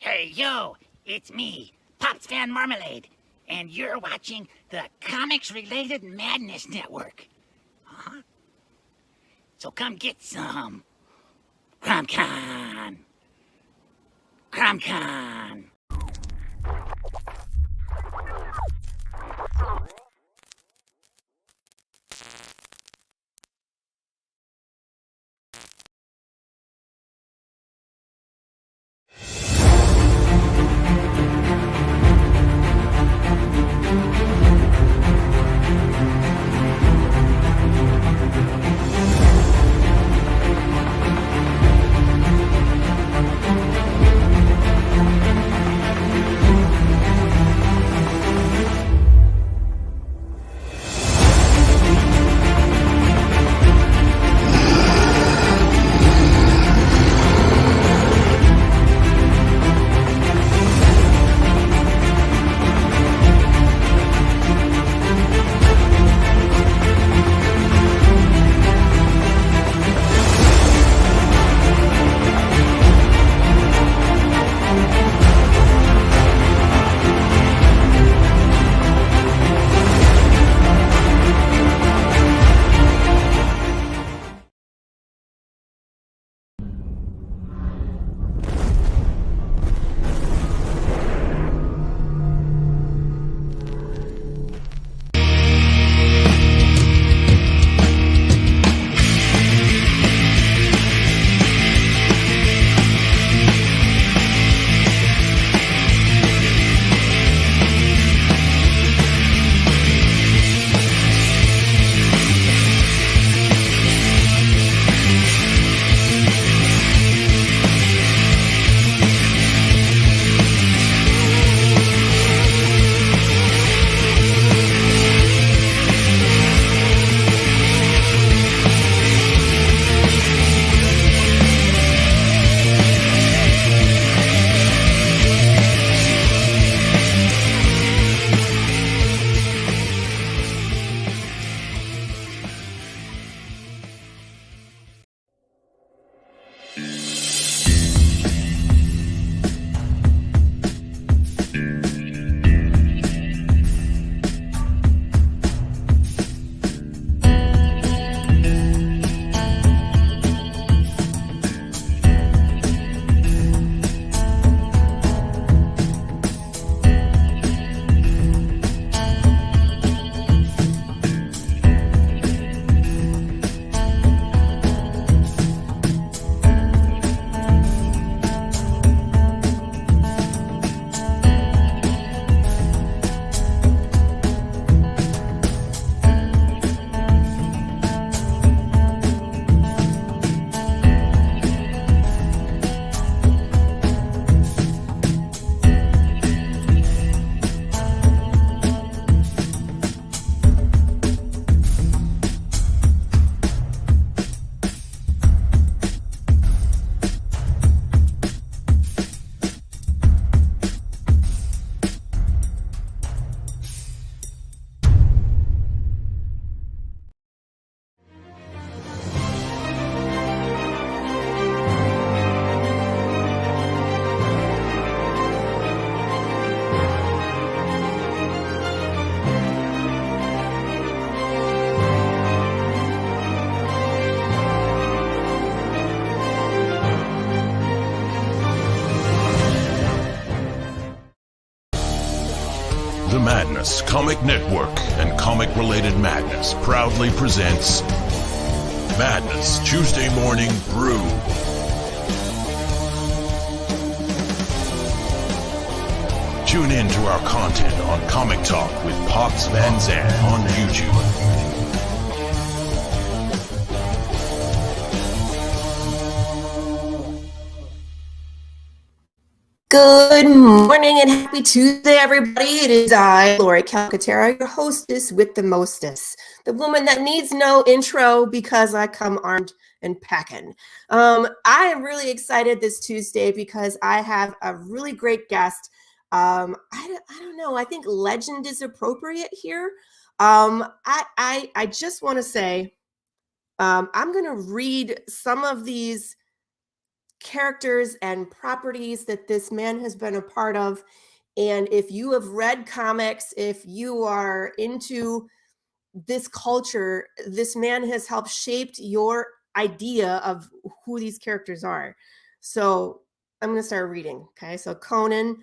Hey, yo, it's me, Pops Van Marmalade, and you're watching the Comics-Related Madness Network. Uh-huh. So come get some. CromCon. CromCon. The Madness Comic Network and Comic-Related Madness proudly presents Madness Tuesday Morning Brew. Tune in to our content on Comic Talk with Pops Van Zandt on YouTube. Good morning and happy Tuesday, everybody. It is I, Laurie Calcaterra, your hostess with the mostess, the woman that needs no intro because I come armed and packing. I am really excited this Tuesday because I have a really great guest. I don't know. I think legend is appropriate here. I just want to say I'm going to read some of these characters and properties that this man has been a part of. And if you have read comics, if you are into this culture, this man has helped shaped your idea of who these characters are. So I'm going to start reading. Okay. So Conan,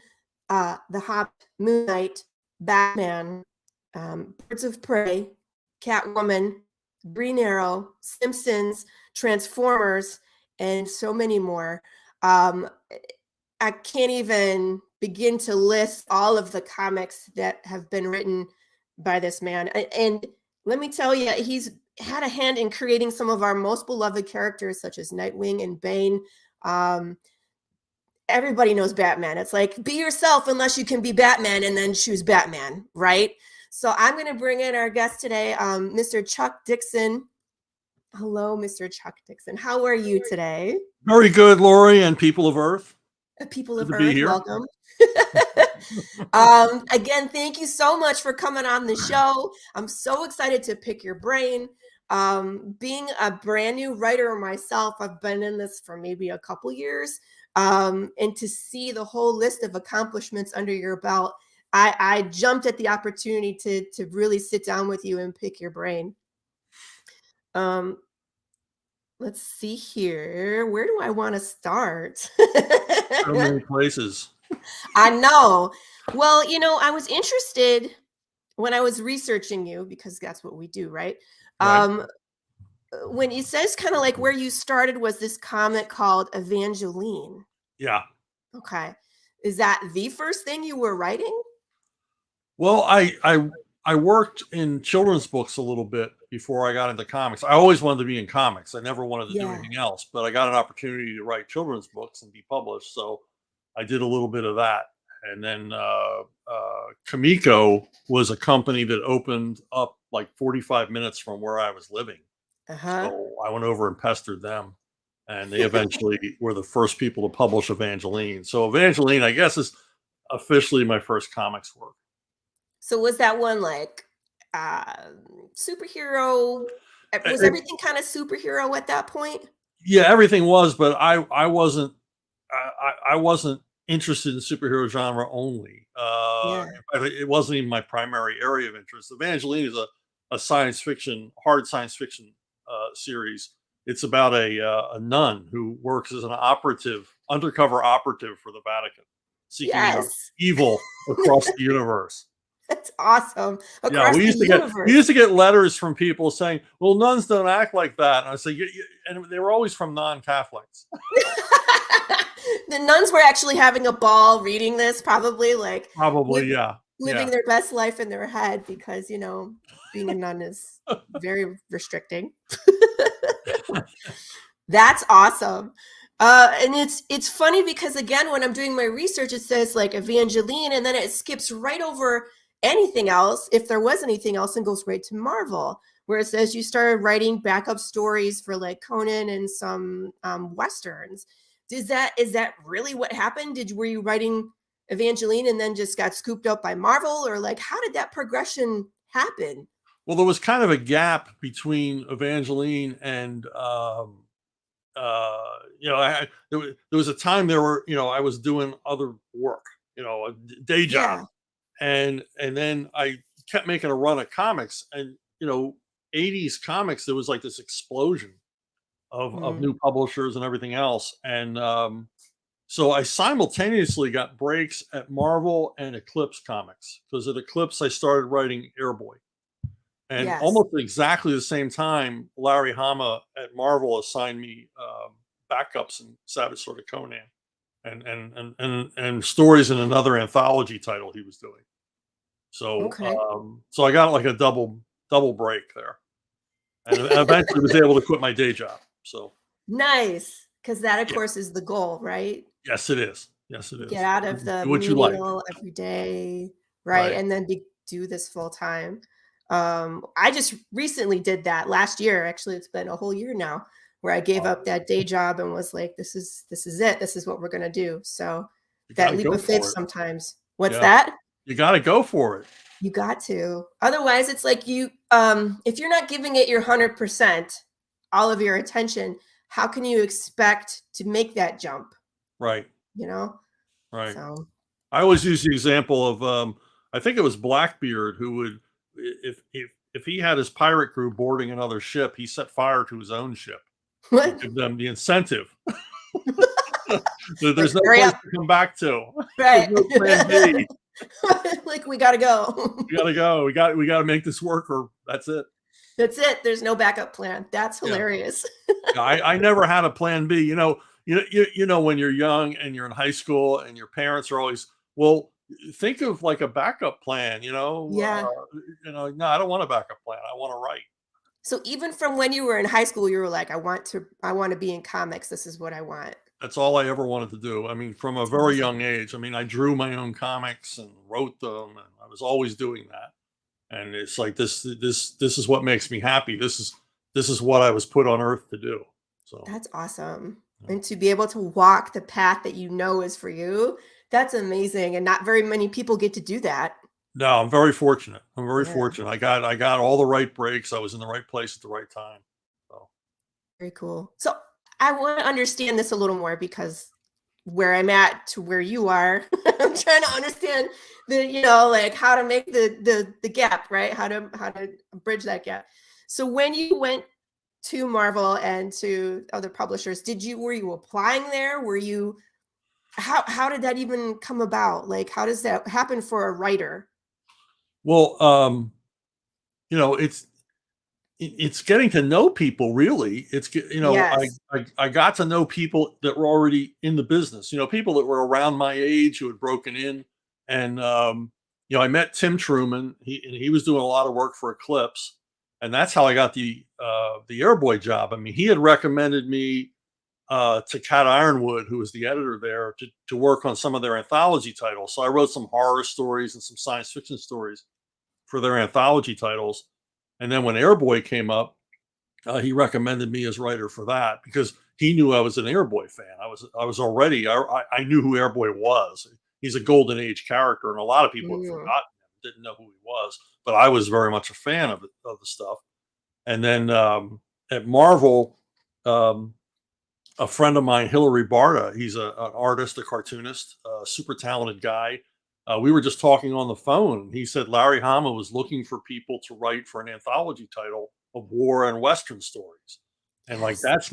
The Hobbit, Moon Knight, Batman, Birds of Prey, Catwoman, Green Arrow, Simpsons, Transformers, and so many more. I can't even begin to list all of the comics that have been written by this man. And let me tell you, he's had a hand in creating some of our most beloved characters, such as Nightwing and Bane. Everybody knows Batman. It's like, be yourself unless you can be Batman, and then choose Batman, right? So I'm going to bring in our guest today, Mr. Chuck Dixon. Hello, Mr. Chuck Dixon. How are you today? Very good, Laurie, and people of Earth. People of Earth, welcome. Again, thank you so much for coming on the show. I'm so excited to pick your brain. Being a brand new writer myself, I've been in this for maybe a couple years. And to see the whole list of accomplishments under your belt, I jumped at the opportunity to really sit down with you and pick your brain. Let's see here. Where do I want to start? So many places. I know. Well, I was interested when I was researching you, because that's what we do, right? Right. When it says kind of like where you started was this comic called Evangeline. Yeah. Okay. Is that the first thing you were writing? Well, I worked in children's books a little bit before I got into comics. I always wanted to be in comics. I never wanted to do anything else, but I got an opportunity to write children's books and be published. So I did a little bit of that. And then Kamiko was a company that opened up like 45 minutes from where I was living. So I went over and pestered them, and they eventually were the first people to publish Evangeline. So Evangeline, I guess, is officially my first comics work. So was that one like superhero? Was everything kind of superhero at that point? Yeah, everything was, but I wasn't interested in superhero genre only. It wasn't even my primary area of interest. Evangeline is a science fiction, hard science fiction series. It's about a nun who works as an undercover operative for the Vatican, seeking out evil across the universe. That's awesome. We used to get letters from people saying, "Well, nuns don't act like that." And I say, and they were always from non-Catholics. The nuns were actually having a ball reading this, probably living their best life in their head, because being a nun is very restricting. That's awesome. And it's funny because, again, when I'm doing my research, it says like Evangeline, and then it skips right over anything else, if there was anything else, and goes right to Marvel, where it says you started writing backup stories for like Conan and some Westerns. Is that really what happened? Were you writing Evangeline and then just got scooped up by Marvel, or like how did that progression happen? Well, there was kind of a gap between Evangeline and there was a time I was doing other work, a day job, and then I kept making a run at comics, and 80s comics, there was like this explosion of new publishers and everything else, and so I simultaneously got breaks at Marvel and Eclipse Comics, because at Eclipse I started writing Airboy. And almost exactly the same time, Larry Hama at Marvel assigned me backups in Savage Sword of Conan, and stories in another anthology title he was doing. So so I got like a double break there, and eventually was able to quit my day job. So nice, because that of course is the goal, right? Yes, it is. Yes, it is. Get out of the menial every day, right? And then do this full time. I just recently did that last year. Actually, it's been a whole year now, where I gave up that day job and was like, this is it. This is what we're going to do. So that leap of faith sometimes. What's that? You got to go for it. You got to. Otherwise, it's like if you're not giving it your 100%, all of your attention, how can you expect to make that jump? Right. You know? Right. So I always use the example of I think it was Blackbeard who would if he had his pirate crew boarding another ship, he set fire to his own ship to what? give them the incentive. Like, There's no hurry place up. to come back to. There's Right. no plan B. Like, we gotta go. We gotta go. We gotta make this work, or that's it. That's it. There's no backup plan. That's Yeah. hilarious. Yeah, I never had a plan B. You know when you're young and you're in high school and your parents are always, well, think of like a backup plan. Yeah. No, I don't want a backup plan. I want to write. So even from when you were in high school, you were like, I want to be in comics. This is what I want. That's all I ever wanted to do. I mean, from a That's very awesome. young age. I mean, I drew my own comics and wrote them, and I was always doing that. And it's like this is what makes me happy. This is what I was put on earth to do. So That's awesome. yeah. And to be able to walk the path that you know is for you, that's amazing. And not very many people get to do that. No, I'm very fortunate. I'm very Yeah. fortunate. I got all the right breaks. I was in the right place at the right time. So Very cool. So I want to understand this a little more because where I'm at to where you are, I'm trying to understand like how to make the gap, right? How to bridge that gap. So when you went to Marvel and to other publishers, were you applying there? How did that even come about? Like, how does that happen for a writer? well, it's getting to know people really. Yes. I got to know people that were already in the business, people that were around my age who had broken in. And I met Tim Truman. He was doing a lot of work for Eclipse, and that's how I got the Airboy job. I mean, he had recommended me to Cat Ironwood, who was the editor there, to work on some of their anthology titles. So I wrote some horror stories and some science fiction stories for their anthology titles. And then when Airboy came up, he recommended me as writer for that because he knew I was an Airboy fan. I was already, I knew who Airboy was. He's a golden age character, and a lot of people had forgotten him, didn't know who he was, but I was very much a fan of the stuff. And then at Marvel, a friend of mine, Hilary Barta, he's an artist, a cartoonist, a super talented guy. We were just talking on the phone. He said Larry Hama was looking for people to write for an anthology title of war and Western stories. And like, Yes.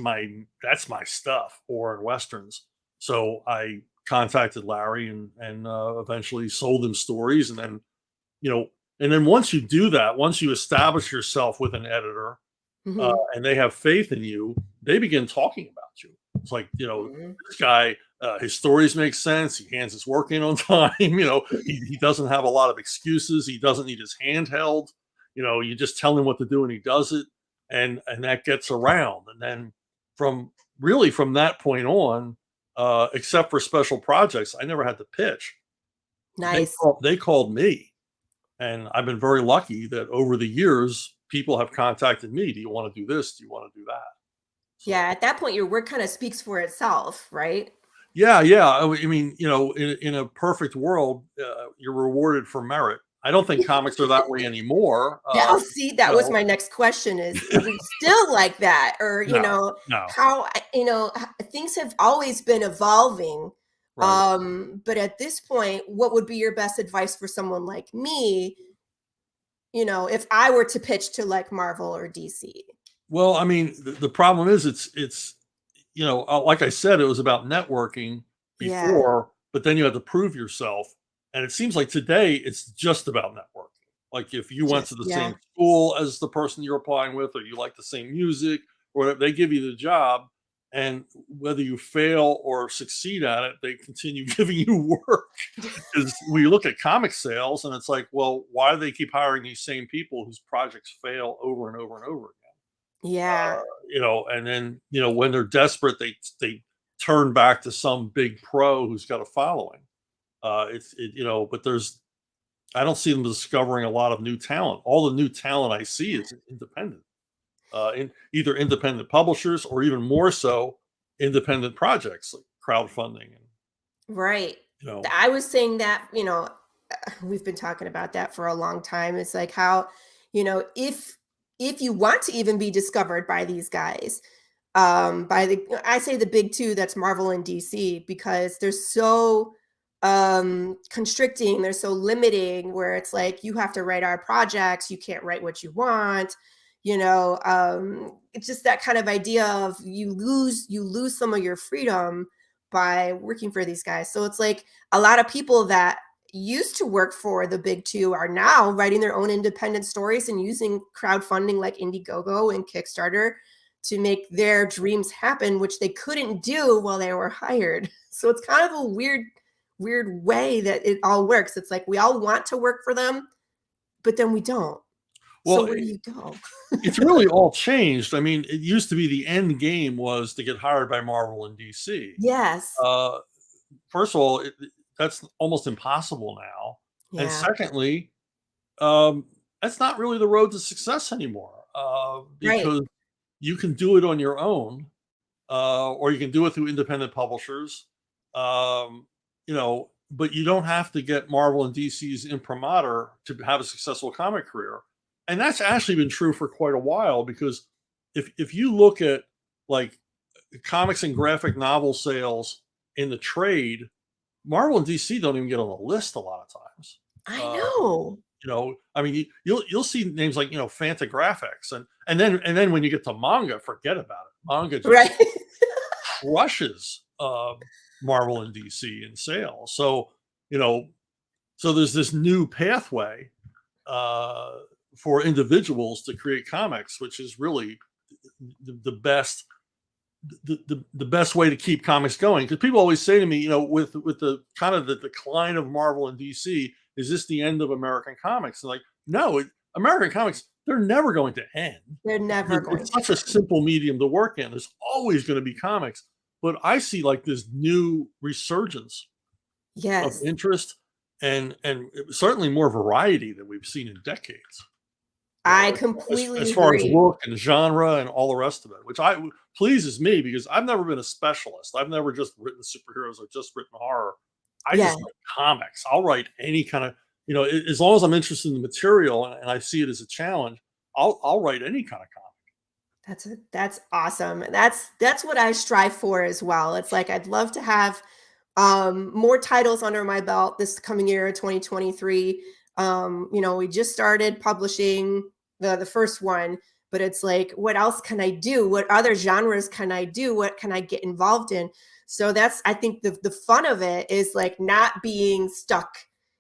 that's my stuff, war and Westerns. So I contacted Larry and eventually sold him stories. And then once you do that, once you establish yourself with an editor, Mhm. and they have faith in you, they begin talking about you. It's like, Mhm. this guy, his stories make sense. He hands his work in on time. He doesn't have a lot of excuses. He doesn't need his hand held. You just tell him what to do and he does it. And that gets around. And then from that point on, except for special projects, I never had to pitch. Nice. They called me. And I've been very lucky that over the years, people have contacted me. Do you want to do this? Do you want to do that? So, Yeah, at that point, your work kind of speaks for itself, right? yeah, yeah. I mean, in a perfect world, you're rewarded for merit. I don't think comics are that way anymore. Now, see, that was No, my next question is it still like that? Or, no, no. how, things have always been evolving. Right. But at this point, what would be your best advice for someone like me, if I were to pitch to like Marvel or DC? Well, I mean, the problem is it's like I said, it was about networking Yeah. before, but then you had to prove yourself. And it seems like today it's just about networking. Like if you went to the Yeah. same school as the person you're applying with, or you like the same music, or whatever, they give you the job. And whether you fail or succeed at it, they continue giving you work. Because we look at comic sales and it's like, well, why do they keep hiring these same people whose projects fail over and over and over again? Yeah. And then when they're desperate, they turn back to some big pro who's got a following. But I don't see them discovering a lot of new talent. All the new talent I see is independent, in either independent publishers or even more so independent projects like crowdfunding. Right. You know, I was saying that, we've been talking about that for a long time. It's like how, if you want to even be discovered by these guys, I say the big two, that's Marvel and DC, because they're so constricting, they're so limiting, where it's like, you have to write our projects, you can't write what you want, it's just that kind of idea of you lose some of your freedom by working for these guys. So it's like a lot of people that used to work for the big two are now writing their own independent stories and using crowdfunding like Indiegogo and Kickstarter to make their dreams happen, which they couldn't do while they were hired. So it's kind of a weird way that it all works. It's like we all want to work for them, but then we don't. Well, so where do you go? It's really all changed. I mean, it used to be the end game was to get hired by Marvel and DC. Yes. First of all, that's almost impossible now. Yeah. And secondly, that's not really the road to success anymore, because you can do it on your own, or you can do it through independent publishers, but you don't have to get Marvel and DC's imprimatur to have a successful comic career. And that's actually been true for quite a while, because if you look at like comics and graphic novel sales in the trade, Marvel and DC don't even get on the list a lot of times. I know. I mean, you'll see names like Fantagraphics, and then when you get to manga, forget about it. Manga just crushes Marvel and DC in sales. So so there's this new pathway for individuals to create comics, which is really the best way to keep comics going. Because people always say to me, with the kind of the decline of Marvel and DC, is this the end of American comics? And like, no, American comics, they're never going to end. They're never going. It's such a simple medium to work in. There's always going to be comics, but I see like this new resurgence of interest and certainly more variety than we've seen in decades. I completely as far agree. as look and genre and all the rest of it, which pleases me, because I've never been a specialist. I've never just written superheroes or just written horror. I just write comics. I'll write any kind of, as long as I'm interested in the material and I see it as a challenge, I'll write any kind of comic. That's awesome. That's what I strive for as well. It's like, I'd love to have more titles under my belt this coming year, 2023. We just started publishing the first one, but it's like, what else can I do? What other genres can I do? What can I get involved in? So I think the fun of it is like not being stuck,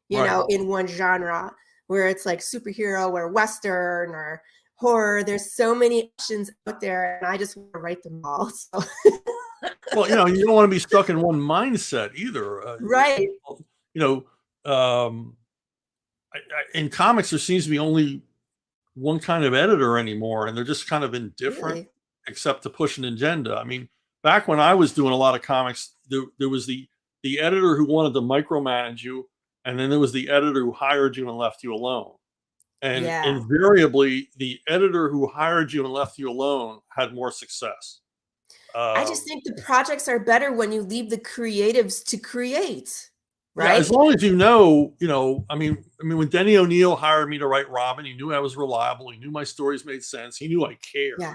in one genre, where it's like superhero or Western or horror. There's so many options out there, and I just want to write them all. So. Well, you don't want to be stuck in one mindset either. Right. In comics, there seems to be only one kind of editor anymore, and they're just kind of indifferent, except to push an agenda. I mean, back when I was doing a lot of comics, there was the editor who wanted to micromanage you, and then there was the editor who hired you and left you alone. And invariably, the editor who hired you and left you alone had more success. I just think the projects are better when you leave the creatives to create. Right. Yeah, as long as I mean, when Denny O'Neil hired me to write Robin, he knew I was reliable. He knew my stories made sense. He knew I cared. Yeah.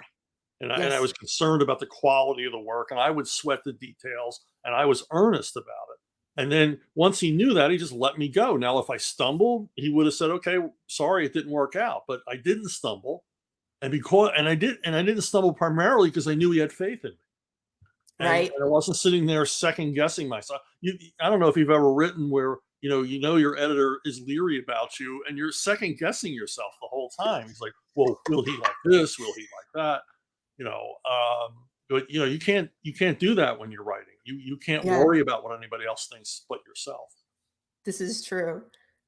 And I was concerned about the quality of the work, and I would sweat the details, and I was earnest about it. And then once he knew that, he just let me go. Now, if I stumbled, he would have said, "Okay, sorry, it didn't work out." But I didn't stumble, and I didn't stumble primarily because I knew he had faith in me. And I wasn't sitting there second guessing myself. I don't know if you've ever written where your editor is leery about you, and you're second guessing yourself the whole time. He's like, "Well, will he like this? Will he like that?" But you can't do that when you're writing. You can't worry about what anybody else thinks but yourself. This is true.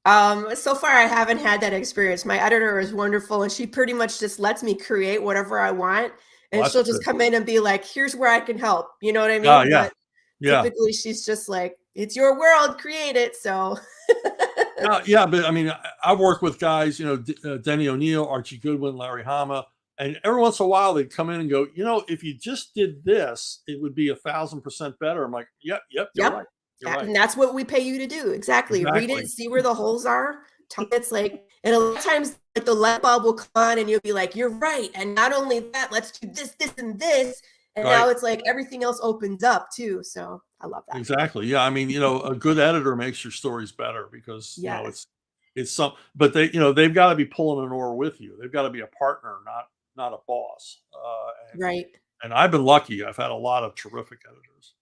So far, I haven't had that experience. My editor is wonderful, and she pretty much just lets me create whatever I want. And she'll just come in and be like, "Here's where I can help." You know what I mean? Yeah. Typically, she's just like, "It's your world, create it." So. But I mean, I've worked with guys, Denny O'Neil, Archie Goodwin, Larry Hama, and every once in a while they'd come in and go, "If you just did this, it would be 1,000% better." I'm like, "Yep, you're right. You're right." And that's what we pay you to do. Exactly. Read it, see where the holes are. It's like, and a lot of times like the light bulb will come on and you'll be like, "You're right." And not only that, let's do this, this, and this. And now it's like everything else opens up too. So I love that. Exactly. Yeah. I mean, a good editor makes your stories better because, Yes. it's some, but they've got to be pulling an oar with you. They've got to be a partner, not a boss. Right. And I've been lucky. I've had a lot of terrific editors.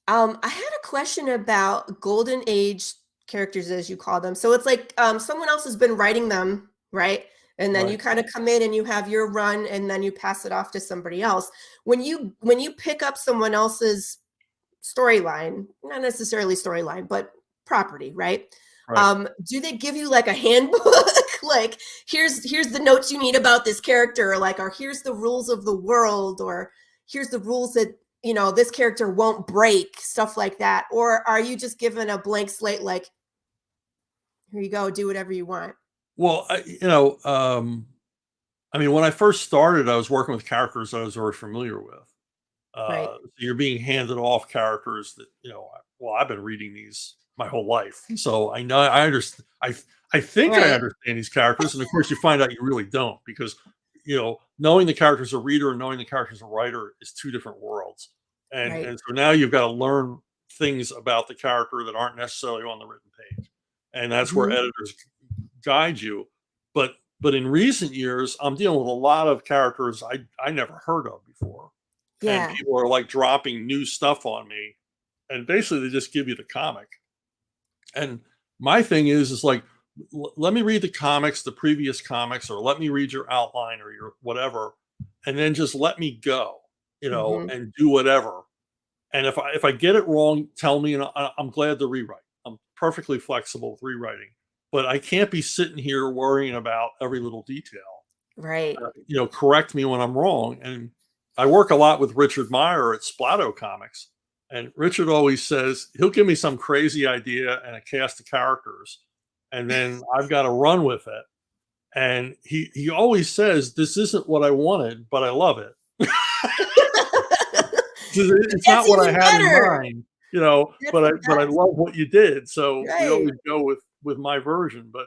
I had a question about golden age characters, as you call them. So it's like someone else has been writing them, right? And then you kind of come in and you have your run, and then you pass it off to somebody else. When you pick up someone else's storyline, not necessarily storyline, but property, right? Do they give you like a handbook? Like here's the notes you need about this character, or here's the rules of the world, or here's the rules that this character won't break, stuff like that? Or are you just given a blank slate, like, here you go, do whatever you want? Well, I mean, when I first started, I was working with characters I was very familiar with. So you're being handed off characters that, I've been reading these my whole life. So I know, I understand. I think I understand these characters. And of course you find out you really don't, because, knowing the character as a reader and knowing the character as a writer is two different worlds. And so now you've got to learn things about the character that aren't necessarily on the written page. And that's where editors guide you. But in recent years, I'm dealing with a lot of characters I never heard of before. Yeah. And people are like dropping new stuff on me. And basically they just give you the comic. And my thing is like, let me read the comics, the previous comics, or let me read your outline or your whatever, and then just let me go, and do whatever. And if I get it wrong, tell me, and I'm glad to rewrite. I'm perfectly flexible with rewriting, but I can't be sitting here worrying about every little detail. Right. Correct me when I'm wrong. And I work a lot with Richard Meyer at Splato Comics. And Richard always says he'll give me some crazy idea and a cast of characters, and then I've got to run with it. And he always says, this isn't what I wanted, but I love it. It's not what I had in mind, but I love what you did. So we always go with my version. But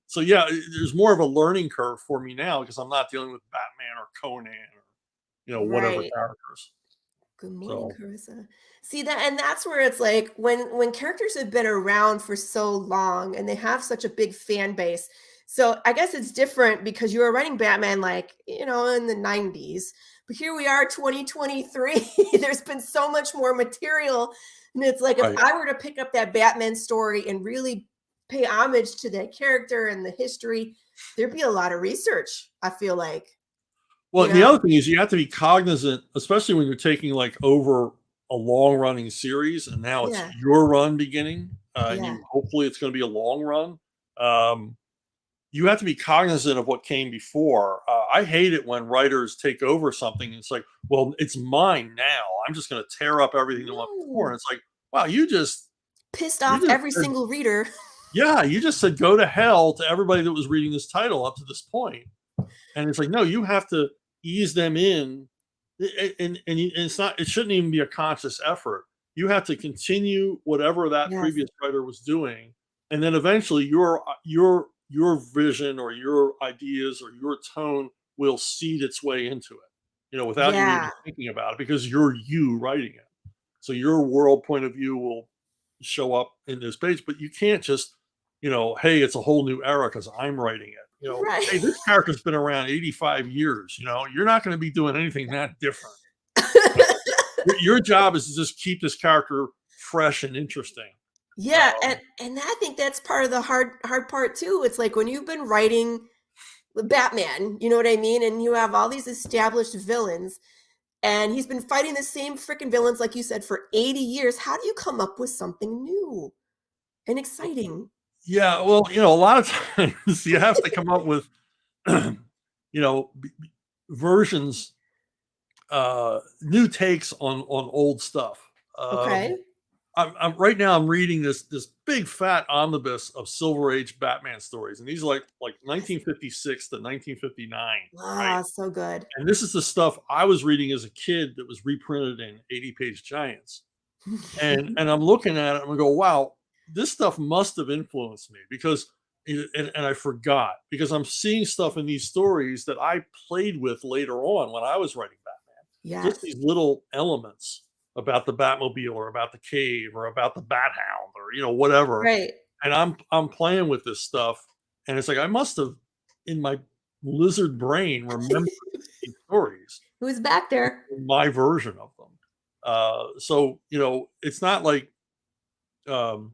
so yeah, there's more of a learning curve for me now because I'm not dealing with Batman or Conan or whatever characters. Good morning, Carissa. See that, and that's where it's like when characters have been around for so long and they have such a big fan base. So I guess it's different because you were writing Batman in the 90s, but here we are, 2023. There's been so much more material, and it's like if I were to pick up that Batman story and really pay homage to that character and the history, there'd be a lot of research, I feel like. Well, the other thing is you have to be cognizant, especially when you're taking over a long running series, and now it's your run beginning, and hopefully it's going to be a long run. You have to be cognizant of what came before. I hate it when writers take over something and it's like, well, it's mine now. I'm just going to tear up everything that went before. And it's like, wow, you just pissed off every single reader. Yeah, you just said go to hell to everybody that was reading this title up to this point. And it's like, no, you have to ease them in, and it's not, it shouldn't even be a conscious effort. You have to continue whatever that previous writer was doing, and then eventually your vision or your ideas or your tone will seed its way into it, without you even thinking about it, because you're you writing it. So your world point of view will show up in this page, but you can't just, hey, it's a whole new era because I'm writing it. Hey, this character's been around 85 years. You're not going to be doing anything that different. Your job is to just keep this character fresh and interesting. Yeah, and I think that's part of the hard part too. It's like when you've been writing Batman, you know what I mean, and you have all these established villains, and he's been fighting the same freaking villains, like you said, for 80 years. How do you come up with something new and exciting? Yeah, well, a lot of times you have to come up with, versions, new takes on old stuff. Okay. I'm right now I'm reading this big fat omnibus of Silver Age Batman stories, and these are like 1956 to 1959. Ah, so good. And this is the stuff I was reading as a kid that was reprinted in 80-page giants. And I'm looking at it and I go, wow, this stuff must have influenced me, because and I forgot, because I'm seeing stuff in these stories that I played with later on when I was writing Yes. just these little elements about the Batmobile or about the cave or about the Bat Hound or, whatever. Right. And I'm playing with this stuff, and it's like I must have, in my lizard brain, remembered these stories, Who's back there? my version of them. So it's not like I'm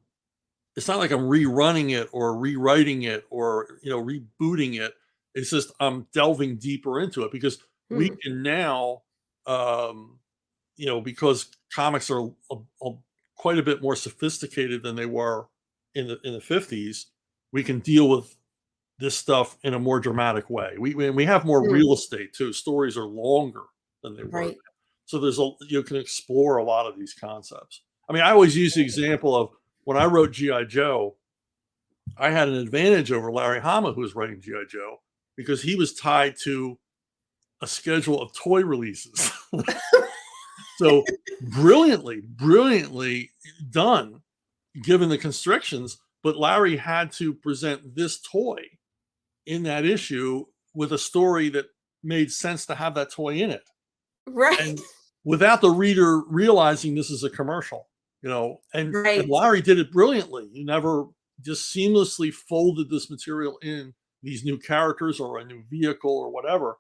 rerunning it or rewriting it or rebooting it. It's just I'm delving deeper into it because we can now, because comics are quite a bit more sophisticated than they were in the 50s. We can deal with this stuff in a more dramatic way. We have more real estate too. Stories are longer than they were. Right. So you can explore a lot of these concepts. I mean, I always use the example of when I wrote G.I. Joe, I had an advantage over Larry Hama, who was writing G.I. Joe, because he was tied to a schedule of toy releases. So brilliantly done, given the constrictions, but Larry had to present this toy in that issue with a story that made sense to have that toy in it. Right. And without the reader realizing this is a commercial, and Larry did it brilliantly. He never just seamlessly folded this material in these new characters or a new vehicle or whatever.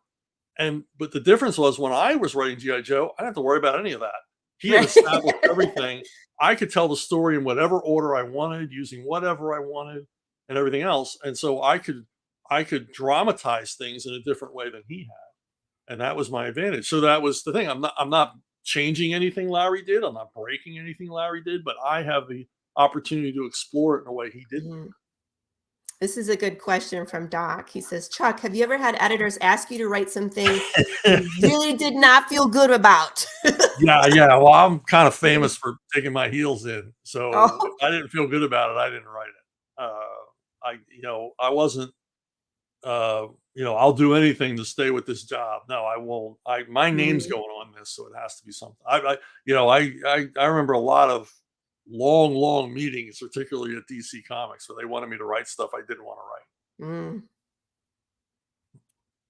But the difference was when I was writing G.I. Joe, I didn't have to worry about any of that. He had established everything. I could tell the story in whatever order I wanted, using whatever I wanted and everything else. And so I could dramatize things in a different way than he had. And that was my advantage. So that was the thing. I'm not changing anything Larry did. I'm not breaking anything Larry did, but I have the opportunity to explore it in a way he didn't. This is a good question from Doc. He says, Chuck, have you ever had editors ask you to write something you really did not feel good about? Yeah. Well, I'm kind of famous for taking my heels in. So if I didn't feel good about it, I didn't write it. I wasn't, I'll do anything to stay with this job. No, I won't. My name's going on this, so it has to be something. I remember a lot of long meetings, particularly at DC Comics, where they wanted me to write stuff I didn't want to write.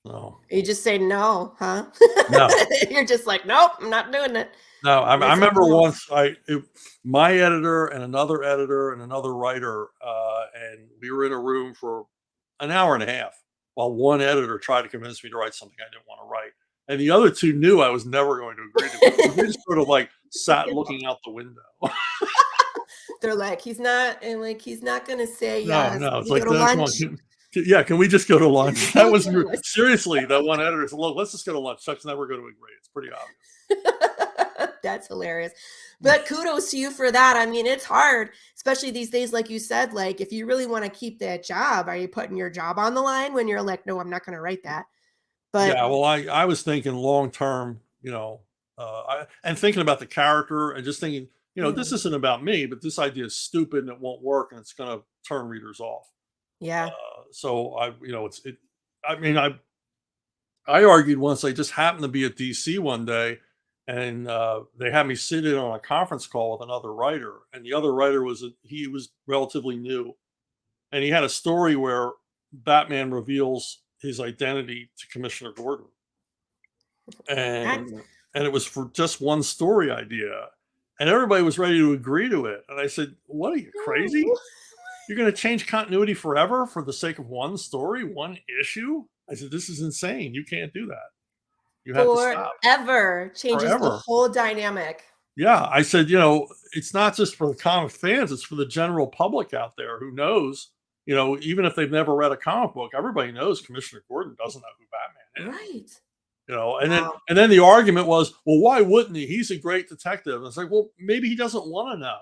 No. You just say no, huh? No. You're just like, nope, I'm not doing it. No, I remember once my editor and another writer, and we were in a room for an hour and a half while one editor tried to convince me to write something I didn't want to write. And the other two knew I was never going to agree to it. They just sort of like sat looking out the window. They're like, he's not going to say yes. No, it's like, can we just go to lunch? That was seriously, that one editor said, look, let's just go to lunch. Chuck's never going to agree. It's pretty obvious. That's hilarious. But kudos to you for that. I mean, it's hard, especially these days, like you said, like if you really want to keep that job, are you putting your job on the line when you're like, no, I'm not going to write that? But yeah, well, I was thinking long term, and thinking about the character and just thinking, this isn't about me, but this idea is stupid and it won't work and it's going to turn readers off. Yeah. So I argued once. I just happened to be at DC one day, and they had me sit in on a conference call with another writer, and the other writer was relatively new, and he had a story where Batman reveals his identity to Commissioner Gordon, and it was for just one story idea, and everybody was ready to agree to it, and I said, "What are you, crazy? You're going to change continuity forever for the sake of one story, one issue?" I said, "This is insane. You can't do that. You have to stop." Forever changes the whole dynamic. Yeah. I said, it's not just for the comic fans, it's for the general public out there who knows, even if they've never read a comic book, everybody knows Commissioner Gordon doesn't know who Batman is. Right. And then the argument was, well, why wouldn't he? He's a great detective. And it's like, well, maybe he doesn't want to know.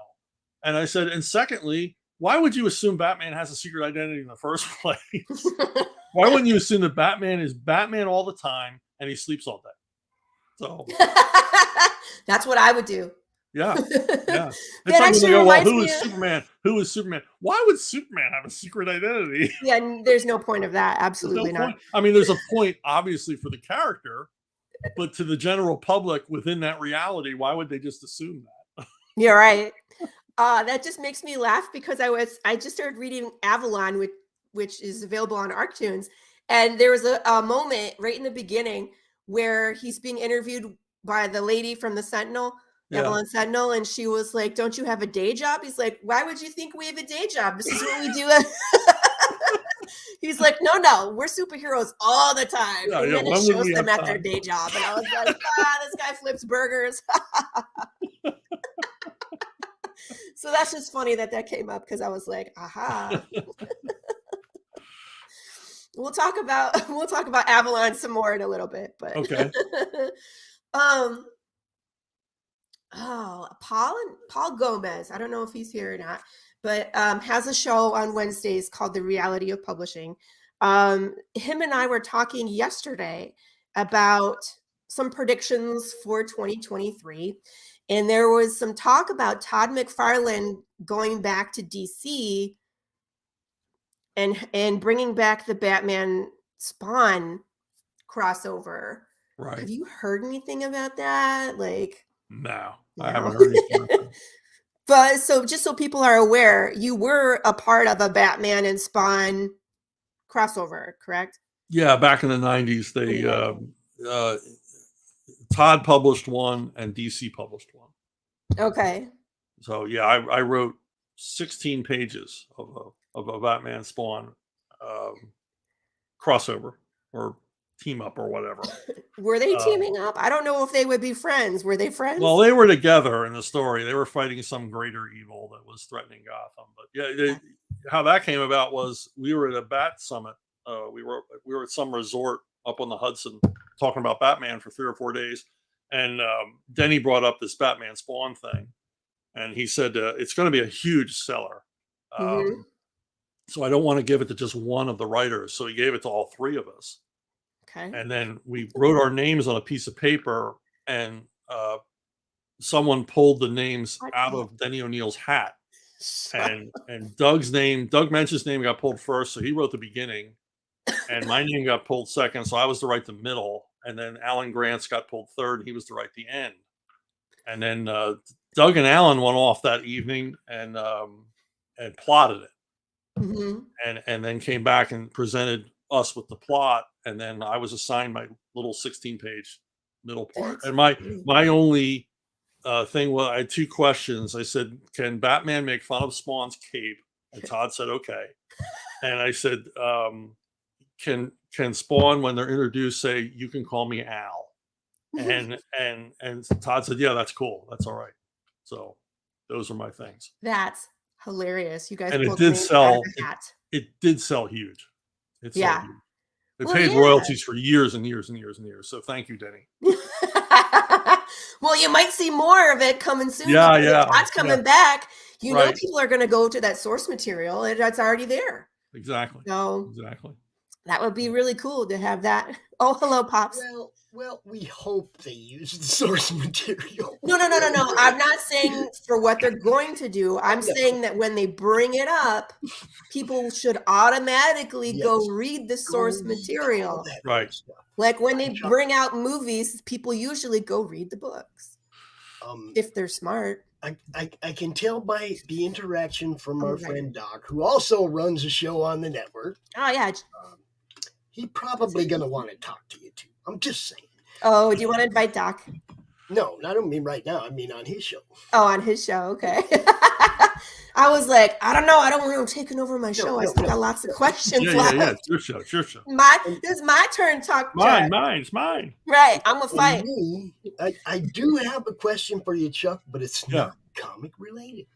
And I said, and secondly, why would you assume Batman has a secret identity in the first place? Why wouldn't you assume that Batman is Batman all the time and he sleeps all day? So that's what I would do. Yeah. That actually reminds who me is Superman? Who is Superman? Why would Superman have a secret identity? Yeah, there's no point of that. Absolutely not. Point. I mean, there's a point, obviously, for the character, but to the general public within that reality, why would they just assume that? You're right. That just makes me laugh because I just started reading Avalon, which is available on ArcTunes, and there was a moment right in the beginning where he's being interviewed by the lady from the Sentinel, Yeah. Evelyn Sentinel, and she was like, "Don't you have a day job?" He's like, "Why would you think we have a day job? This is what we do." He's like, "No, we're superheroes all the time." Yeah, and yeah, then when it would shows we them have at their time? day job, and I was like, "This guy flips burgers." So that's just funny that came up because I was like, "Aha." We'll talk about Avalon some more in a little bit, but Okay. Paul Gomez, I don't know if he's here or not, but has a show on Wednesdays called The Reality of Publishing. Him and I were talking yesterday about some predictions for 2023, and there was some talk about Todd McFarlane going back to DC and bringing back the Batman Spawn crossover. Right. Have you heard anything about that? Like, No, no. I haven't heard anything. But so just so people are aware, you were a part of a Batman and Spawn crossover, correct? Yeah, back in the 90s, they Todd published one and DC published one. Okay. So yeah, I wrote 16 pages of a Batman Spawn crossover or team up or whatever. Were they teaming up? I don't know if they would be friends. Were they friends? Well, they were together in the story. They were fighting some greater evil that was threatening Gotham. But yeah, how that came about was we were at a Bat Summit. We were at some resort up on the Hudson talking about Batman for 3 or 4 days, and Denny brought up this Batman Spawn thing, and he said it's going to be a huge seller. So I don't want to give it to just one of the writers. So he gave it to all 3 of us. Okay. And then we wrote our names on a piece of paper, and someone pulled the names out of Denny O'Neill's hat. And Doug Mensch's name got pulled first, so he wrote the beginning. And my name got pulled second, so I was to write the middle. And then Alan Grant's got pulled third, and he was to write the end. And then Doug and Alan went off that evening and plotted it. And then came back and presented us with the plot, and then I was assigned my little 16-page middle part. And my only thing was I had 2 questions. I said, "Can Batman make fun of Spawn's cape?" And Todd said, "Okay." And I said, "Can Spawn, when they're introduced, say, 'You can call me Al'?" And Todd said, "Yeah, that's cool. That's all right." So those are my things. That's hilarious. You guys, and both it did named sell. out of a hat. It did sell huge. It sold Yeah. huge. They Well, paid yeah. royalties for years and years and years and years. So thank you, Denny. Well, you might see more of it coming soon. Yeah, because yeah, if Todd's coming yeah. back. You know, Right. people are going to go to that source material, and that's already there. Exactly. So Exactly. that would be really cool to have that. Oh, hello, Pops. Well, we hope they use the source material. No. I'm not saying for what they're going to do. I'm saying that when they bring it up, people should automatically go read the source material. Right. Like when they bring out movies, people usually go read the books. If they're smart. I can tell by the interaction from our friend Doc, who also runs a show on the network. Oh, yeah. He's probably going to want to talk to you too. I'm just saying. Oh, do you want to invite Doc? No, I don't mean right now. I mean on his show. Oh, on his show. Okay. I was like, I don't know. I don't want him taking over my show. I still got lots of questions left. Yeah. It's your show. This is my turn to talk. Mine's mine. Right. I'm going to fight. I do have a question for you, Chuck, but it's not comic related.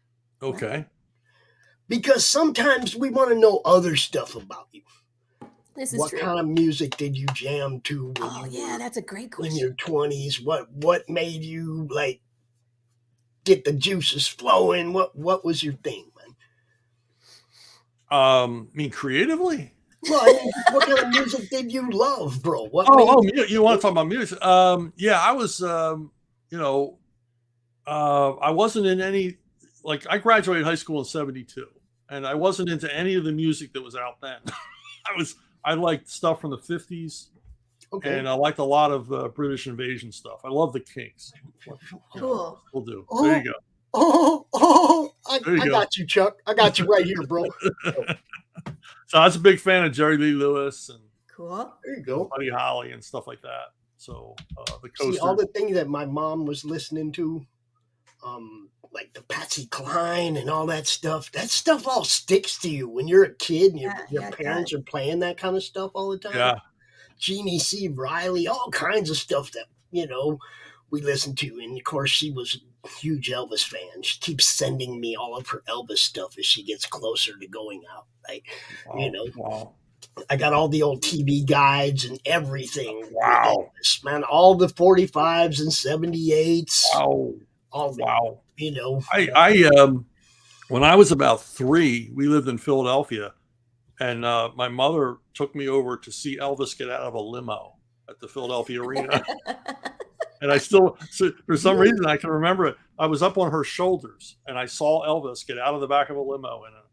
Okay. Because sometimes we want to know other stuff about you. This is what true. kind of music did you jam to when that's a great question. In your 20s? What made you like get the juices flowing? What was your thing, man? I mean creatively? Well, I mean, what kind of music did you love, bro? You want to talk about music? Yeah, I was I wasn't in any, like, I graduated high school in 72, and I wasn't into any of the music that was out then. I liked stuff from the 50s, and I liked a lot of British invasion stuff. I love the Kinks. Cool. We'll do. Oh, there you go. I got you, Chuck. I got you right here, bro. So I was a big fan of Jerry Lee Lewis and cool. There you go. Buddy Holly and stuff like that. So the See, all coaster. the things that my mom was listening to, like the Patsy Cline and all that stuff all sticks to you when you're a kid and your Yeah, it parents does. are playing that kind of stuff all the time. Yeah. Jeannie C. Riley, all kinds of stuff that, we listened to. And of course, she was a huge Elvis fan. She keeps sending me all of her Elvis stuff as she gets closer to going out. Like, Wow. I got all the old TV guides and everything with Wow. Elvis, man. All the 45s and 78s. Wow. All the, Wow. you know. I when I was about 3, we lived in Philadelphia, and my mother took me over to see Elvis get out of a limo at the Philadelphia Arena. And I still, for some reason, I can remember it. I was up on her shoulders, and I saw Elvis get out of the back of a limo in a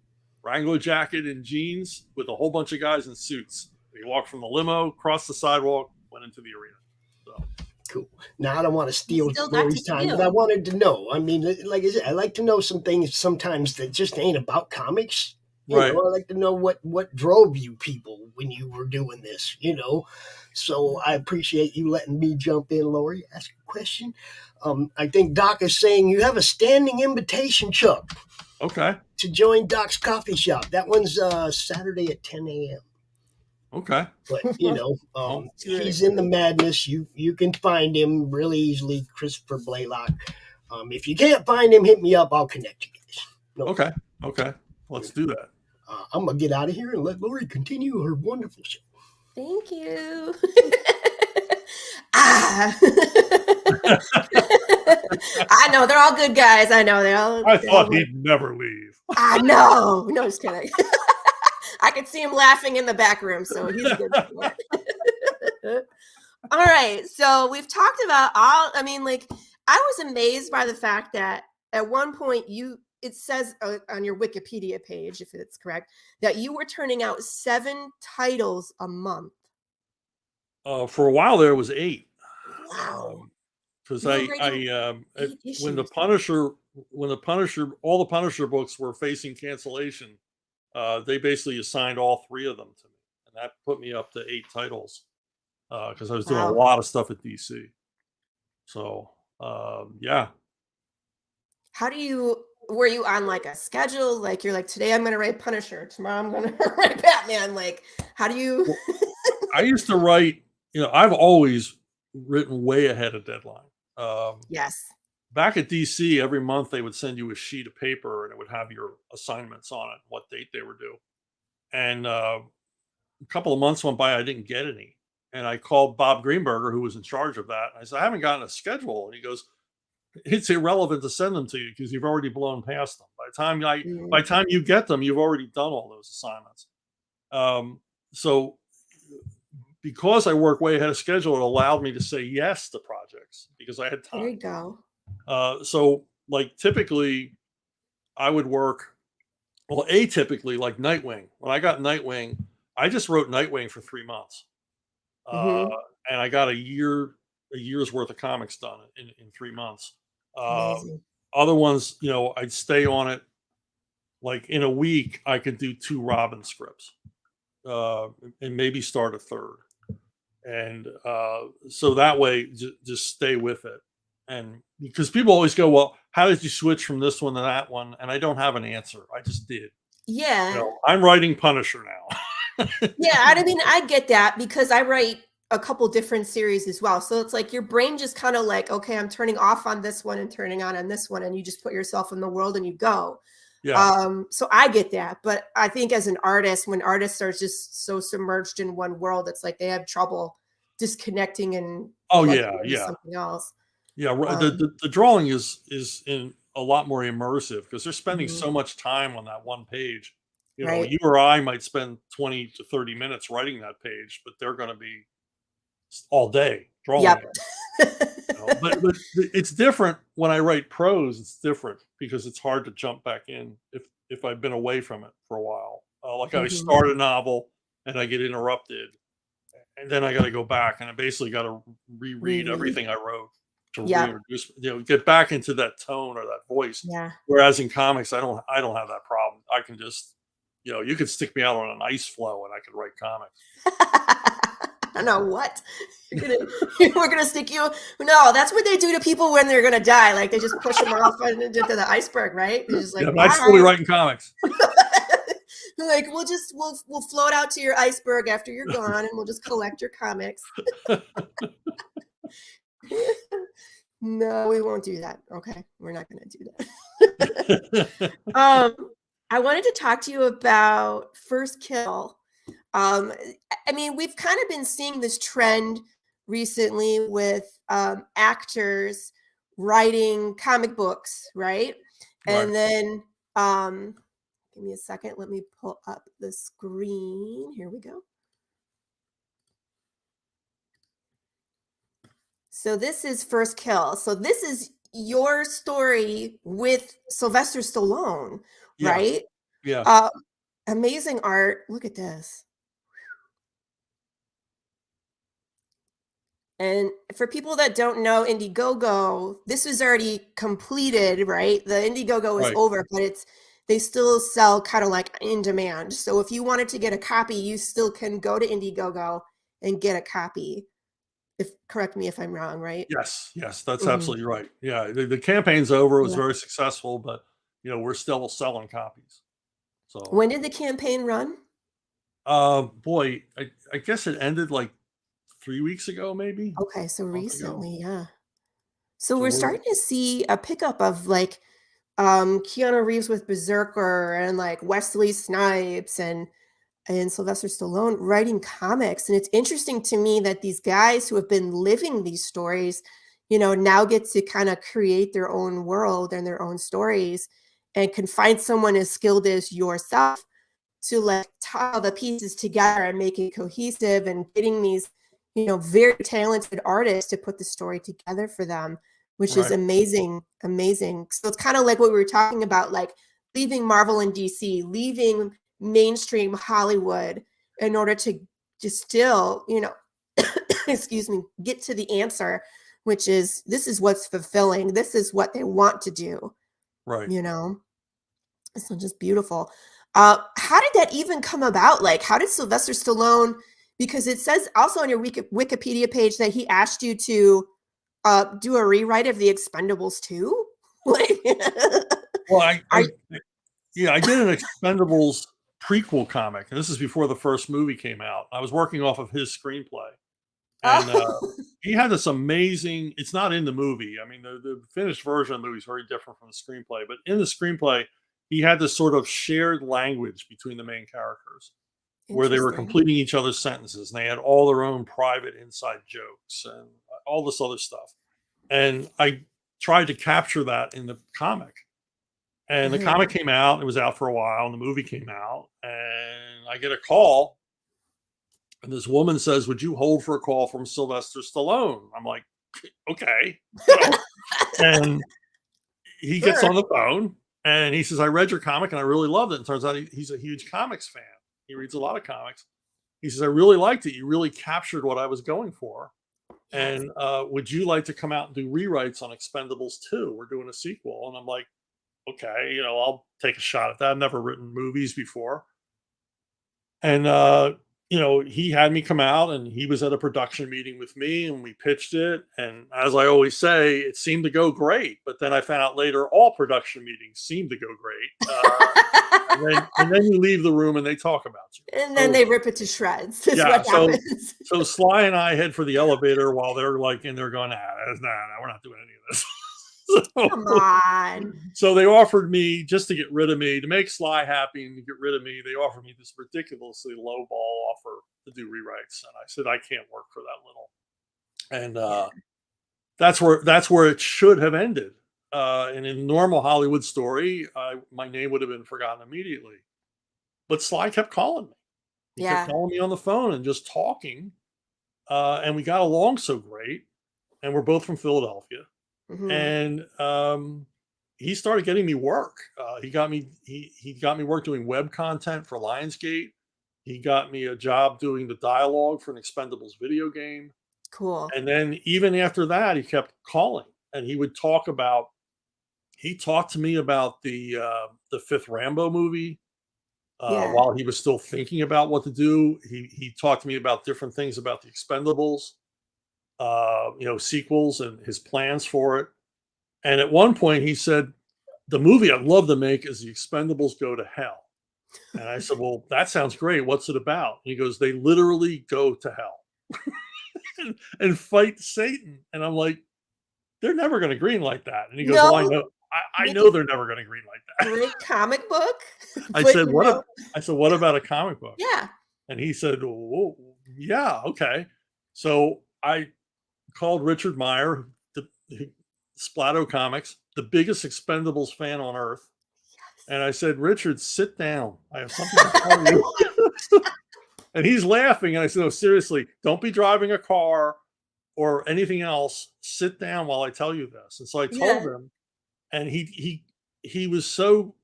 Wrangler jacket and jeans with a whole bunch of guys in suits. He walked from the limo, crossed the sidewalk, went into the arena. So cool. Now I don't want to steal Still got Lori's to time, but I wanted to know. I mean, like I said, I like to know some things sometimes that just ain't about comics. Right. I like to know what drove you people when you were doing this, So I appreciate you letting me jump in, Laurie, ask a question. I think Doc is saying you have a standing invitation, Chuck. Okay. To join Doc's coffee shop. That one's Saturday at 10 a.m. Okay. But he's in the madness. You can find him really easily, Christopher Blalock. If you can't find him, hit me up. I'll connect you guys. No. Okay. Let's do that. I'm gonna get out of here and let Laurie continue her wonderful show. Thank you. I know they're all good guys. I know they're all. I thought he'd never leave. I know. No, just kidding. I could see him laughing in the back room, so he's a good sport. All right, so we've talked about I was amazed by the fact that at one point it says on your Wikipedia page, if it's correct, that you were turning out 7 titles a month. For a while there was 8. Wow. Because when the Punisher, all the Punisher books were facing cancellation, they basically assigned all 3 of them to me, and that put me up to 8 titles. Because I was doing a lot of stuff at DC. So yeah. Were you on like a schedule? Like you're like, today I'm going to write Punisher, tomorrow I'm going to write Batman. Like, how do you? I used to write. I've always written way ahead of deadline. Yes. Back at DC, every month they would send you a sheet of paper and it would have your assignments on it, what date they were due. And a couple of months went by, I didn't get any. And I called Bob Greenberger, who was in charge of that. I said, I haven't gotten a schedule. And he goes, it's irrelevant to send them to you because you've already blown past them. By the time you get them, you've already done all those assignments. So because I work way ahead of schedule, it allowed me to say yes to projects because I had time. There you go. So like typically I would work, atypically like Nightwing. When I got Nightwing, I just wrote Nightwing for 3 months. And I got a year's worth of comics done in 3 months. Other ones, I'd stay on it. Like in a week, I could do 2 Robin scripts, and maybe start a third. And so that way, just stay with it. And because people always go, well, how did you switch from this one to that one? And I don't have an answer. I just did. Yeah. I'm writing Punisher now. Yeah, I get that because I write a couple different series as well. So it's like your brain just kind of like, okay, I'm turning off on this one and turning on this one, and you just put yourself in the world and you go. Yeah. So I get that. But I think as an artist, when artists are just so submerged in one world, it's like they have trouble disconnecting and something else. Yeah, the drawing is in a lot more immersive because they're spending so much time on that one page. You or I might spend 20 to 30 minutes writing that page, but they're going to be all day drawing it. But it's different when I write prose. It's different because it's hard to jump back in if I've been away from it for a while. I start a novel and I get interrupted, and then I got to go back and I basically got to reread everything I wrote to reintroduce, get back into that tone or that voice. Yeah. Whereas in comics, I don't have that problem. I can just, you could stick me out on an ice floe and I could write comics. don't know what. We're gonna stick you. No, that's what they do to people when they're gonna die. Like they just push them off into the iceberg, right? They're just like, Yeah, that's fully writing comics. Like we'll float out to your iceberg after you're gone, and we'll just collect your comics. No, we won't do that. Okay, we're not gonna do that. I wanted to talk to you about First Kill. I mean, we've kind of been seeing this trend recently with actors writing comic books, right? And then, give me a second. Let me pull up the screen. Here we go. So this is First Kill. So this is your story with Sylvester Stallone, right? Yeah. Amazing art. Look at this. And for people that don't know Indiegogo, this was already completed, right? The Indiegogo is over, but they still sell kind of like in demand. So if you wanted to get a copy, you still can go to Indiegogo and get a copy. Correct me if I'm wrong, right? Yes, that's absolutely right. Yeah, the campaign's over. It was very successful, but we're still selling copies. So when did the campaign run? Boy, I guess it ended like 3 weeks ago, maybe. Okay, so recently, yeah. So we're starting to see a pickup of like Keanu Reeves with Berserker and like Wesley Snipes and Sylvester Stallone writing comics. And it's interesting to me that these guys who have been living these stories, now get to kind of create their own world and their own stories, and can find someone as skilled as yourself to like tie the pieces together and make it cohesive, and getting these, very talented artists to put the story together for them, which is amazing. So it's kind of like what we were talking about, like leaving Marvel and DC, leaving mainstream Hollywood in order to just still, excuse me, get to the answer, which is, this is what's fulfilling. This is what they want to do. Right. So just beautiful. How did that even come about? Like, how did Sylvester Stallone, because it says also on your Wikipedia page that he asked you to do a rewrite of The Expendables 2? Like, well, I did an Expendables prequel comic, and this is before the first movie came out. I was working off of his screenplay, and he had this amazing. It's not in the movie. I mean, the finished version of the movie is very different from the screenplay, but in the screenplay, he had this sort of shared language between the main characters, where they were completing each other's sentences, and they had all their own private inside jokes and all this other stuff. And I tried to capture that in the comic. And the comic came out. It was out for a while, and the movie came out. And I get a call, and this woman says, "Would you hold for a call from Sylvester Stallone?" I'm like, "Okay." And he gets on the phone, and he says, "I read your comic, and I really loved it." And it turns out he's a huge comics fan. He reads a lot of comics. He says, "I really liked it. You really captured what I was going for. And would you like to come out and do rewrites on Expendables 2? We're doing a sequel." And I'm like, "Okay, I'll take a shot at that. I've never written movies before." And he had me come out, and he was at a production meeting with me, and we pitched it. And as I always say, it seemed to go great. But then I found out later, all production meetings seem to go great. And then you leave the room, and they talk about you. And then they rip it to shreds. That's what happens. So Sly and I head for the elevator while they're like in there going, nah, we're not doing any of this. Come on. So they offered me, just to get rid of me, to make Sly happy and to get rid of me, they offered me this ridiculously low ball offer to do rewrites. And I said, I can't work for that little. And that's where it should have ended. And in a normal Hollywood story, my name would have been forgotten immediately. But Sly kept calling me. He kept calling me on the phone and just talking. And we got along so great. And we're both from Philadelphia. And he started getting me work. He got me work doing web content for Lionsgate. He got me a job doing the dialogue for an Expendables video game. Cool. And then even after that, he kept calling, and he talked to me about the fifth Rambo movie. Yeah. while he was still thinking about what to do. He talked to me about different things about the Expendables, sequels and his plans for it. And at one point he said, the movie I'd love to make is The Expendables Go to Hell. And I said, well, that sounds great. What's it about? And he goes, they literally go to hell and fight Satan. And I'm like, they're never going to green like that. And he goes, No. well, I know. I know they're never going to green like that. Great comic book. I said, what about a comic book? Yeah. And he said, oh, yeah, okay. So I called Richard Meyer, Splato Comics, the biggest Expendables fan on earth. Yes. And I said, Richard, sit down. I have something to tell you. And he's laughing. And I said, no, seriously, don't be driving a car or anything else. Sit down while I tell you this. And so I told him, and he was so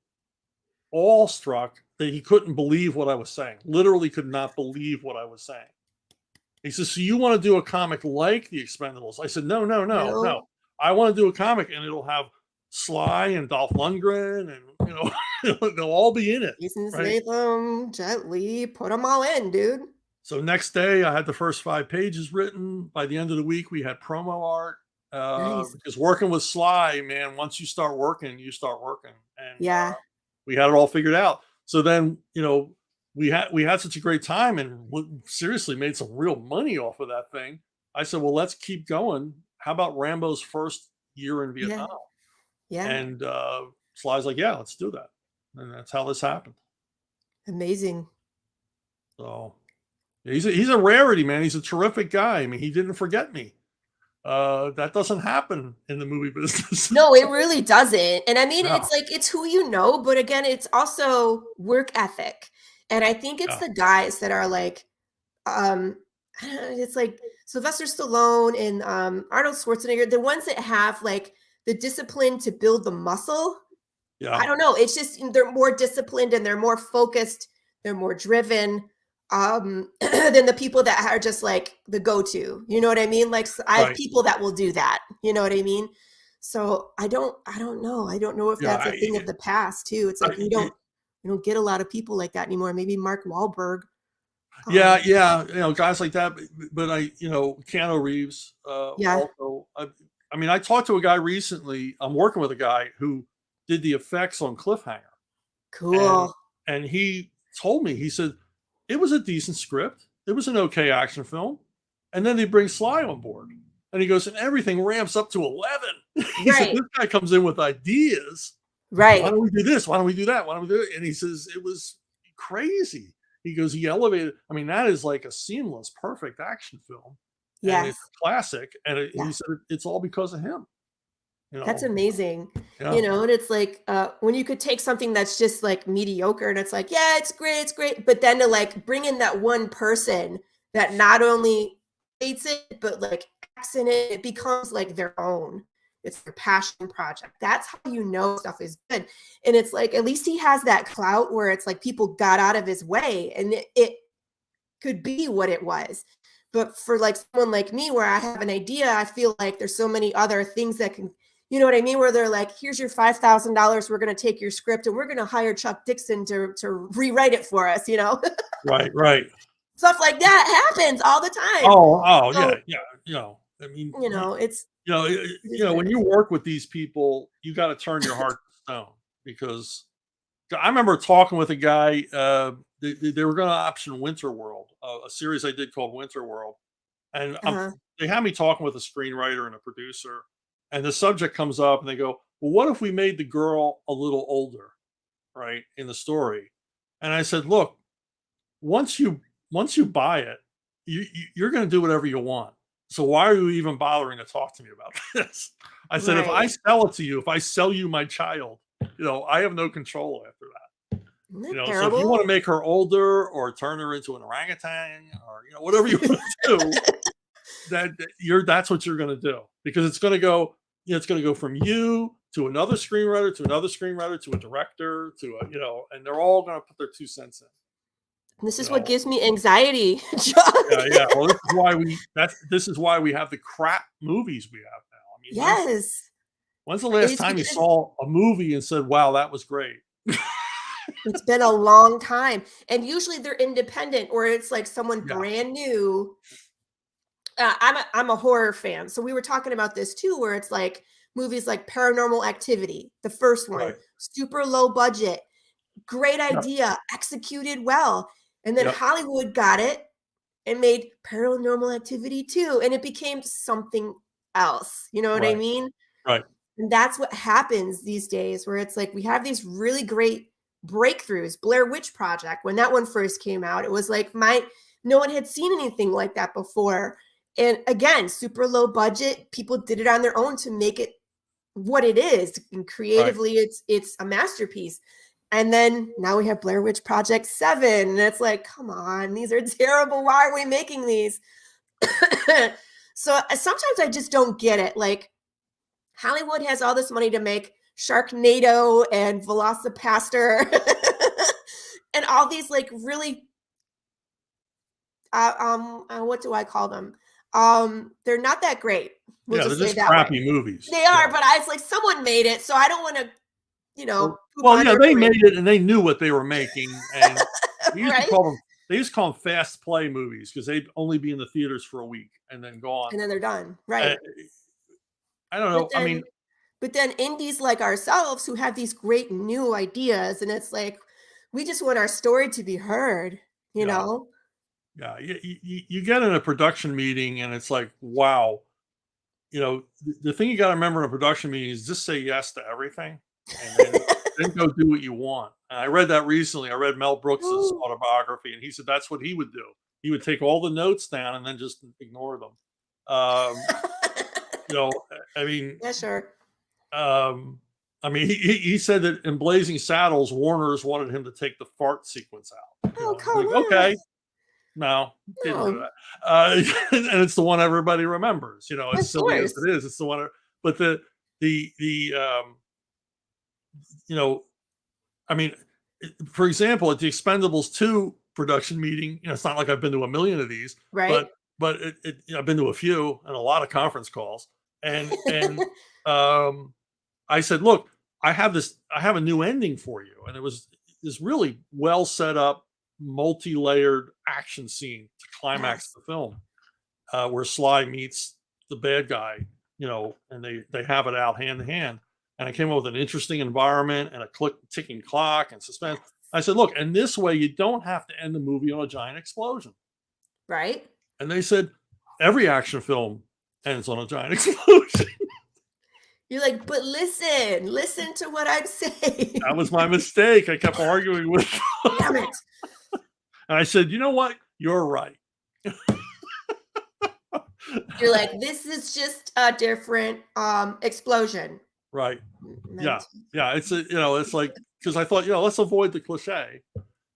awestruck that he couldn't believe what I was saying. Literally could not believe what I was saying. He says, so you want to do a comic like The Expendables? I said, no. I want to do a comic and it'll have Sly and Dolph Lundgren and, they'll all be in it. Jason Statham, Jet Li, put them all in, dude. So next day I had the first 5 pages written. By the end of the week, we had promo art. Nice. Because working with Sly, man, once you start working, you start working. And we had it all figured out. So then, we had such a great time and seriously made some real money off of that thing. I said, well, let's keep going. How about Rambo's first year in Vietnam? Yeah. And Sly's like, yeah, let's do that. And that's how this happened. Amazing. So he's a rarity, man. He's a terrific guy. I mean, he didn't forget me. That doesn't happen in the movie business. No, it really doesn't. And I mean, it's like, it's who you know, but again, it's also work ethic. And I think it's the guys that are like, it's like Sylvester Stallone and Arnold Schwarzenegger, the ones that have like the discipline to build the muscle. Yeah. I don't know. It's just, they're more disciplined and they're more focused. They're more driven than the people that are just like the go-to, you know what I mean? Like I have people that will do that. You know what I mean? So I don't know. I don't know if that's a thing of the past too. It's like, we don't get a lot of people like that anymore. Maybe Mark Wahlberg. Yeah. Guys like that. But Keanu Reeves. Also, I talked to a guy recently. I'm working with a guy who did the effects on Cliffhanger. Cool. And he told me, he said, it was a decent script. It was an okay action film. And then they bring Sly on board. And he goes, and everything ramps up to 11. He said, this guy comes in with ideas. Right. Why don't we do this? Why don't we do that? Why don't we do it? And he says, it was crazy. He goes, he elevated. I mean, that is like a seamless, perfect action film. Yeah. And it's a classic. And he said, it's all because of him. That's amazing. And it's like when you could take something that's just like mediocre and it's like, yeah, it's great. But then to like bring in that one person that not only hates it, but like acts in it, it becomes like their own. It's their passion project. That's how stuff is good. And it's like, at least he has that clout where it's like people got out of his way and it could be what it was. But for like someone like me, where I have an idea, I feel like there's so many other things that can, you know what I mean? Where they're like, here's your $5,000. We're going to take your script and we're going to hire Chuck Dixon to rewrite it for us, Right. Stuff like that happens all the time. Yeah. I mean, it's, when you work with these people, you got to turn your heart to stone, because I remember talking with a guy, they were going to option Winter World, a series I did called Winter World. And they had me talking with a screenwriter and a producer. And the subject comes up and they go, well, what if we made the girl a little older, right, in the story? And I said, look, once you buy it, you're going to do whatever you want. So why are you even bothering to talk to me about this? I said, if I sell it to you, if I sell you my child, I have no control after that. So if you want to make her older or turn her into an orangutan or, whatever you want to do, that's what you're going to do, because it's going to go, it's going to go from you to another screenwriter, to another screenwriter, to a director, to and they're all going to put their 2 cents in. This is what gives me anxiety, John. Yeah. Well, this is why we have the crap movies we have now. I mean, when's the last time you saw a movie and said, "Wow, that was great"? It's been a long time. And usually they're independent, or it's like someone Yeah. brand new. I'm a horror fan. So we were talking about this too, where it's like movies like Paranormal Activity, the first one, Right. super low budget, great Yep. idea, executed well. And then Yep. Hollywood got it and made Paranormal Activity 2, and it became something else. You know what I Right. mean? Right. And that's what happens these days, where it's like we have these really great breakthroughs. Blair Witch Project, when that one first came out, it was like no one had seen anything like that before. And again, super low budget. People did it on their own to make it what it is. And creatively, it's a masterpiece. And then now we have Blair Witch Project 7. And it's like, come on, these are terrible. Why are we making these? So sometimes I just don't get it. Like, Hollywood has all this money to make Sharknado and Velocipaster and all these like really what do I call them? They're not that great. We'll Yeah, just they're say just that crappy way. movies. They are, Yeah. but it's like someone made it, so I don't want to, poop Well, on yeah, their they parade. made it and they knew what they were making, and they used Right? to call them fast play movies because they'd only be in the theaters for a week and then gone. And then they're done. Uh, Right. I don't know. I mean, But then indies like ourselves who have these great new ideas, and it's like we just want our story to be heard, you Yeah. know? yeah, you get in a production meeting and it's like, wow, the thing you got to remember in a production meeting is just say yes to everything, and then go do what you want. And I read that recently. I read Mel Brooks's Ooh. autobiography, and he said that's what he would do. He would take all the notes down and then just ignore them. I mean, Yeah, sure. he said that in Blazing Saddles, Warner's wanted him to take the fart sequence out. Oh, come on. Okay, no, didn't do No. that. And it's the one everybody remembers. As Of silly as course. it is, it's the one. But for example, at the Expendables 2 production meeting, it's not like I've been to a million of these, Right? but I've been to a few and a lot of conference calls, and I said, look, I have a new ending for you, and it was this really well set up, multi-layered action scene to climax the film, where Sly meets the bad guy, and they have it out hand to hand. And I came up with an interesting environment and a ticking clock and suspense. I said, look, and this way you don't have to end the movie on a giant explosion. Right? And they said, every action film ends on a giant explosion. You're like, but listen to what I'm saying. That was my mistake. I kept arguing with them. Damn it. And I said, you know what? You're right. You're like, this is just a different explosion. Right. Yeah. It's it's like, because I thought, let's avoid the cliche.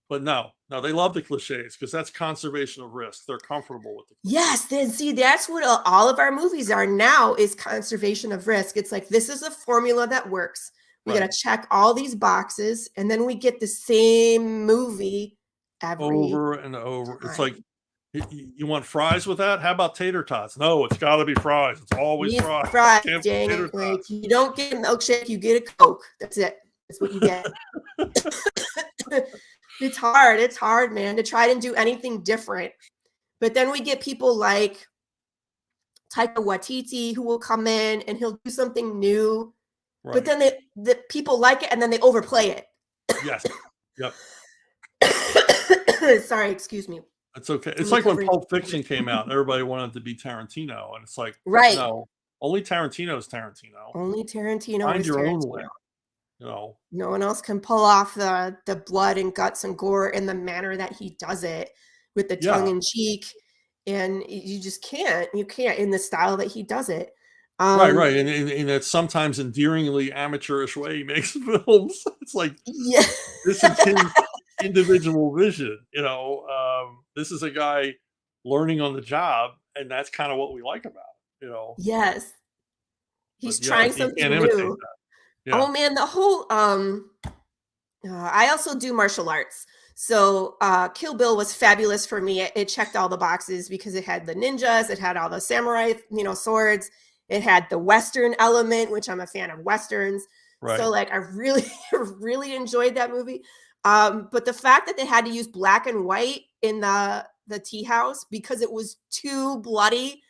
But no, they love the cliches because that's conservation of risk. They're comfortable with it. Yes, then see, that's what all of our movies are now, is conservation of risk. It's like, this is a formula that works. We got to check all these boxes, and then we get the same movie over and over. time. It's like, you want fries with that? How about tater tots? No, it's got to be fries. It's always fries. Dang it. Like, you don't get a milkshake, you get a Coke. That's it. That's what you get. It's hard, man, to try and do anything different. But then we get people like Taika Waititi who will come in and he'll do something new. Right. But then the people like it and then they overplay it. Yes. Yep. Sorry, excuse me. It's okay. It's like when Pulp Fiction came out, everybody wanted to be Tarantino. And it's like, right. No, only Tarantino is Tarantino. Only Tarantino Find is your Tarantino. own way. No one else can pull off the blood and guts and gore in the manner that he does it, with the tongue in cheek, and you just can't. You can't in the style that he does it. Right, and in that sometimes endearingly amateurish way he makes films. It's like, this is his individual vision. This is a guy learning on the job, and that's kind of what we like about it. Yes, he's trying something new. Yeah. Oh man, the whole I also do martial arts. So Kill Bill was fabulous for me. It checked all the boxes because it had the ninjas, it had all the samurai, swords, it had the Western element, which I'm a fan of Westerns. Right. So like I really, really enjoyed that movie. But the fact that they had to use black and white in the tea house because it was too bloody,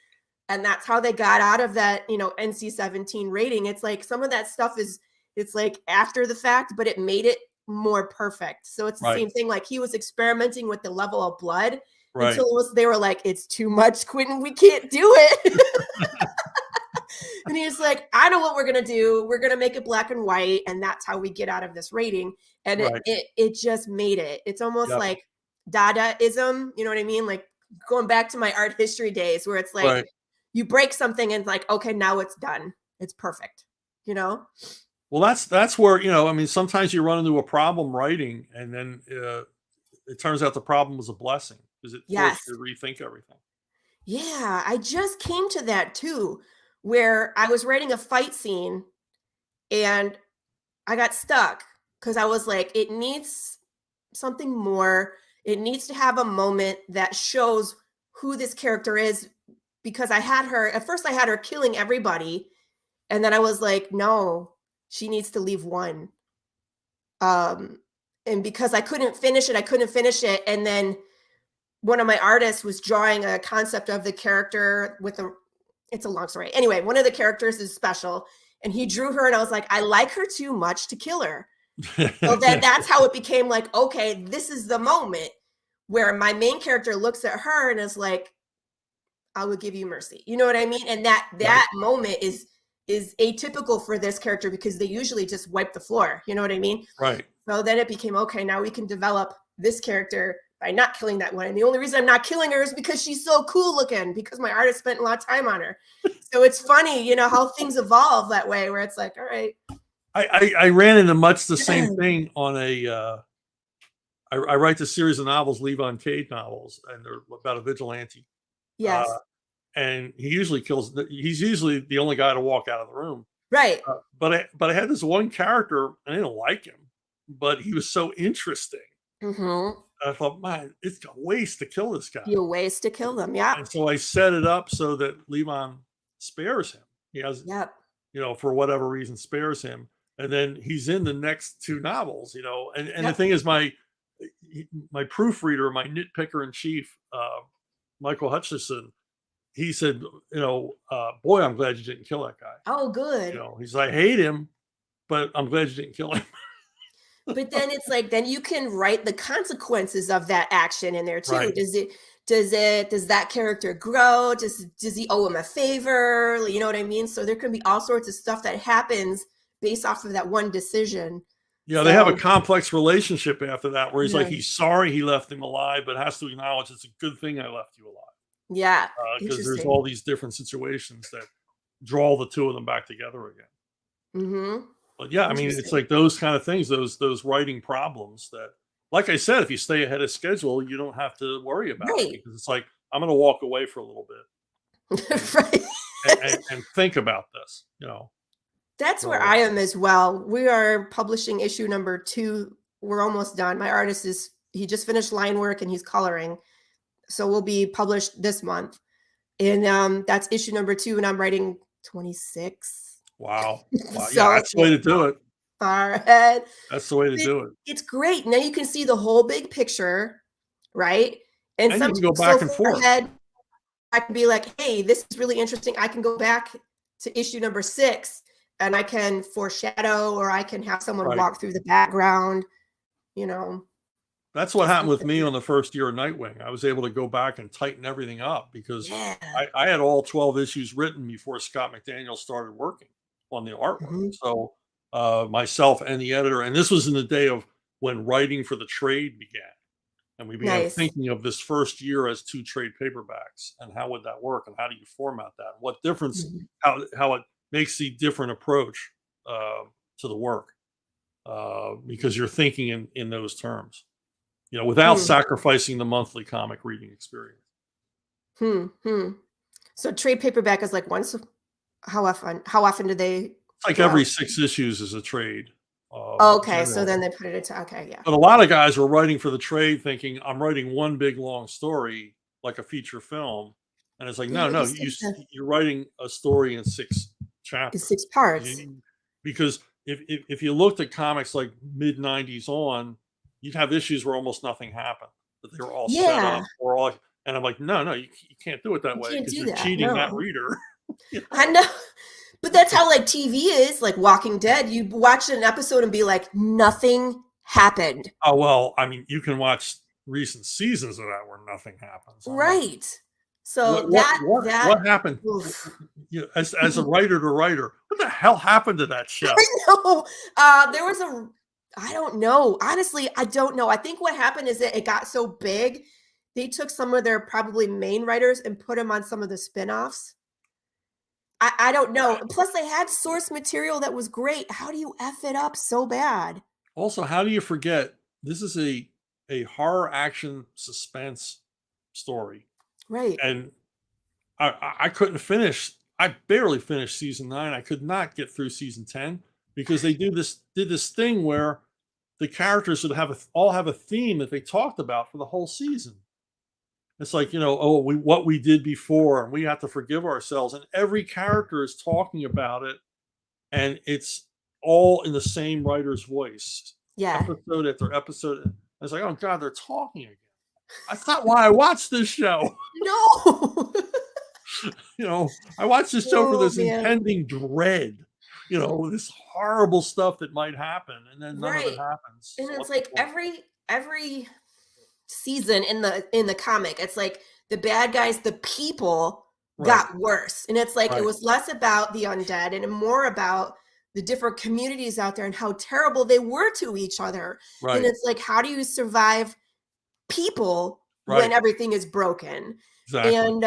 and that's how they got out of that, you know, NC-17 rating. It's like some of that stuff is, it's like after the fact, but it made it more perfect. So it's the same thing. Like he was experimenting with the level of blood until they were like, it's too much, Quentin, we can't do it. And he's like, I know what we're gonna do. We're gonna make it black and white, and that's how we get out of this rating. And it just made it. It's almost like Dadaism, you know what I mean? Like going back to my art history days, where it's like you break something and it's like, okay, now it's done. It's perfect, you know? Well, that's where, you know, I mean, sometimes you run into a problem writing, and then it turns out the problem was a blessing because it forced you to rethink everything. Yeah, I just came to that too, where I was writing a fight scene and I got stuck because I was like, it needs something more. It needs to have a moment that shows who this character is, because I had her, at first I had her killing everybody. And then I was like, no, she needs to leave one. And because I couldn't finish it. And then one of my artists was drawing a concept of the character with it's a long story. Anyway, one of the characters is special and he drew her and I was like, I like her too much to kill her. So then that's how it became like, okay, this is the moment where my main character looks at her and is like, I will give you mercy. You know what I mean? And that moment is atypical for this character because they usually just wipe the floor. You know what I mean? Right. So then it became, okay, now we can develop this character by not killing that one. And the only reason I'm not killing her is because she's so cool looking, because my artist spent a lot of time on her. So it's funny, you know, how things evolve that way, where it's like, all right. I ran into much the same thing on I write the series of novels, Levon Cade novels, and they're about a vigilante. Yes. And he's usually the only guy to walk out of the room. Right. But I had this one character, and I didn't like him, but he was so interesting. Mm-hmm. I thought, man, it's a waste to kill this guy. Be a waste to kill them. Yeah. And so I set it up so that Levon spares him. He has, you know, for whatever reason, spares him. And then he's in the next two novels, you know, and the thing is, my proofreader, my nitpicker in chief, Michael Hutchison, he said, you know, boy, I'm glad you didn't kill that guy. Oh, good. You know, he's like, I hate him, but I'm glad you didn't kill him. But then it's like, then you can write the consequences of that action in there too. Right. Does that character grow? Does he owe him a favor? You know what I mean? So there can be all sorts of stuff that happens based off of that one decision. Yeah, they have a complex relationship after that, where he's like, he's sorry he left him alive, but has to acknowledge it's a good thing I left you alive. Yeah, because there's all these different situations that draw the two of them back together again. Mm-hmm. But yeah, I mean, it's like those kind of things, those writing problems that, like I said, if you stay ahead of schedule, you don't have to worry about it, because it's like, I'm going to walk away for a little bit and think about this, you know. That's where I am as well. We are publishing issue number 2. We're almost done. My artist he just finished line work and he's coloring. So we'll be published this month. And that's issue number 2. And I'm writing 26. Wow. So yeah, that's the way to do it. Far ahead. That's the way to do it. It's great. Now you can see the whole big picture, right? And you can go back and forth. Ahead, I can be like, hey, this is really interesting. I can go back to issue number 6 and I can foreshadow, or I can have someone walk through the background, you know. That's what happened with me on the first year of Nightwing. I was able to go back and tighten everything up because I had all 12 issues written before Scott McDaniel started working on the artwork. Mm-hmm. So myself and the editor, and this was in the day of when writing for the trade began. And we began thinking of this first year as 2 trade paperbacks, and how would that work, and how do you format that? What difference, how it makes the different approach to the work, because you're thinking in those terms, you know, without sacrificing the monthly comic reading experience. So trade paperback is like once, how often do they? It's like every 6 issues is a trade. Okay, so then they put it into, But a lot of guys were writing for the trade thinking, I'm writing one big long story like a feature film. And it's like, no, you're writing a story in 6 chapters. In 6 parts. Because if you looked at comics like mid-90s on, you'd have issues where almost nothing happened, that they were all set Yeah. up or all. And I'm like, no, you can't do it that You way can't because do you're that. cheating that No. reader. I know. But that's how like TV is, like Walking Dead. You watch an episode and be like, nothing happened. Oh, well, I mean, you can watch recent seasons of that where nothing happens. I'm like, Right. So what happened? oof. You know, as a writer to writer, what the hell happened to that show? I know. There was I don't know. Honestly, I don't know. I think what happened is that it got so big, they took some of their probably main writers and put them on some of the spinoffs. I don't know. Plus, they had source material that was great. How do you F it up so bad? Also, how do you forget this is a horror action suspense story, Right. and I couldn't finish. I barely finished season 9. I could not get through season 10 because they did this thing where the characters would all have a theme that they talked about for the whole season. It's like, what we did before, and we have to forgive ourselves, and every character is talking about it, and it's all in the same writer's voice, Yeah. episode after episode. I was like, oh God, they're talking again. That's not why I watched this show. No. I watched this show for Oh, this man. impending dread, this horrible stuff that might happen, and then none of it Right. happens. And So it's what's the like point? every season in the comic, it's like the bad guys, the people Right. got worse. And it's like it Right. was less about the undead and more about the different communities out there and how terrible they were to each other. Right. And it's like, how do you survive people when Right. everything is broken? Exactly. And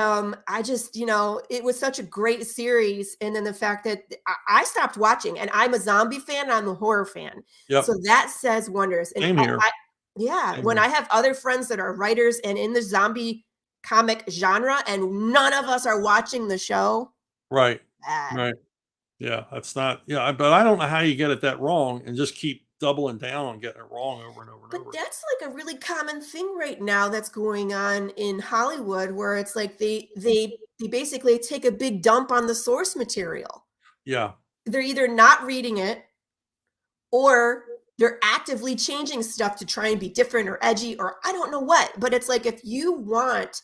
I just, it was such a great series. And then the fact that I stopped watching, and I'm a zombie fan, I'm a horror fan. Yep. So that says wonders. And Same here. yeah, when I have other friends that are writers and in the zombie comic genre, and none of us are watching the show, Right. bad. Right. Yeah. That's not. Yeah. But I don't know how you get it that wrong and just keep doubling down on getting it wrong over and over and But over. that's like a really common thing right now that's going on in Hollywood, where it's like they basically take a big dump on the source material. Yeah. They're either not reading it, or they're actively changing stuff to try and be different or edgy, or I don't know what. But it's like, if you want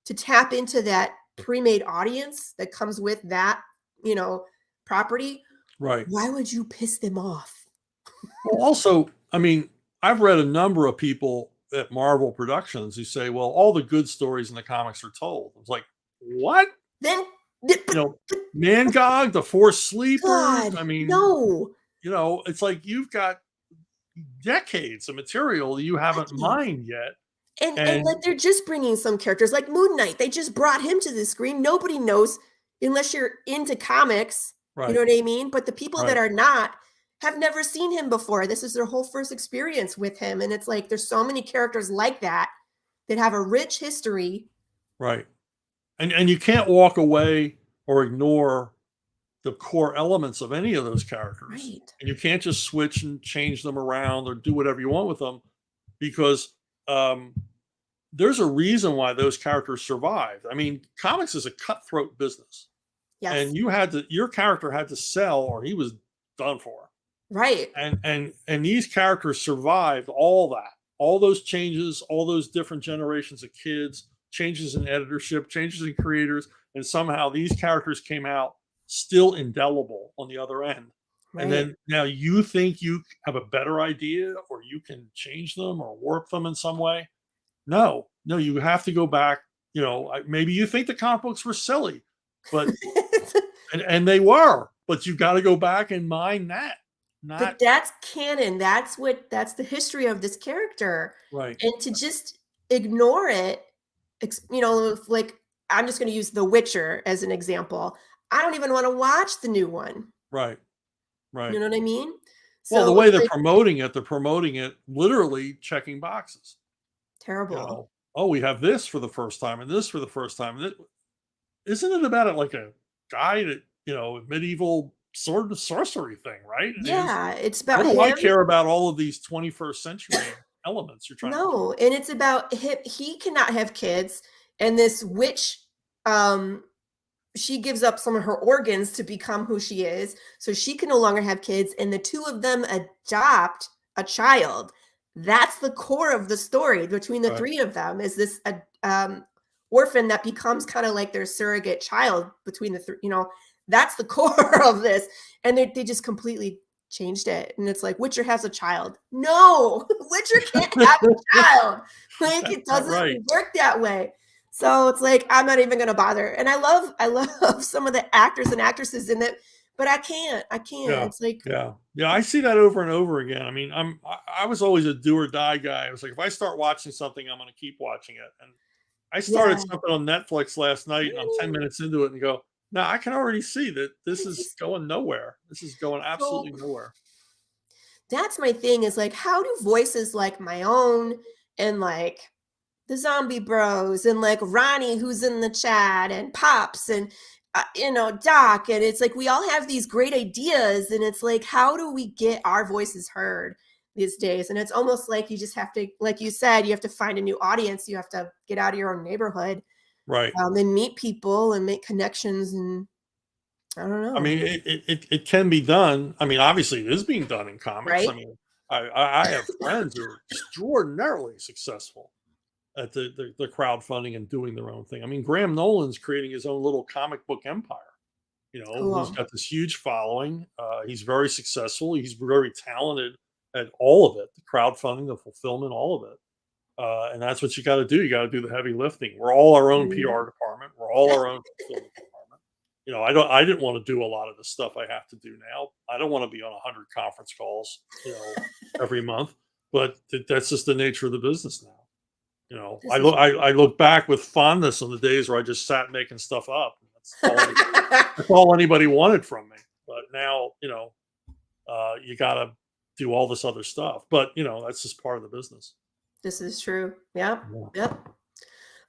to tap into that pre-made audience that comes with that, property, Right. why would you piss them off? Well, also, I mean, I've read a number of people at Marvel Productions who say, well, all the good stories in the comics are told. It's like, what? Then, Mangog, the Four Sleepers. God, I mean, no. It's like you've got decades of material you haven't mined yet. And like they're just bringing some characters like Moon Knight. They just brought him to the screen. Nobody knows unless you're into comics. Right. You know what I mean? But the people that Right. are not have never seen him before. This is their whole first experience with him. And it's like there's so many characters like that have a rich history. Right. And you can't walk away or ignore the core elements of any of those characters. Right. And you can't just switch and change them around or do whatever you want with them, because there's a reason why those characters survived. I mean, comics is a cutthroat business. Yes. And your character had to sell or he was done for. Right. And these characters survived all that, all those changes, all those different generations of kids, changes in editorship, changes in creators, and somehow these characters came out still indelible on the other end. Right. And then now you think you have a better idea or you can change them or warp them in some way. No, you have to go back. Maybe you think the comic books were silly, but and they were, but you've got to go back and mine that. But that's canon. That's the history of this character. Right. And to just ignore it, like I'm just going to use The Witcher as an example. I don't even want to watch the new one. Right. Right. You know what I mean? Well, the way they're promoting it literally checking boxes. Terrible. Oh, we have this for the first time and this for the first time. Isn't it about it like a guy that, medieval sword and sorcery thing, right? Yeah, it's about what him. do I care about all of these 21st century elements you're trying to No, and it's about him. He cannot have kids, and this witch, she gives up some of her organs to become who she is, so she can no longer have kids, and the two of them adopt a child. that's the core of the story between the Right. three of them, is this orphan that becomes kind of like their surrogate child between the three, that's the core of this. And they just completely changed it. And it's like, Witcher has a child. No, Witcher can't have a child. Like, it That's not doesn't right. work that way. So it's like, I'm not even gonna bother. And I love some of the actors and actresses in it, but I can't. Yeah. It's like, Yeah. I see that over and over again. I mean, I was always a do or die guy. I was like, if I start watching something, I'm going to keep watching it. And I started yeah. something on Netflix last night, and I'm 10 minutes into it and go, no, I can already see that this is going nowhere. This is going absolutely nowhere. That's my thing, is like, how do voices like my own and like the Zombie Bros and like Ronnie, who's in the chat, and Pops, and Doc, and it's like we all have these great ideas, and it's like, how do we get our voices heard these days? And it's almost like you just have to, like you said, you have to find a new audience. You have to get out of your own neighborhood, Right. and meet people and make connections. And I don't know. I mean, it can be done. I mean, obviously, it is being done in comics. Right? I mean, I have friends who are extraordinarily successful at the crowdfunding and doing their own thing. I mean, Graham Nolan's creating his own little comic book empire. He's Cool. got this huge following. He's very successful. He's very talented at all of it, the crowdfunding, the fulfillment, all of it. And that's what you got to do. You got to do the heavy lifting. We're all our own PR department. We're all our own fulfillment department. I didn't want to do a lot of the stuff I have to do now. I don't want to be on 100 conference calls, every month, but that's just the nature of the business now. I look back with fondness on the days where I just sat making stuff up. That's all anybody wanted from me. But now, you got to do all this other stuff. But, that's just part of the business. This is true. Yep. Yeah. Yep.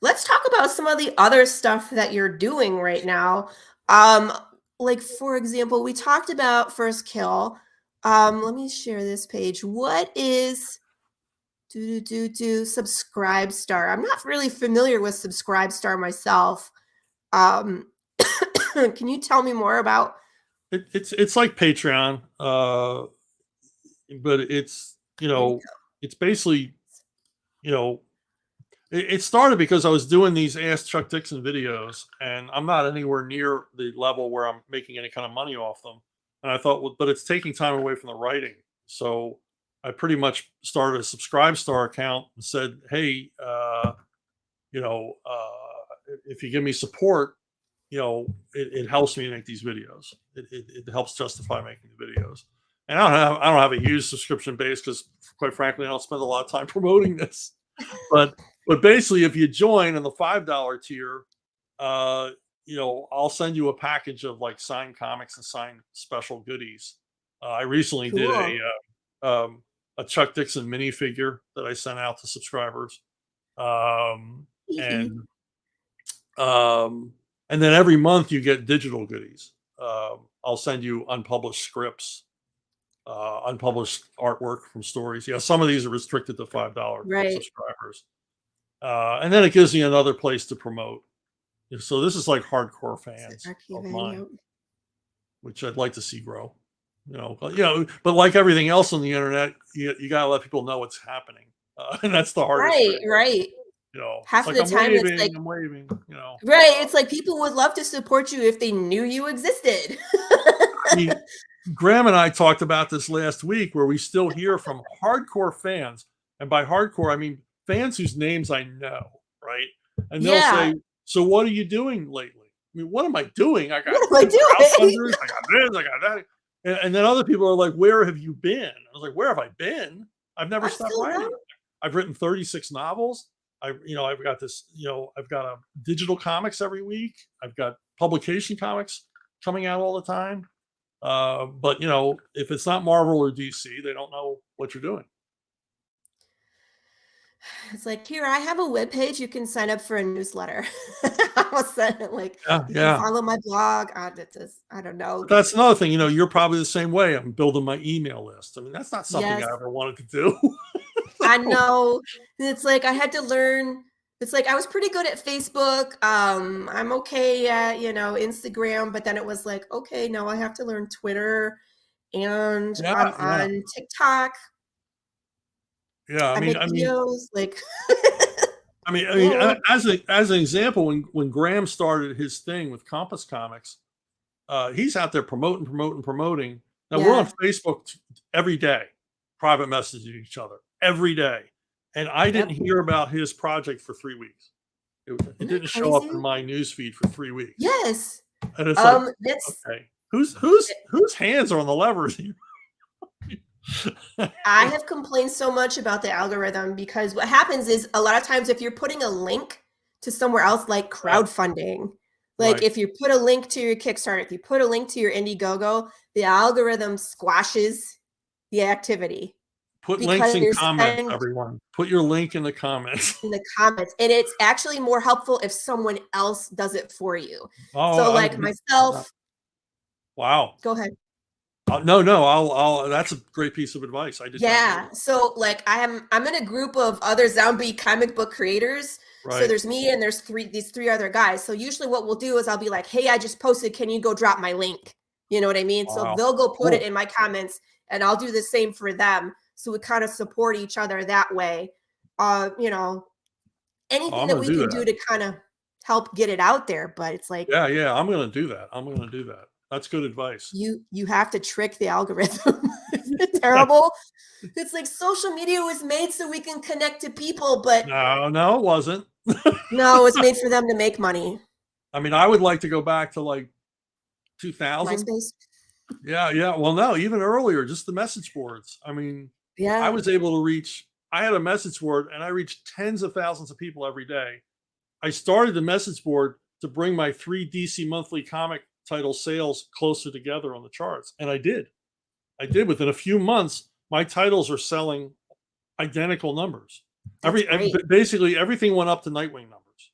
Let's talk about some of the other stuff that you're doing right now. Like, for example, we talked about First Kill. Let me share this page. What is Subscribe Star? I'm not really familiar with Subscribe Star myself. Can you tell me more about? It's like Patreon, but it's it's basically it started because I was doing these Ask Chuck Dixon videos, and I'm not anywhere near the level where I'm making any kind of money off them. And I thought, well, but it's taking time away from the writing. So I pretty much started a Subscribe Star account and said, hey, if you give me support, it helps me make these videos. It helps justify making the videos. And I don't have a huge subscription base because, quite frankly, I don't spend a lot of time promoting this. But basically, if you join in the $5 tier, I'll send you a package of like signed comics and signed special goodies. I recently did a Chuck Dixon minifigure that I sent out to subscribers, and then every month you get digital goodies. I'll send you unpublished scripts, unpublished artwork from stories. Yeah, some of these are restricted to $5 subscribers. And then it gives me another place to promote. So this is like hardcore fans of mine, which I'd like to see grow. But like everything else on the internet, you gotta let people know what's happening, and that's the hardest thing. Right. Half like of the time it's like, I'm waving. Right. It's like people would love to support you if they knew you existed. I mean, Graham and I talked about this last week, where we still hear from hardcore fans, and by hardcore I mean fans whose names I know, right? And they'll say, so what are you doing lately? I mean, what am I doing? I got crowdfunders, I got this, I got that. And then other people are like, where have you been? I was like, where have I been? I've never stopped writing. I've written 36 novels. I've got this, I've got a digital comics every week. I've got publication comics coming out all the time. But if it's not Marvel or DC, they don't know what you're doing. It's like, here, I have a webpage. You can sign up for a newsletter. I'll send it, like, you can follow my blog. I don't know. But that's another thing. You're probably the same way. I'm building my email list. I mean, that's not something I ever wanted to do. I know. It's like I had to learn. It's like I was pretty good at Facebook. I'm okay at, Instagram, but then it was like, okay, now I have to learn Twitter, and I'm on TikTok. Yeah, I make videos like. Whoa. as an example, when Graham started his thing with Compass Comics, he's out there promoting. Now we're on Facebook every day, private messaging each other every day, and I didn't hear about his project for 3 weeks. It didn't show up in my newsfeed for 3 weeks. Yes. And it's like, okay, whose hands are on the levers here? I have complained so much about the algorithm because what happens is a lot of times if you're putting a link to somewhere else like crowdfunding, like if you put a link to your Kickstarter, if you put a link to your Indiegogo, the algorithm squashes the activity. Put links in comments, everyone. Put your link in the comments. In the comments. And it's actually more helpful if someone else does it for you. Oh, so like myself. Wow. Go ahead. No, I'll that's a great piece of advice. I did. Yeah. So like I'm in a group of other zombie comic book creators. Right. So there's me and there's these three other guys. So usually what we'll do is I'll be like, hey, I just posted. Can you go drop my link? You know what I mean? Wow. So they'll go put it in my comments and I'll do the same for them. So we kind of support each other that way. You know, anything that we can do to kind of help get it out there. But it's like, yeah, I'm going to do that. That's good advice. You have to trick the algorithm. Isn't it terrible? It's like social media was made so we can connect to people, but no, it wasn't. No, it was made for them to make money. I mean, I would like to go back to like 2000. MySpace. Yeah. Well, no, even earlier, just the message boards. I mean, I was able to reach. I had a message board, and I reached tens of thousands of people every day. I started the message board to bring my 3 DC monthly comic title sales closer together on the charts, and I did. Within a few months, my titles are selling identical numbers. Basically everything went up to Nightwing numbers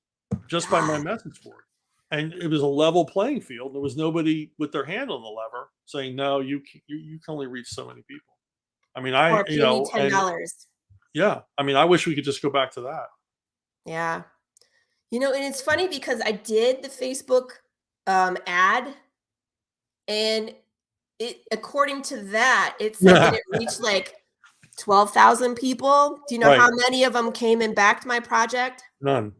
just by my message board, and it was a level playing field. There was nobody with their hand on the lever saying, "No, you can only reach so many people." I mean, $10. Yeah, I mean, I wish we could just go back to that. Yeah, and it's funny because I did the Facebook ad, and it, according to that, it said that it reached like 12,000 people. Do you know how many of them came and backed my project? None.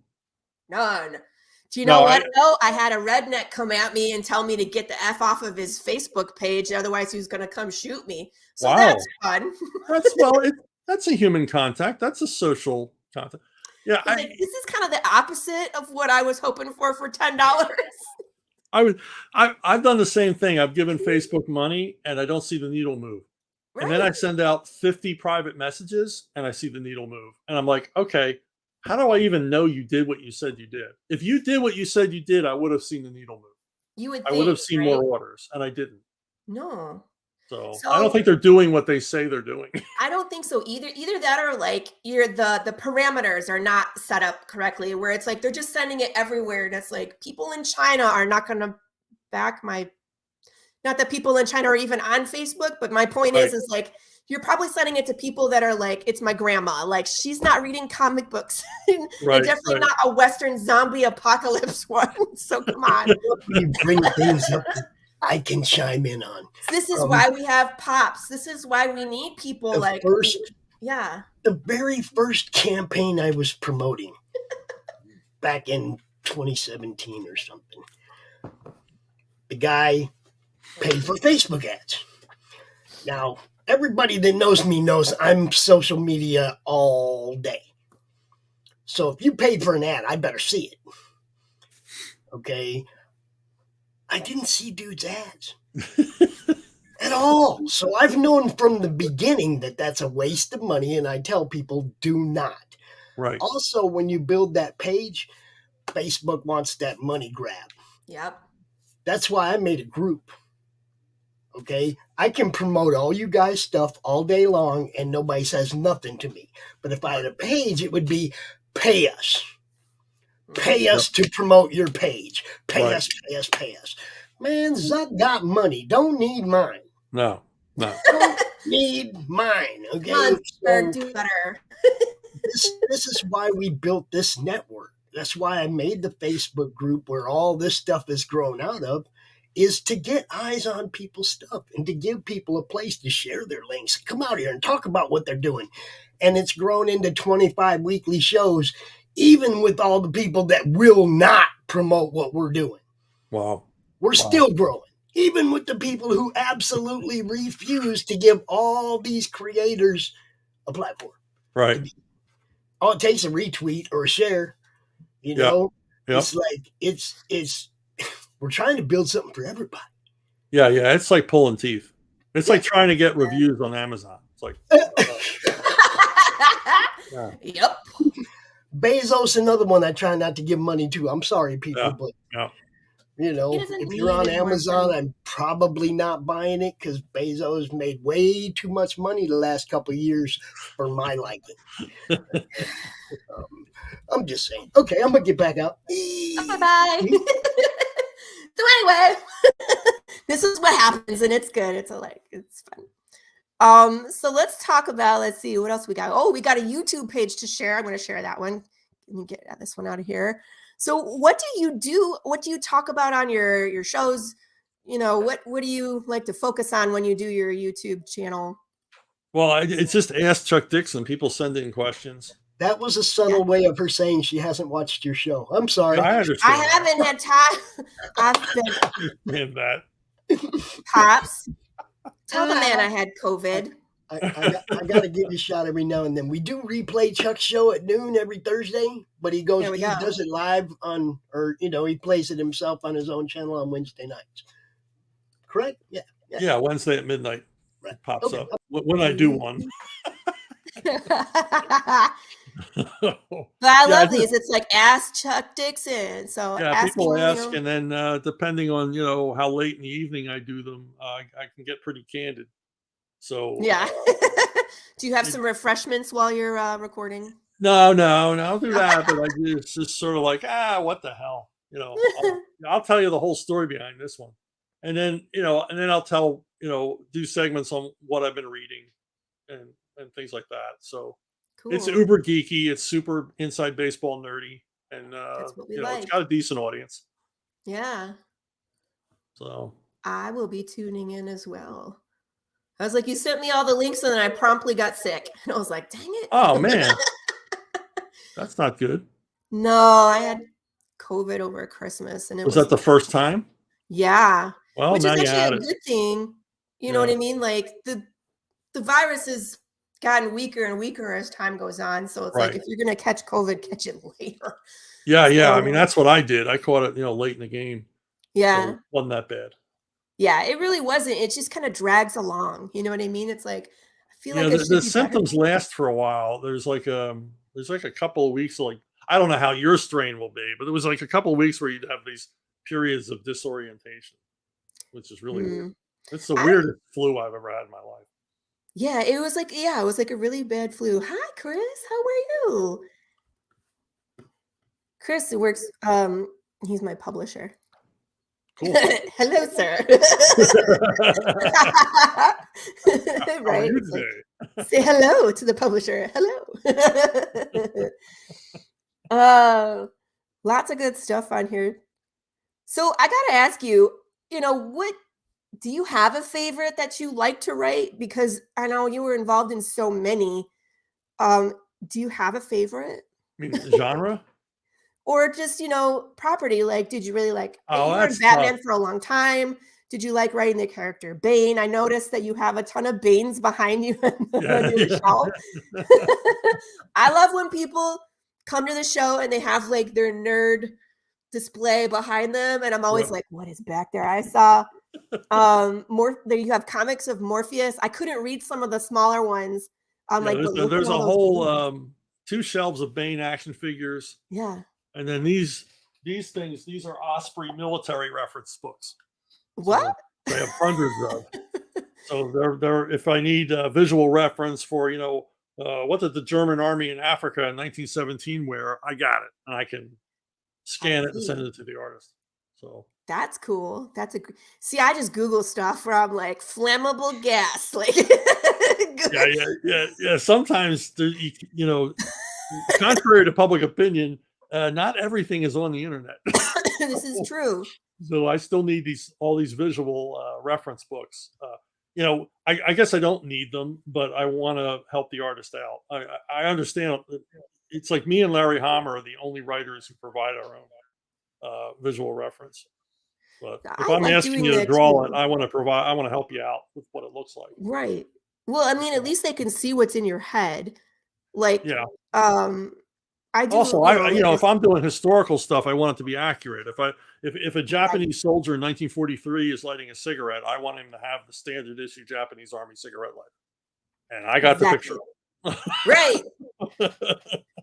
Do you know what? I had a redneck come at me and tell me to get the F off of his Facebook page. Otherwise, he was going to come shoot me. So that's fun. That's a human contact. That's a social contact. Yeah. This is kind of the opposite of what I was hoping for $10. I've done the same thing. I've given Facebook money and I don't see the needle move. Right. And then I send out 50 private messages and I see the needle move. And I'm like, okay, how do I even know you did what you said you did? If you did what you said you did, I would have seen the needle move. I would have seen more orders, and I didn't. No. So I don't think they're doing what they say they're doing. I don't think so either. Either that or like the parameters are not set up correctly, where it's like they're just sending it everywhere. That's like people in China are not going to back my. Not that people in China are even on Facebook, but my point is like you're probably sending it to people that are like, it's my grandma. Like she's not reading comic books. And definitely not a Western zombie apocalypse one. So come on. You bring things up I can chime in on. This is why we have pops. This is why we need people the very first campaign I was promoting back in 2017 or something. The guy paid for Facebook ads. Now, everybody that knows me knows I'm social media all day. So if you paid for an ad, I better see it. Okay? I didn't see dude's ads at all. So I've known from the beginning that that's a waste of money, and I tell people do not. Right. Also, when you build that page, Facebook wants that money grab. Yep. That's why I made a group. Okay, I can promote all you guys' stuff all day long and nobody says nothing to me. But if I had a page, it would be pay us. Pay us to promote your page. Pay us. Man, Zuck got money. Don't need mine. No. Don't need mine. Okay. Do better. This is why we built this network. That's why I made the Facebook group where all this stuff is grown out of. is to get eyes on people's stuff and to give people a place to share their links. Come out here and talk about what they're doing. And it's grown into 25 weekly shows, even with all the people that will not promote what we're doing. Wow. We're still growing, even with the people who absolutely refuse to give all these creators a platform. Right. All it takes is a retweet or a share, you know? It's like, it's we're trying to build something for everybody. Yeah. It's like pulling teeth. It's like trying to get reviews on Amazon. It's like, Yep. Bezos, another one I try not to give money to. I'm sorry, people, but you know, if you're on Amazon, I'm probably not buying it because Bezos made way too much money the last couple of years for my liking. I'm just saying. Okay, I'm gonna get back out. Bye-bye. So anyway, this is what happens, and it's good. It's fun. So let's talk about, let's see what else we got. Oh, we got a YouTube page to share. I'm going to share that one. Let me get this one out of here. So what do you do? What do you talk about on your shows? You know, what do you like to focus on when you do your YouTube channel? Well, it's just Ask Chuck Dixon. People send in questions. That was a subtle way of her saying she hasn't watched your show. I'm sorry. I understand. I haven't had time. I've been that. Pops, tell the man I had COVID. I got to give you a shot every now and then. We do replay Chuck's show at noon every Thursday, but he does it live on, or, you know, he plays it himself on his own channel on Wednesday nights. Correct? Yeah. Wednesday at midnight. Right. It pops up when I do one. But I love these. It's like Ask Chuck Dixon. So people ask, and then depending on, you know, how late in the evening I do them, I can get pretty candid. So do you have some refreshments while you're recording? No, I'll do that, but it's just sort of like, what the hell, you know? I'll tell you the whole story behind this one, and then I'll tell, do segments on what I've been reading and things like that. So cool. It's uber geeky, it's super inside baseball nerdy, and that's what we like. It's got a decent audience. Yeah. So I will be tuning in as well. I was like, you sent me all the links, and then I promptly got sick. And I was like, dang it. Oh, man. That's not good. No, I had COVID over Christmas. And was that the first time? Yeah. Well, which now is you had actually a good thing. You know what I mean? Like, the virus has gotten weaker and weaker as time goes on. So it's like, if you're going to catch COVID, catch it later. Yeah. So, I mean, that's what I did. I caught it, late in the game. Yeah. So it wasn't that bad. Yeah, it really wasn't. It just kind of drags along. You know what I mean? It's like, I feel like the symptoms last for a while. There's like a couple of weeks, like, I don't know how your strain will be, but it was like a couple of weeks where you'd have these periods of disorientation, which is really weird. It's the weirdest flu I've ever had in my life. Yeah, it was like a really bad flu. Hi, Chris. How are you? Chris works, he's my publisher. Cool. Hello, sir. Right? Like, say hello to the publisher. Hello. Lots of good stuff on here. So I gotta ask you, what do you have a favorite that you like to write? Because I know you were involved in so many. Do you have a favorite? I mean, genre? Or just, property. Like, did you really like you were in Batman tough. for a long time? Did you like writing the character Bane? I noticed that you have a ton of Banes behind you on your shelf. I love when people come to the show and they have like their nerd display behind them. And I'm always like, what is back there? I saw there you have comics of Morpheus. I couldn't read some of the smaller ones. There's a whole 2 shelves of Bane action figures. Yeah. And then these things, these are Osprey military reference books. What? So they have hundreds of. So they're if I need a visual reference for, what did the German army in Africa in 1917 wear? I got it, and I can scan it and send it to the artist. So that's cool. See, I just Google stuff where I'm like flammable gas, like. Yeah. Sometimes contrary to public opinion. Not everything is on the internet. This is true. So I still need all these visual reference books. I guess I don't need them, but I want to help the artist out. I understand. It's like me and Larry Hammer are the only writers who provide our own visual reference. But if I I'm like asking doing you to that draw it, too. I want to help you out with what it looks like. Right. Well, I mean, at least they can see what's in your head. Like, Yeah. I do, Also, like if I'm doing historical stuff, I want it to be accurate. If a Japanese soldier in 1943 is lighting a cigarette, I want him to have the standard issue Japanese Army cigarette lighter. And I got the picture. Right.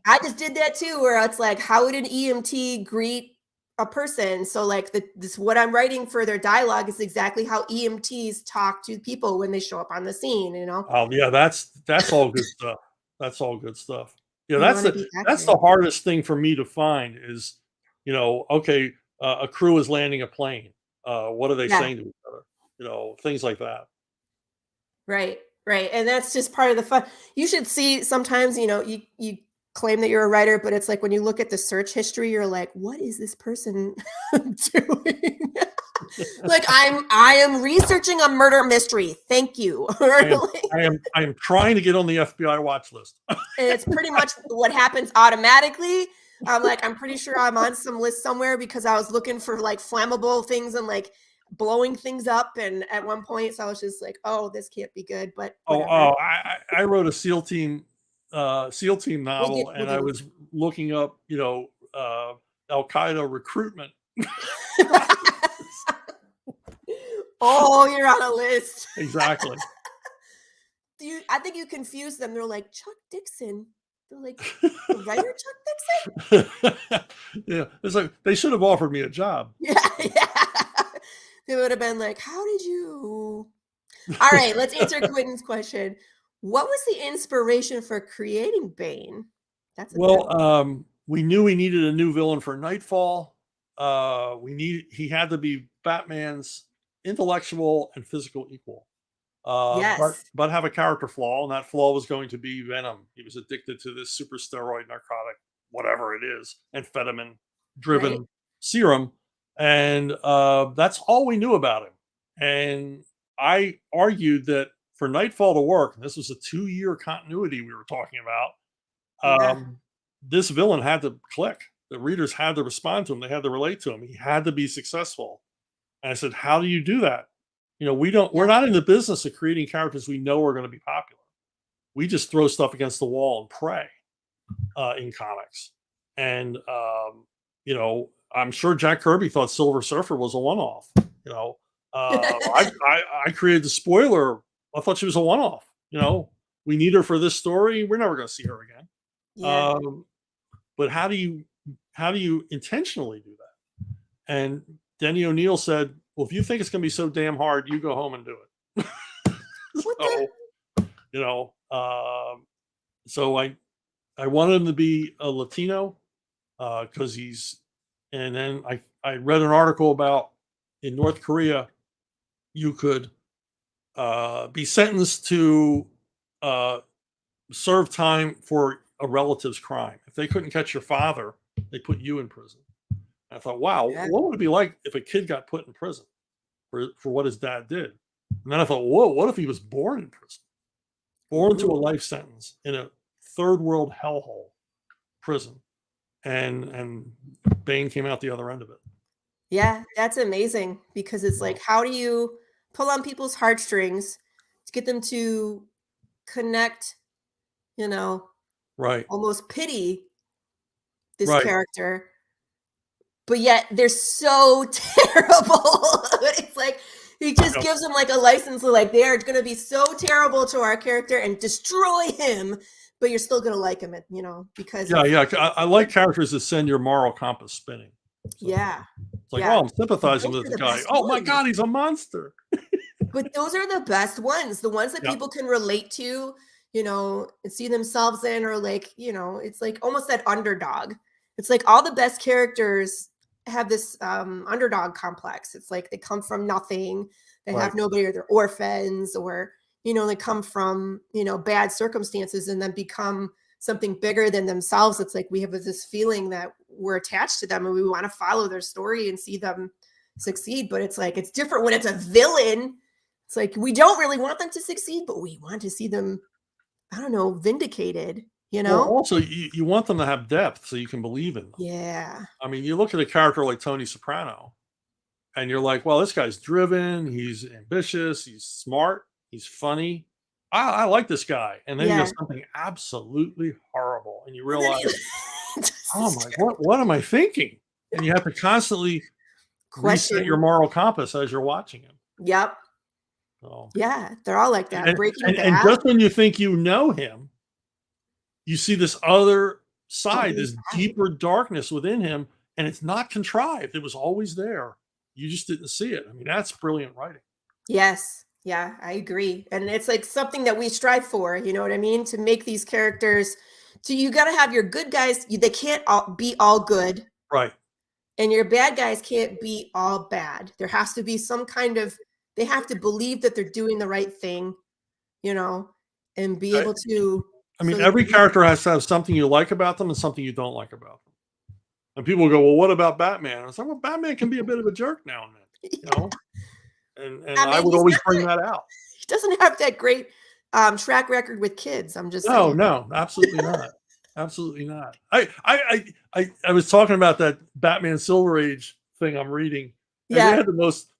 I just did that too, where it's like, how would an EMT greet a person? So like this what I'm writing for their dialogue is exactly how EMTs talk to people when they show up on the scene, Oh yeah, that's all good stuff. That's all good stuff. Yeah, You wanna be that's the accurate. hardest thing for me to find is, okay, a crew is landing a plane. What are they Yeah. saying to each other? Things like that. Right. Right. And that's just part of the fun. You should see sometimes, you claim that you're a writer, but it's like when you look at the search history, you're like, what is this person doing? Like I am researching a murder mystery. Thank you. I am trying to get on the FBI watch list. And it's pretty much what happens automatically. I'm pretty sure I'm on some list somewhere because I was looking for like flammable things and like blowing things up. And at one point, so I was just like, oh, this can't be good. But whatever. I wrote a SEAL team novel, and I was looking up, Al Qaeda recruitment. Oh, you're on a list. Exactly. I think you confuse them. They're like, Chuck Dixon. They're like, the writer Chuck Dixon? Yeah. It's like, they should have offered me a job. Yeah. They would have been like, how did you? All right, let's answer Quentin's question. What was the inspiration for creating Bane? We knew we needed a new villain for Nightfall. He had to be Batman's intellectual and physical equal. Yes. But have a character flaw, and that flaw was going to be Venom. He was addicted to this super steroid narcotic, whatever it is, amphetamine driven serum. And that's all we knew about him. And I argued that for Nightfall to work, and this was a 2-year continuity we were talking about, this villain had to click. The readers had to respond to him. They had to relate to him. He had to be successful. And I said, how do you do that? We're not in the business of creating characters we know are going to be popular. We just throw stuff against the wall and pray in comics. And, I'm sure Jack Kirby thought Silver Surfer was a one-off. I created the spoiler. I thought she was a one-off. We need her for this story. We're never going to see her again. Yeah. But how do you intentionally do that? And Denny O'Neil said, well, if you think it's going to be so damn hard, you go home and do it. So I wanted him to be a Latino because and then I read an article about in North Korea, you could be sentenced to serve time for a relative's crime. If they couldn't catch your father, they put you in prison. And I thought, wow, what would it be like if a kid got put in prison for what his dad did? And then I thought, whoa, what if he was born in prison? Born to a life sentence in a third world hellhole prison. And Bane came out the other end of it. Yeah, that's amazing because it's like, how do you pull on people's heartstrings to get them to connect, almost pity this character, but yet they're so terrible. It's like he just gives them like a license to like, they are going to be so terrible to our character and destroy him, but you're still going to like him, because I like characters that send your moral compass spinning. So it's like, oh, I'm sympathizing with this guy. Oh my God, he's a monster. But those are the best ones, the ones that people can relate to, and see themselves in, or like, it's like almost that underdog. It's like all the best characters have this underdog complex. It's like they come from nothing, they have nobody, or they're orphans, or they come from bad circumstances and then become something bigger than themselves. It's like we have this feeling that we're attached to them and we want to follow their story and see them succeed, but it's like, it's different when it's a villain. It's like, we don't really want them to succeed, but we want to see them, I don't know, vindicated, you know? Well, also, you want them to have depth so you can believe in them. Yeah. I mean, you look at a character like Tony Soprano, and you're like, well, this guy's driven, he's ambitious, he's smart, he's funny. I like this guy. And then he does something absolutely horrible. And you realize, oh my, what am I thinking? And you have to constantly reset your moral compass as you're watching him. Yep. So, yeah, they're all like that. And just when you think you know him, you see this other side, this deeper darkness within him, and it's not contrived. It was always there. You just didn't see it. I mean, that's brilliant writing. Yes. Yeah, I agree. And it's like something that we strive for, you know what I mean? To make these characters, you got to have your good guys. They can't be all good. Right. And your bad guys can't be all bad. There has to be some kind of, they have to believe that they're doing the right thing, you know, and be able to. I mean, every character has to have something you like about them and something you don't like about them. And people go, well, what about Batman? I was like, well, Batman can be a bit of a jerk now and then, you know? And I would always bring that out. He doesn't have that great track record with kids. I'm just saying. No, absolutely not. Absolutely not. I was talking about that Batman Silver Age thing I'm reading. Yeah.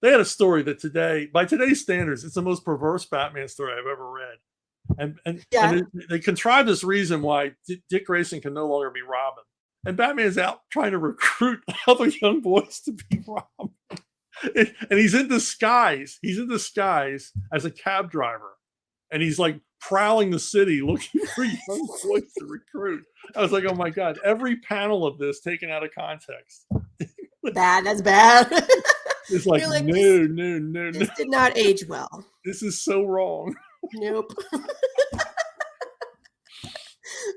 They had a story that by today's standards, it's the most perverse Batman story I've ever read. And they contrived this reason why Dick Grayson can no longer be Robin. And Batman's out trying to recruit other young boys to be Robin. And he's in disguise. He's in disguise as a cab driver. And he's like prowling the city looking for young boys to recruit. I was like, oh my God, every panel of this taken out of context. That's bad. It's like, no. This did not age well. This is so wrong. Nope.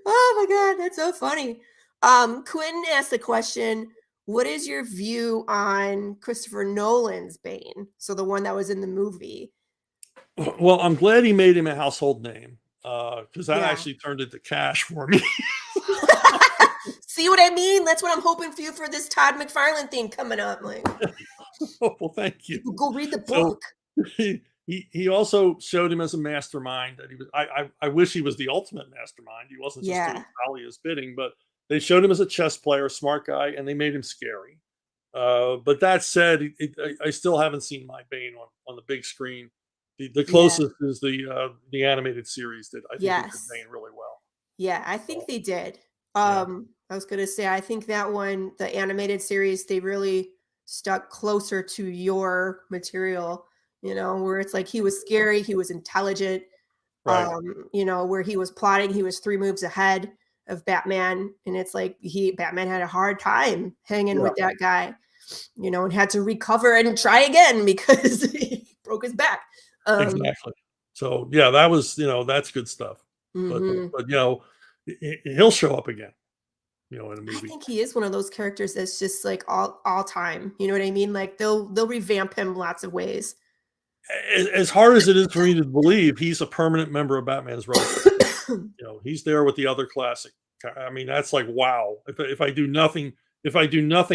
Oh my God, that's so funny. Quinn asked the question, what is your view on Christopher Nolan's Bane? So the one that was in the movie. Well, I'm glad he made him a household name because that actually turned into cash for me. See what I mean? That's what I'm hoping for you for this Todd McFarlane thing coming up. Like, well, thank you. Go read the book. So, he also showed him as a mastermind. That he was. I wish he was the ultimate mastermind. He wasn't just doing Talia's bidding, but they showed him as a chess player, a smart guy, and they made him scary. But that said, I still haven't seen my Bane on the big screen. The closest is the animated series that I think they did Bane really well. Yeah, I think they did. I was going to say, I think that one, the animated series, they really stuck closer to your material, you know, where it's like he was scary, he was intelligent, right. You know, where he was plotting, he was 3 moves ahead of Batman. And it's like Batman had a hard time hanging with that guy, you know, and had to recover and try again because he broke his back. Exactly. So that was, you know, that's good stuff. Mm-hmm. But you know, he'll show up again, you know, in a movie. I think he is one of those characters that's just like all time. You know what I mean? Like they'll revamp him lots of ways. As hard as it is for me to believe, he's a permanent member of Batman's roster. You know, he's there with the other classic. I mean, that's like, wow. If I do nothing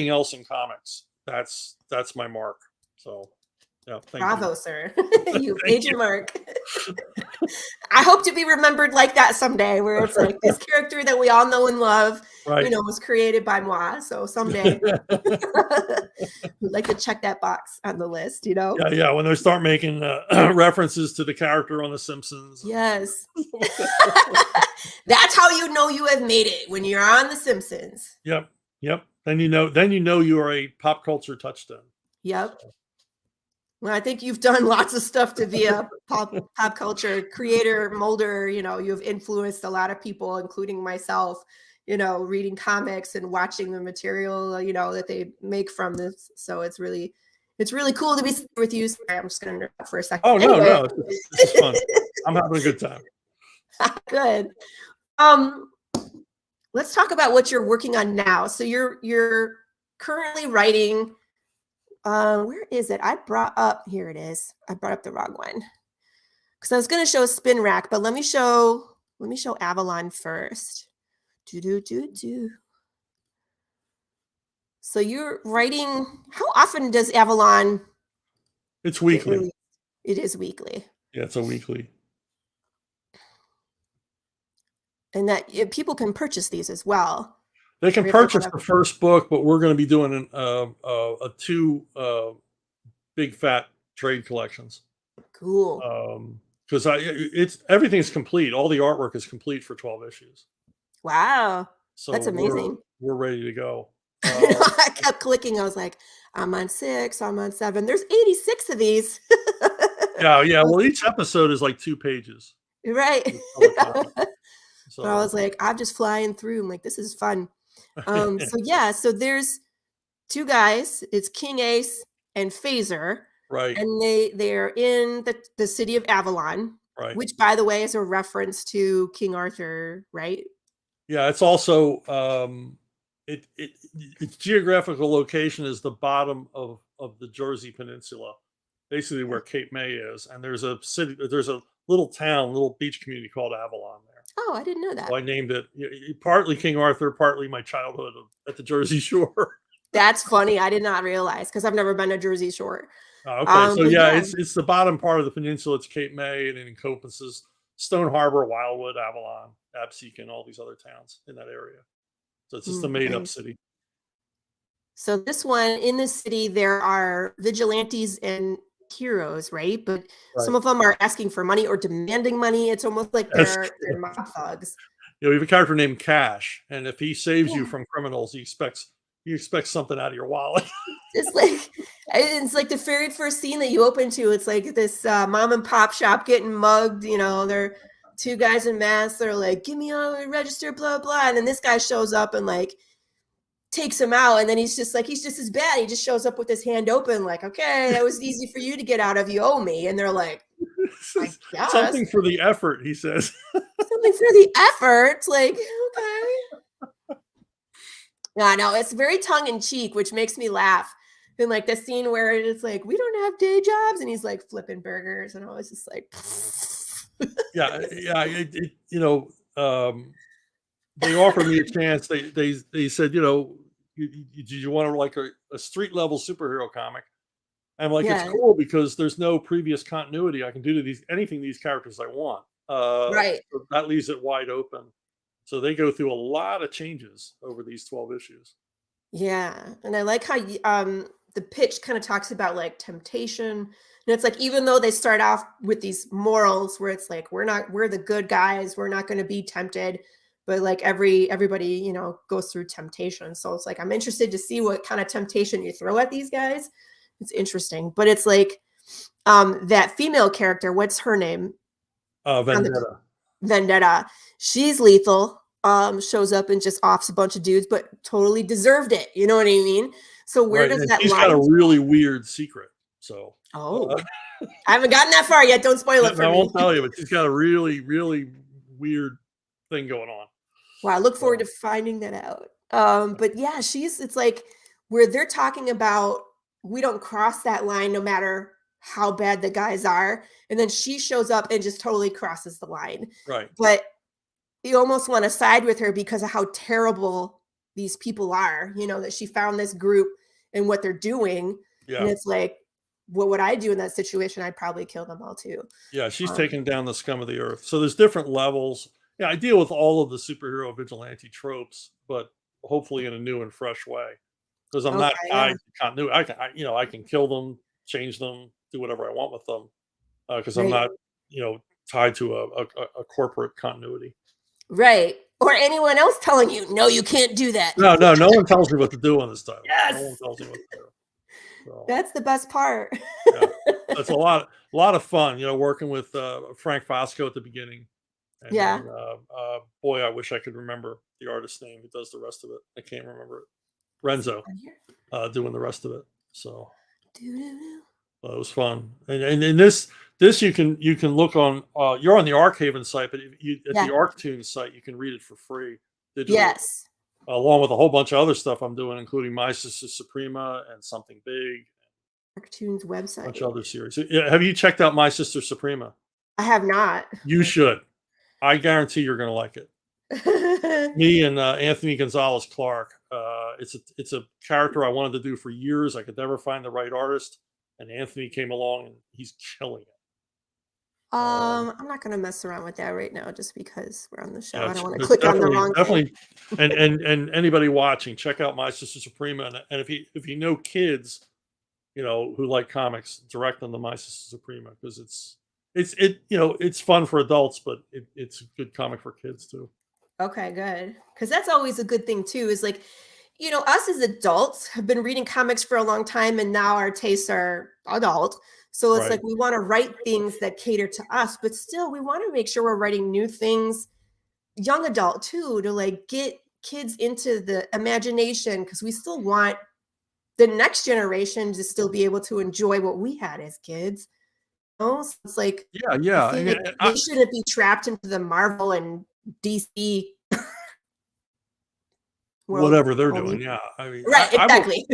else in comics, that's my mark. So. Yeah, bravo, sir. You've made your mark. I hope to be remembered like that someday, where it's like this character that we all know and love, you know, was created by moi. So someday we'd like to check that box on the list, you know? Yeah. When they start making references to the character on The Simpsons. Yes. That's how you know you have made it, when you're on The Simpsons. Yep. Then you know you are a pop culture touchstone. Yep. Well, I think you've done lots of stuff to be a pop culture creator, molder. You know, you've influenced a lot of people, including myself, you know, reading comics and watching the material, you know, that they make from this. So it's really cool to be with you. Sorry, I'm just going to nerd for a second. Oh, no. It's fun. I'm having a good time. Good. Let's talk about what you're working on now. So you're currently writing. Where is it? Here it is. I brought up the wrong one because I was going to show Spin Rack, but let me show Avalon first. So you're writing. How often does Avalon It's get weekly. released? It is weekly. Yeah, it's a weekly. And that people can purchase these as well. They can Or if they purchase wanna- the first book, but we're going to be doing a two big fat trade collections. Cool. Because it's everything's complete. All the artwork is complete for 12 issues. Wow. So That's amazing. We're ready to go. I kept clicking. I was like, I'm on 6, I'm on 7. There's 86 of these. Yeah. Well, each episode is like 2 pages. Right. So But I was like, I'm just flying through. I'm like, this is fun. So there's 2 guys. It's King Ace and Phaser. right, And they're in the city of Avalon, right. which, by the way, is a reference to King Arthur, right? Yeah, it's also its geographical location is the bottom of the Jersey Peninsula, basically where Cape May is, and there's a little town, little beach community called Avalon there. Oh, I didn't know that. So I named it partly King Arthur, partly my childhood at the Jersey Shore. That's funny. I did not realize because I've never been to Jersey Shore. Okay, so Yeah. it's the bottom part of the peninsula. It's Cape May, and it encompasses Stone Harbor, Wildwood, Avalon, Absecon, all these other towns in that area. So it's just a made-up Nice. city. So this one, in this city, there are vigilantes and heroes, right? But some Right. of them are asking for money or demanding money. It's almost like That's they're mob thugs. we have a character named Cash, and if he saves you Yeah. from criminals, he expects something out of your wallet. It's like the very first scene that you open to. It's like this mom and pop shop getting mugged. They're 2 guys in masks. They're like, "Give me a register, blah blah," and then this guy shows up and like takes him out, and then he's just as bad. He just shows up with his hand open, like, "Okay, that was easy for you to get out of. You owe me." And they're like, "I guess Something for the effort, he says. something for the effort." Like, okay. Yeah, no, it's very tongue in cheek, which makes me laugh. And like the scene where it's like, "We don't have day jobs," and he's like flipping burgers, and I was just like, Yeah. They offered me a chance. They said, did you want to like a street level superhero comic? I'm like, Yeah. it's cool because there's no previous continuity. I can do to anything these characters I want. Right. So that leaves it wide open. So they go through a lot of changes over these 12 issues. Yeah, and I like how the pitch kind of talks about like temptation, and it's like even though they start off with these morals where it's like we're the good guys, we're not going to be tempted, but like everybody goes through temptation. So it's like I'm interested to see what kind of temptation you throw at these guys. It's interesting, but it's like that female character. What's her name? Vendetta. Vendetta. She's lethal. Shows up and just offs a bunch of dudes, but totally deserved it. You know what I mean? So where Right, does and that she's line? got a really weird secret. So I haven't gotten that far yet. Don't spoil it for I me. won't tell you, but she's got a really, really weird thing going on. Wow, I look forward to finding that out. But yeah, it's like where they're talking about we don't cross that line no matter how bad the guys are. And then she shows up and just totally crosses the line. Right. But you almost want to side with her because of how terrible these people are, that she found this group and what they're doing. Yeah. And it's like, what would I do in that situation? I'd probably kill them all too. Yeah, she's taking down the scum of the earth. So there's different levels. Yeah, I deal with all of the superhero vigilante tropes, but hopefully in a new and fresh way. Because I'm not tied to continuity. I can kill them, change them, do whatever I want with them. Because I'm not, tied to a corporate continuity. Right. Or anyone else telling you, no, you can't do that. No one tells me what to do on this stuff. Yes. No one tells me what to do. So, That's the best part. yeah. That's a lot of fun, working with Frank Fosco at the beginning. And Yeah. then, boy, I wish I could remember the artist's name who does the rest of it. I can't remember it. Renzo doing the rest of it. So it was fun. And in this you can look on. You're on the Archaven site, but at the Arctoon site, you can read it for free. Digitally, Yes. Along with a whole bunch of other stuff I'm doing, including My Sister Suprema and Something Big. Arctoon's A website. bunch of other series. Have you checked out My Sister Suprema? I have not. You should. I guarantee you're going to like it. Me and Anthony Gonzalez Clark. It's a character I wanted to do for years. I could never find the right artist, and Anthony came along and he's killing it. I'm not gonna mess around with that right now, just because we're on the show. Yeah, I don't want to it's click on the wrong thing. Definitely, and anybody watching, check out My Sister Suprema, and if you know kids, who like comics, direct them to My Sister Suprema, because it's fun for adults, but it's a good comic for kids too. Okay, good. Because that's always a good thing too, is like, us as adults have been reading comics for a long time, and now our tastes are adult. So it's Right. like we want to write things that cater to us, but still we want to make sure we're writing new things, young adult too, to like get kids into the imagination, because we still want the next generation to still be able to enjoy what we had as kids. So it's like, Yeah. I feel like they shouldn't be trapped into the Marvel and DC world. Whatever they're doing. Yeah. I mean, Right, exactly.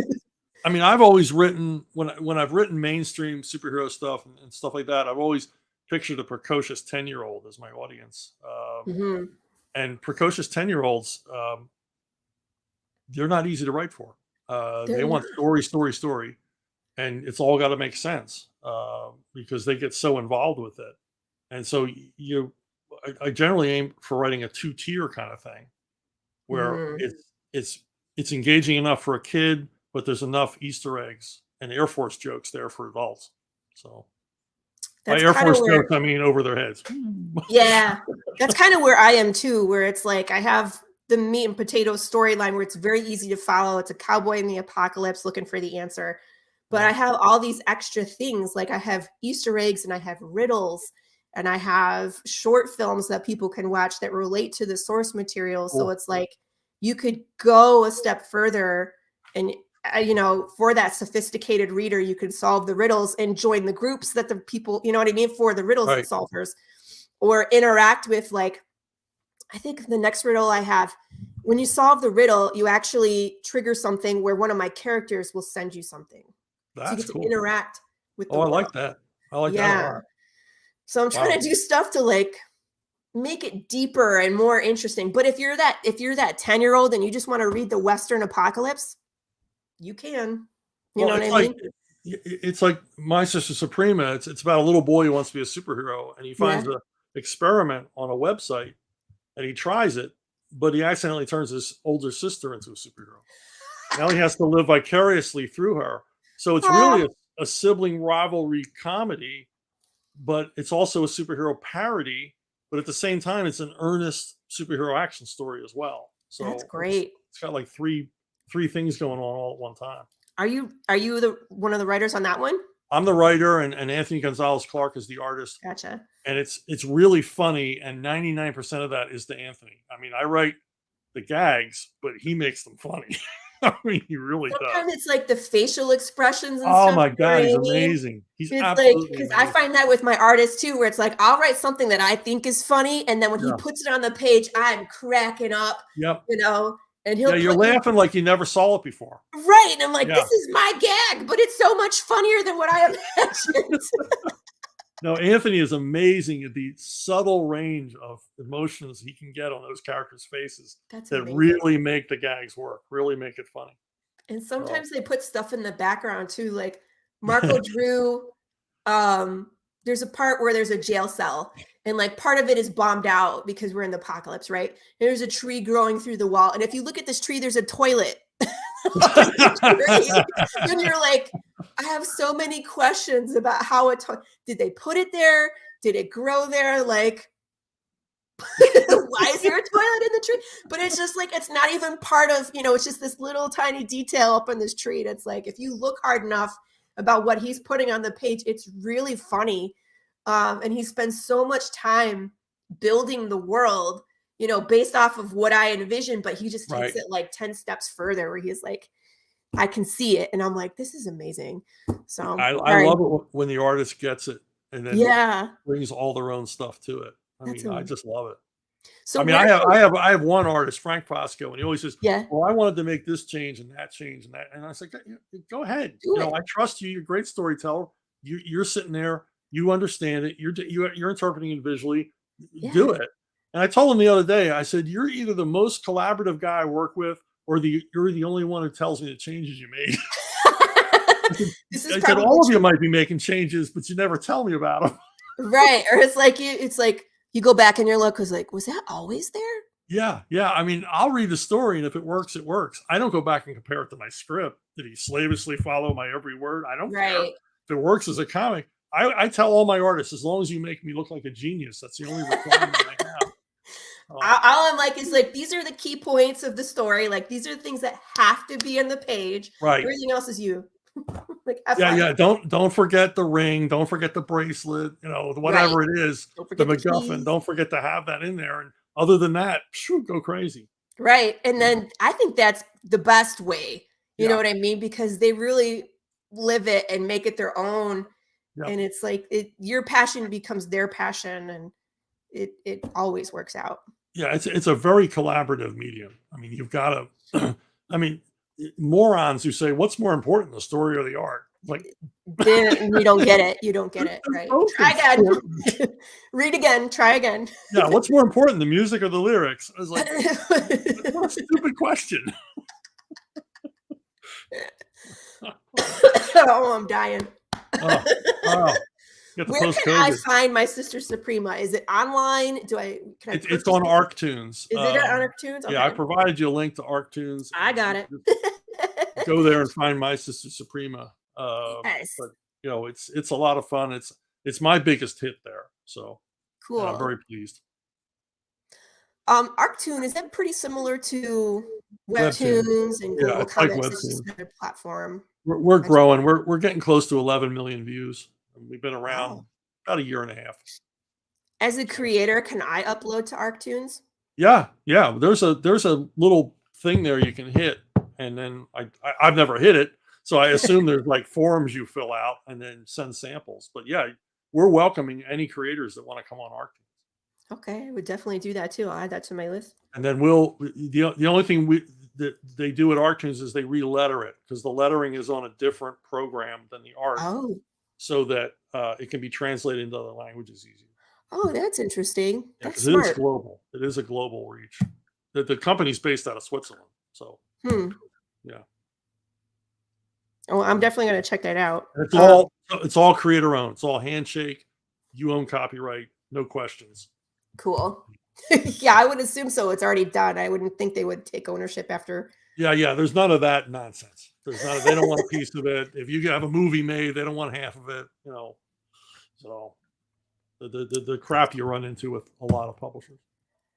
I've always written when I've written mainstream superhero stuff and stuff like that. I've always pictured a precocious 10-year-old as my audience. And precocious 10-year-olds, they're not easy to write for. They want story, and it's all got to make sense because they get so involved with it. And so I generally aim for writing a 2-tier kind of thing, where it's engaging enough for a kid, but there's enough Easter eggs and Air Force jokes there for adults. So by Air Force jokes, I mean over their heads. Yeah, that's kind of where I am too, where it's like I have the meat and potatoes storyline where it's very easy to follow. It's a cowboy in the apocalypse looking for the answer. But I have all these extra things, like I have Easter eggs and I have riddles and I have short films that people can watch that relate to the source material. Cool. So it's like you could go a step further and, for that sophisticated reader, you could solve the riddles and join the groups that the people, for the riddles solvers, or interact with, like, I think the next riddle I have, when you solve the riddle, you actually trigger something where one of my characters will send you something. That's so you get cool. to interact with the world. I like that. I like that a lot. So I'm trying to do stuff to like make it deeper and more interesting. But if you're that 10-year-old and you just want to read the Western apocalypse, you can. You know what I mean? It's like My Sister Suprema. It's about a little boy who wants to be a superhero, and he finds an experiment on a website, and he tries it, but he accidentally turns his older sister into a superhero. Now he has to live vicariously through her. So it's really a sibling rivalry comedy, but it's also a superhero parody. But at the same time, it's an earnest superhero action story as well. So that's great. It's got like three things going on all at one time. Are you one of the writers on that one? I'm the writer, and Anthony Gonzalez Clark is the artist. Gotcha. And it's really funny, and 99% of that is to Anthony. I mean, I write the gags, but he makes them funny. I mean, he really does. Sometimes it's like the facial expressions and stuff. Oh my God, he's amazing. He's absolutely because I find that with my artists too, where it's like I'll write something that I think is funny, and then when he puts it on the page, I'm cracking up. Yep. And he'll you're laughing like you never saw it before. Right. And I'm like, this is my gag, but it's so much funnier than what I imagined. No, Anthony is amazing at the subtle range of emotions he can get on those characters' faces that really make the gags work, really make it funny. And sometimes they put stuff in the background too, like Marco Drew. There's a part where there's a jail cell, and like part of it is bombed out because we're in the apocalypse, right? And there's a tree growing through the wall, and if you look at this tree, there's a toilet. And you're like, I have so many questions about how did they put it there? Did it grow there? Like, why is there a toilet in the tree? But it's just like, it's not even part of, it's just this little tiny detail up on this tree. And it's like, if you look hard enough about what he's putting on the page, it's really funny. And he spends so much time building the world, based off of what I envisioned, but he just takes it like 10 steps further, where he's like, I can see it. And I'm like, this is amazing. So I love it when the artist gets it and then brings all their own stuff to it. I just love it. So I have one artist, Frank Fosco, and he always says, well, I wanted to make this change and that change and that. And I was like, go ahead. I trust you. You're a great storyteller. You're sitting there. You understand it. You're interpreting it visually. Do it. And I told him the other day, I said, you're either the most collaborative guy I work with, or you're the only one who tells me the changes you made. This is I said, all of you might be making changes, but you never tell me about them. Right. Or it's like you go back and you're like, was that always there? Yeah. I mean, I'll read the story, and if it works, it works. I don't go back and compare it to my script. Did he slavishly follow my every word? I don't care. If it works as a comic, I tell all my artists, as long as you make me look like a genius, that's the only requirement I have. All I'm like is like, these are the key points of the story. Like, these are the things that have to be on the page. Right. Everything else is you. Like, yeah. Don't forget the ring. Don't forget the bracelet. Whatever it is. The MacGuffin. Don't forget to have that in there. And other than that, go crazy. Right. And then I think that's the best way. You know what I mean? Because they really live it and make it their own. Yep. And it's like your passion becomes their passion, and it always works out. Yeah, it's a very collaborative medium. I mean, you've got to. I mean, morons who say, "What's more important, the story or the art?" Like, you don't get it. You don't get it. Right? Try again. Read again. Try again. Yeah. What's more important, the music or the lyrics? I was like, what a stupid question. Oh, I'm dying. Oh. Where can I find my Sister Suprema? Is it online? It's on ArcTunes. Is it on ArcTunes? Okay. Yeah, I provided you a link to ArcTunes. I got it. Go there and find My Sister Suprema. Yes. But it's a lot of fun. It's my biggest hit there. So cool. I'm very pleased. ArcTune, is that pretty similar to Webtoons and Google Comics? Like it's just another platform. We're growing. We're getting close to 11 million views. We've been around about a year and a half. As a creator, can I upload to ArcTunes? Yeah. There's a little thing there you can hit, and then I've never hit it, so I assume there's like forms you fill out and then send samples. But yeah, we're welcoming any creators that want to come on ArcTunes. Okay, I would definitely do that too. I'll add that to my list. And then the only thing that they do at ArcTunes is they re-letter it, because the lettering is on a different program than the art. Oh. So that it can be translated into other languages easier. Oh, that's interesting. That's smart. It is global. It is a global reach. The company's based out of Switzerland. So, yeah. Oh, I'm definitely going to check that out. It's all creator owned. It's all handshake. You own copyright. No questions. Cool. Yeah, I would assume so. It's already done. I wouldn't think they would take ownership after. Yeah. There's none of that nonsense. They don't want a piece of it. If you have a movie made, they don't want half of it. So the crap you run into with a lot of publishers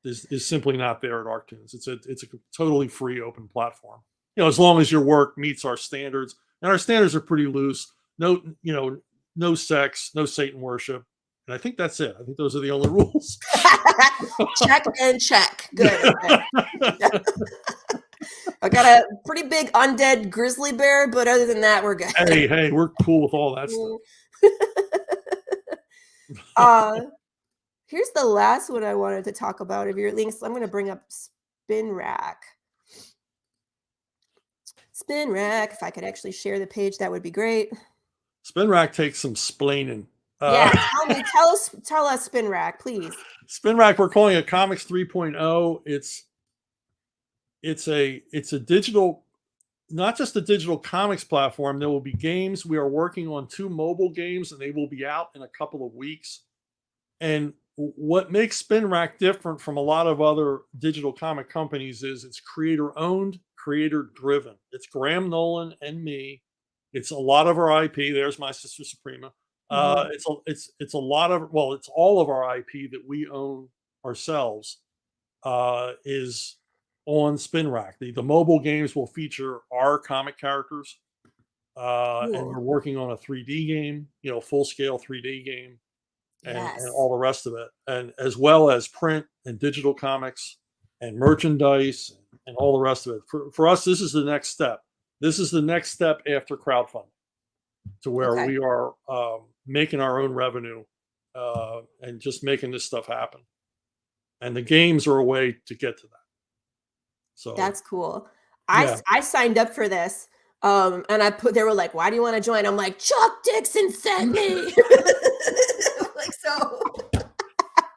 is simply not there at ArcTunes. It's a totally free, open platform. As long as your work meets our standards, and our standards are pretty loose. No sex, no Satan worship, and I think that's it. I think those are the only rules. Check and check. Good. I got a pretty big undead grizzly bear, but other than that, we're good. Hey, we're cool with all that stuff. Here's the last one I wanted to talk about of your links. I'm going to bring up Spin Rack. Spin Rack, if I could actually share the page, that would be great. Spin Rack takes some splaining. Tell us Spin Rack, please. Spin Rack, we're calling it Comics 3.0. It's a digital, not just a digital comics platform. There will be games. We are working on 2 mobile games, and they will be out in a couple of weeks. And what makes Spin Rack different from a lot of other digital comic companies is it's creator owned, creator driven. It's Graham Nolan and me. It's a lot of our IP. There's My Sister Suprema. It's a lot of, it's all of our IP that we own ourselves is on Spin Rack. The mobile games will feature our comic characters, and we're working on a 3D game, full scale 3D game, and all the rest of it, and as well as print and digital comics and merchandise and all the rest of it. For us, this is the next step. This is the next step after crowdfunding, to where we are making our own revenue and just making this stuff happen. And the games are a way to get to that. So that's cool. I signed up for this. And they were like, why do you want to join? I'm like, Chuck Dixon sent me. Like, so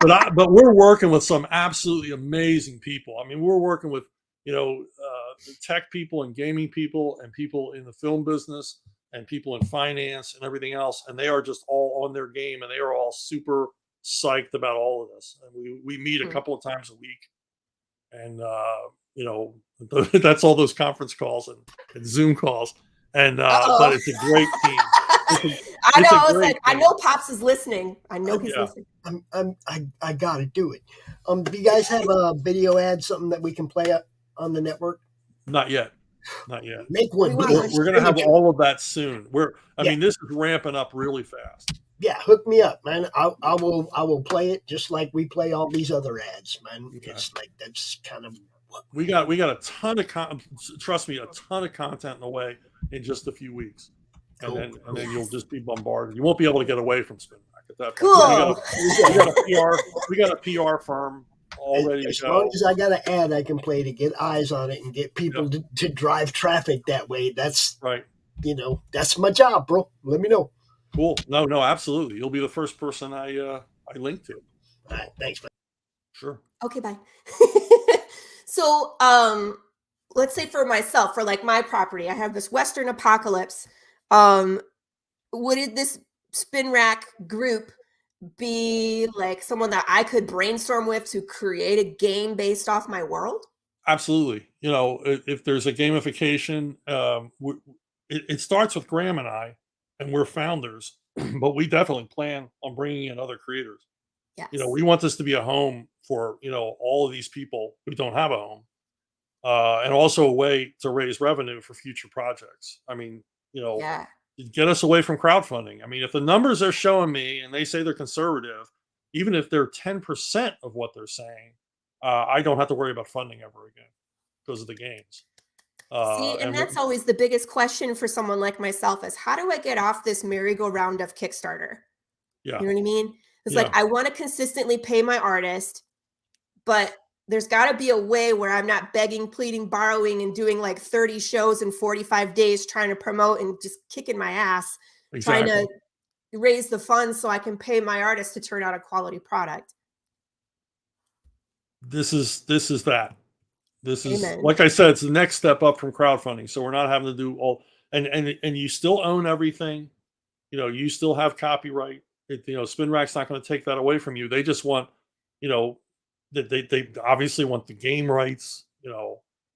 but we're working with some absolutely amazing people. I mean, we're working with, tech people and gaming people and people in the film business and people in finance and everything else. And they are just all on their game, and they are all super psyched about all of this. And we meet a couple of times a week, and that's all those conference calls and Zoom calls. And but it's a great team. I know. I was like, I know Pops is listening. I know he's listening. I gotta do it. Do you guys have a video ad, something that we can play up on the network? Not yet. Make one. We're gonna have all of that soon. I mean, this is ramping up really fast. Yeah, hook me up, man. I will play it just like we play all these other ads, man. Okay. It's like that's kind of what we got a ton of trust me, a ton of content in the way in just a few weeks. And then you'll just be bombarded. You won't be able to get away from SpinRack at that point. Cool. We got a PR firm already. As long as I got an ad I can play to get eyes on it and get people to drive traffic that way. That's right. That's my job, bro. Let me know. Cool. No, absolutely. You'll be the first person I link to. All right. Thanks, man. Sure. Okay, bye. So, let's say for myself, for like my property, I have this Western Apocalypse. Would this SpinRack group be like someone that I could brainstorm with to create a game based off my world? Absolutely. If there's a gamification, it starts with Graham and I, and we're founders, but we definitely plan on bringing in other creators. Yes. We want this to be a home for, all of these people who don't have a home, and also a way to raise revenue for future projects. I mean, get us away from crowdfunding. I mean, if the numbers are showing me and they say they're conservative, even if they're 10% of what they're saying, I don't have to worry about funding ever again because of the games. And that's always the biggest question for someone like myself is, how do I get off this merry-go-round of Kickstarter? Yeah. You know what I mean? It's like, I want to consistently pay my artist, but there's got to be a way where I'm not begging, pleading, borrowing, and doing like 30 shows in 45 days trying to promote and just kicking my ass, trying to raise the funds so I can pay my artist to turn out a quality product. This is that. This is, like I said, it's the next step up from crowdfunding. So we're not having to do all, and you still own everything. You still have copyright. SpinRack's not going to take that away from you. They just want, that they obviously want the game rights,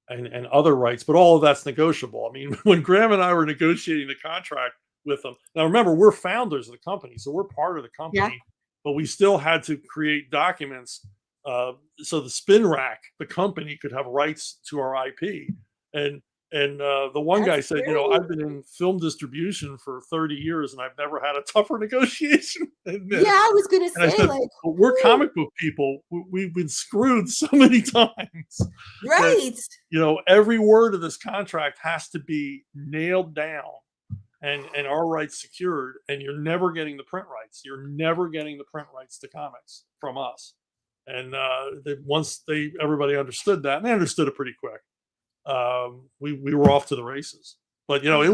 and other rights, but all of that's negotiable. I mean, when Graham and I were negotiating the contract with them, now remember, we're founders of the company, so we're part of the company, but we still had to create documents so the SpinRack, the company, could have rights to our IP. And the one guy said, I've been in film distribution for 30 years and I've never had a tougher negotiation than this. Yeah, I was going to say, said, well, we're comic book people. We've been screwed so many times. Right. That, every word of this contract has to be nailed down and our rights secured. And you're never getting the print rights. You're never getting the print rights to comics from us. And once everybody understood that, and they understood it pretty quick, we were off to the races. But it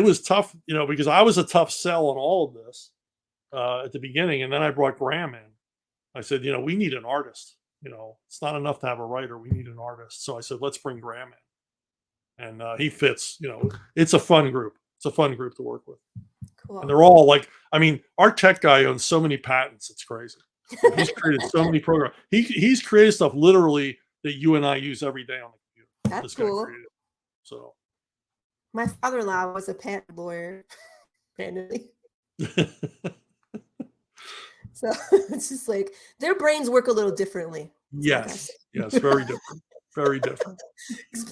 was tough, because I was a tough sell on all of this at the beginning, and then I brought Graham in. I said, we need an artist. It's not enough to have a writer. We need an artist. So I said, let's bring Graham in, and he fits. It's a fun group. It's a fun group to work with. Cool. And they're all like, I mean, our tech guy owns so many patents. It's crazy. He's created so many programs. He's created stuff literally that you and I use every day on the computer. That's cool. So, my father-in-law was a patent lawyer, randomly. So it's just like their brains work a little differently. Yes, very different. Very different.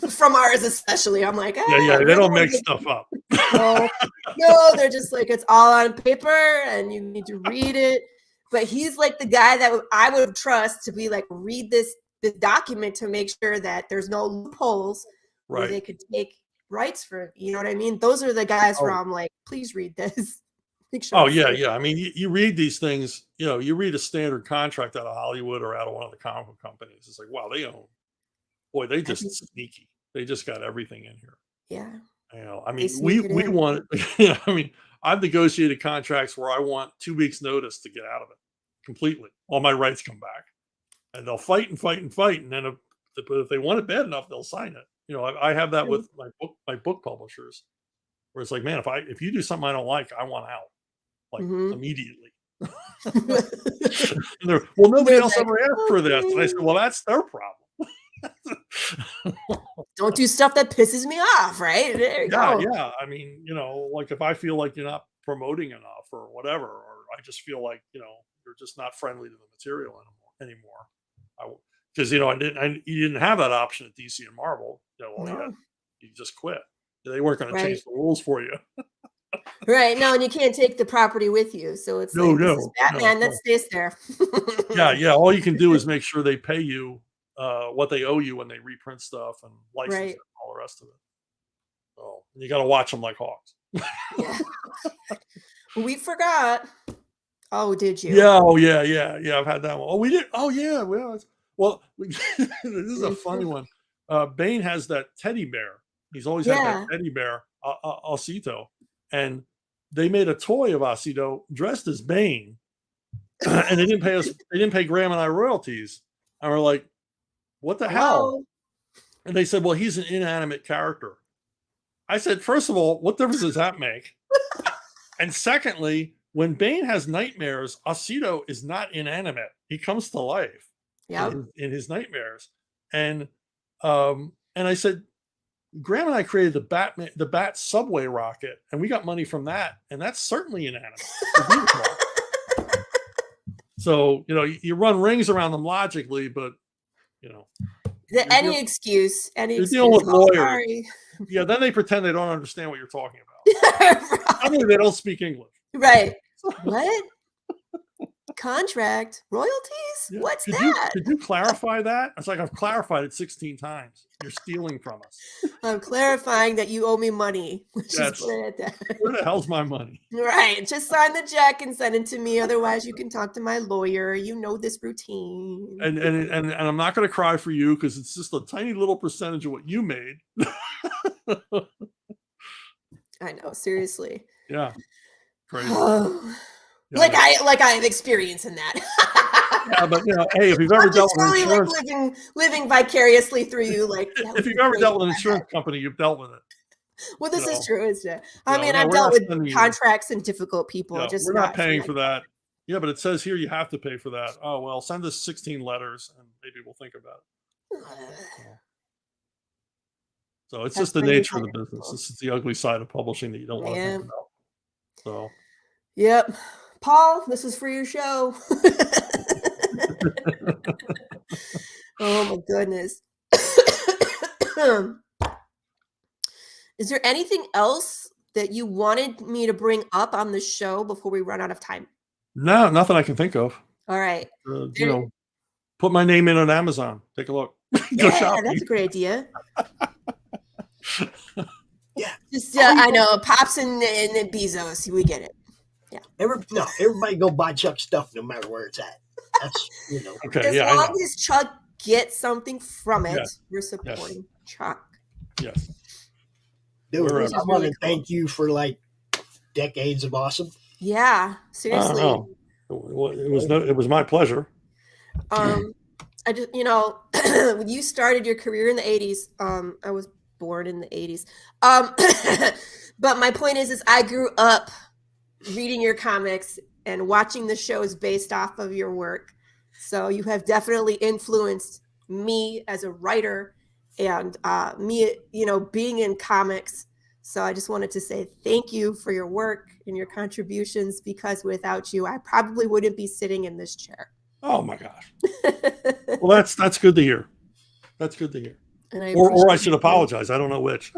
From ours, especially. I'm like, they don't make stuff up. No, they're just like, it's all on paper and you need to read it. But he's like the guy that I would trust to be like, read this document to make sure that there's no loopholes where they could take rights for it. You know what I mean? Those are the guys where I'm like, please read this. Make sure I mean, you read these things, you read a standard contract out of Hollywood or out of one of the comic book companies. It's like, wow, they own. Boy, they just sneaky. They just got everything in here. Yeah. I mean, we want, I mean, I've negotiated contracts where I want 2 weeks notice to get out of it. completely. All my rights come back, and they'll fight and fight and fight. And then if they want it bad enough, they'll sign it. You know, I have that with my book publishers, where it's like, man, if you do something I don't like, I want out, like immediately. Well, nobody else ever asked for this. And I said, well, that's their problem. Don't do stuff that pisses me off, right? There you go. Yeah. I mean, you know, like if I feel like you're not promoting enough or whatever, or I just feel like, you know, you're just not friendly to the material anymore. Because you know, you didn't have that option at DC and Marvel. You know, you just quit. They weren't going to change the rules for you. Right. No, and you can't take the property with you. So it's this is Batman that stays there. Yeah. All you can do is make sure they pay you what they owe you when they reprint stuff and license it and all the rest of it. So you got to watch them like hawks. Yeah. We forgot. Oh, did you? Yeah. Oh, yeah. I've had that one. Oh, we did. Oh, yeah. Well, this is a funny one. Bane has that teddy bear. He's always had that teddy bear, Osito. And they made a toy of Osito dressed as Bane. And they didn't pay us. They didn't pay Graham and I royalties. And we're like, what the hell? And they said, well, he's an inanimate character. I said, first of all, what difference does that make? And secondly, when Bane has nightmares, Osito is not inanimate. He comes to life in his nightmares. And I said, Graham and I created the Bat subway rocket, and we got money from that, and that's certainly inanimate. So, you know, you run rings around them logically, but, you know. Any excuse. You're dealing with lawyers. Yeah, then they pretend they don't understand what you're talking about. I mean, they don't speak English. Right. What? Contract? Royalties? Yeah. What's that? Could you clarify that? It's like, I've clarified it 16 times. You're stealing from us. I'm clarifying that you owe me money. Yes. Where the hell's my money? Right. Just sign the check and send it to me. Otherwise, you can talk to my lawyer. You know this routine. And I'm not going to cry for you because it's just a tiny little percentage of what you made. I know. Seriously. Yeah. Crazy. Yeah. Like I have experience in that. Yeah, but you know, hey, if you've ever dealt with insurance, like living vicariously through you, like if you've ever dealt with an insurance company, you've dealt with it. Well, this is true, isn't it? I mean, I've dealt with contracts and difficult people. We're not paying for that. Yeah, but it says here you have to pay for that. Oh well, send us 16 letters and maybe we'll think about it. So it's just the nature of the business. This is the ugly side of publishing that you don't want to think about. So. Yep. Paul, this is for your show. Oh my goodness. Is there anything else that you wanted me to bring up on the show before we run out of time? No, nothing I can think of. All right. You know, put my name in on Amazon. Take a look. Go shopping. That's a great idea. Yeah. Just I know, Pops and Bezos, we get it. Yeah. Everybody go buy Chuck stuff no matter where it's at. That's, you know. Okay. As long as Chuck gets something from it, we're supporting Chuck. Yes. Dude, I want to thank you for like decades of awesome. Yeah, seriously. It was my pleasure. I just, you know, when you started your career in the 80s, I was born in the 80s. But my point is I grew up reading your comics and watching the shows based off of your work. So you have definitely influenced me as a writer and me, you know, being in comics. So I just wanted to say thank you for your work and your contributions, because without you, I probably wouldn't be sitting in this chair. Oh my gosh. Well, that's good to hear. That's good to hear. And or I should apologize. I don't know which.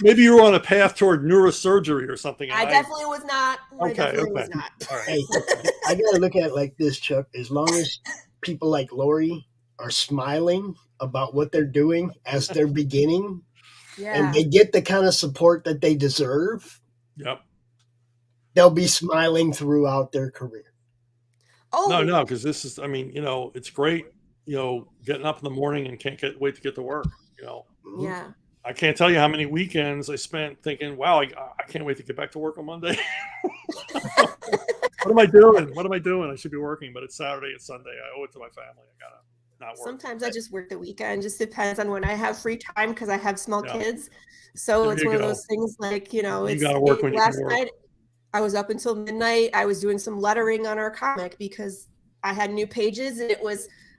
Maybe you were on a path toward neurosurgery or something. I definitely was not. Okay. Was not. All right. Hey, I gotta look at it like this, Chuck. As long as people like Laurie are smiling about what they're doing as they're beginning, and they get the kind of support that they deserve, they'll be smiling throughout their career. Oh no, because this is, I mean, you know, it's great, you know, getting up in the morning and can't wait to get to work, you know. Yeah. I can't tell you how many weekends I spent thinking, wow, I can't wait to get back to work on Monday. What am I doing? What am I doing? I should be working, but it's Saturday and Sunday. I owe it to my family. I gotta not work. Sometimes I just work the weekend. Just depends on when I have free time because I have small Yeah. kids. So There it's you one of go. those things like, you know, You gotta work when you last can work. night I was up until midnight. I was doing some lettering on our comic because I had new pages and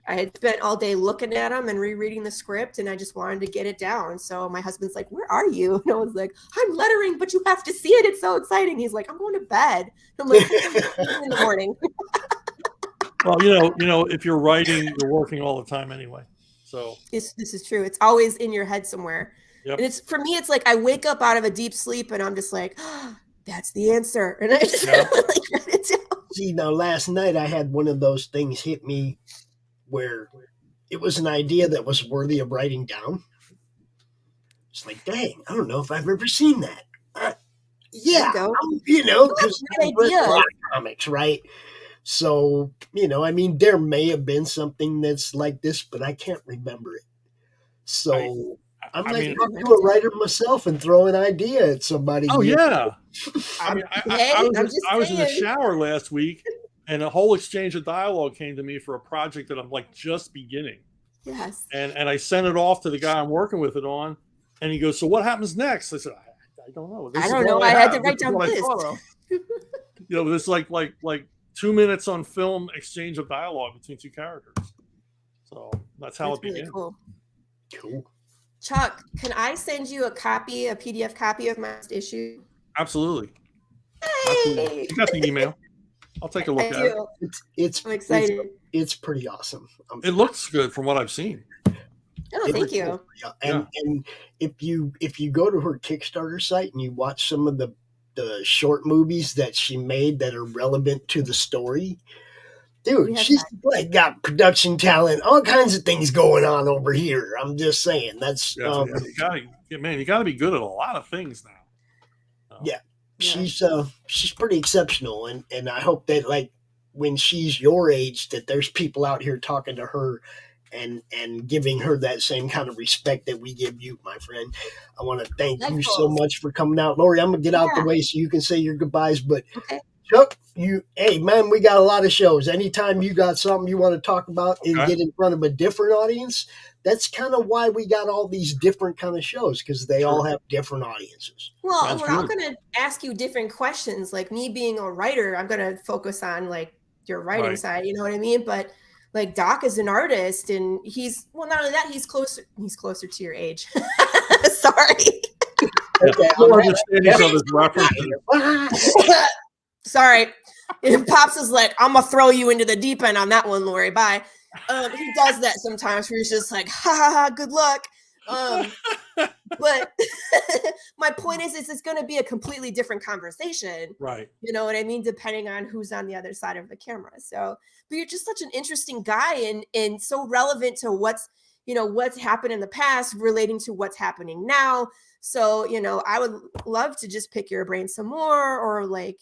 I had spent all day looking at them and rereading the script and I just wanted to get it down. So my husband's like, "Where are you?" And I was like, "I'm lettering, but you have to see it. It's so exciting." He's like, "I'm going to bed." I'm like, "In the morning." Well, you know, if you're writing, you're working all the time anyway. So This is true. It's always in your head somewhere. yep. And it's for me, it's like I wake up out of a deep sleep and I'm just like, oh, that's the answer. And I just like write it down. See, now last night I had one of those things hit me where it was an idea that was worthy of writing down. It's like, dang, I don't know if I've ever seen that. Yeah, you know, because I read a lot of comics, right? So, you know, I mean, there may have been something that's like this, but I can't remember it. So I'm like talking to a writer myself and throw an idea at somebody. Oh yeah. I mean, I was in the saying. shower last week, and a whole exchange of dialogue came to me for a project that I'm like just beginning. Yes. And I sent it off to the guy I'm working with it on, and he goes, "So what happens next?" I said, "I don't know. I don't know. I had to write down this." You know, this like 2 minutes on film exchange of dialogue between two characters. So that's how it began. Cool. Cool. Chuck, can I send you a PDF copy of my last issue? Absolutely. Hey! Absolutely. You got the email. I'll take a look at it. I'm excited. It's pretty awesome. It looks good from what I've seen. Oh, thank you. Yeah. And if you go to her Kickstarter site and you watch some of the short movies that she made that are relevant to the story, dude, she's like got production talent, all kinds of things going on over here. I'm just saying that's you gotta be good at a lot of things now. She's pretty exceptional, and I hope that like when she's your age that there's people out here talking to her and giving her that same kind of respect that we give you, my friend. I want to thank you so much for coming out. Laurie, I'm gonna get out the way so you can say your goodbyes, but Chuck, hey man, we got a lot of shows. Anytime you got something you want to talk about and get in front of a different audience, that's kind of why we got all these different kind of shows, because they all have different audiences. Well, we're all going to ask you different questions. Like me being a writer, I'm going to focus on like your writing side, you know what I mean? But like Doc is an artist, and not only that, he's closer to your age. Sorry. Sorry. If Pops is like, I'm gonna throw you into the deep end on that one, Laurie. Bye. He does that sometimes where he's just like, ha ha ha, good luck. But my point is it's going to be a completely different conversation. Right. You know what I mean? Depending on who's on the other side of the camera. So, but you're just such an interesting guy and so relevant to what's happened in the past relating to what's happening now. So, I would love to just pick your brain some more, or like,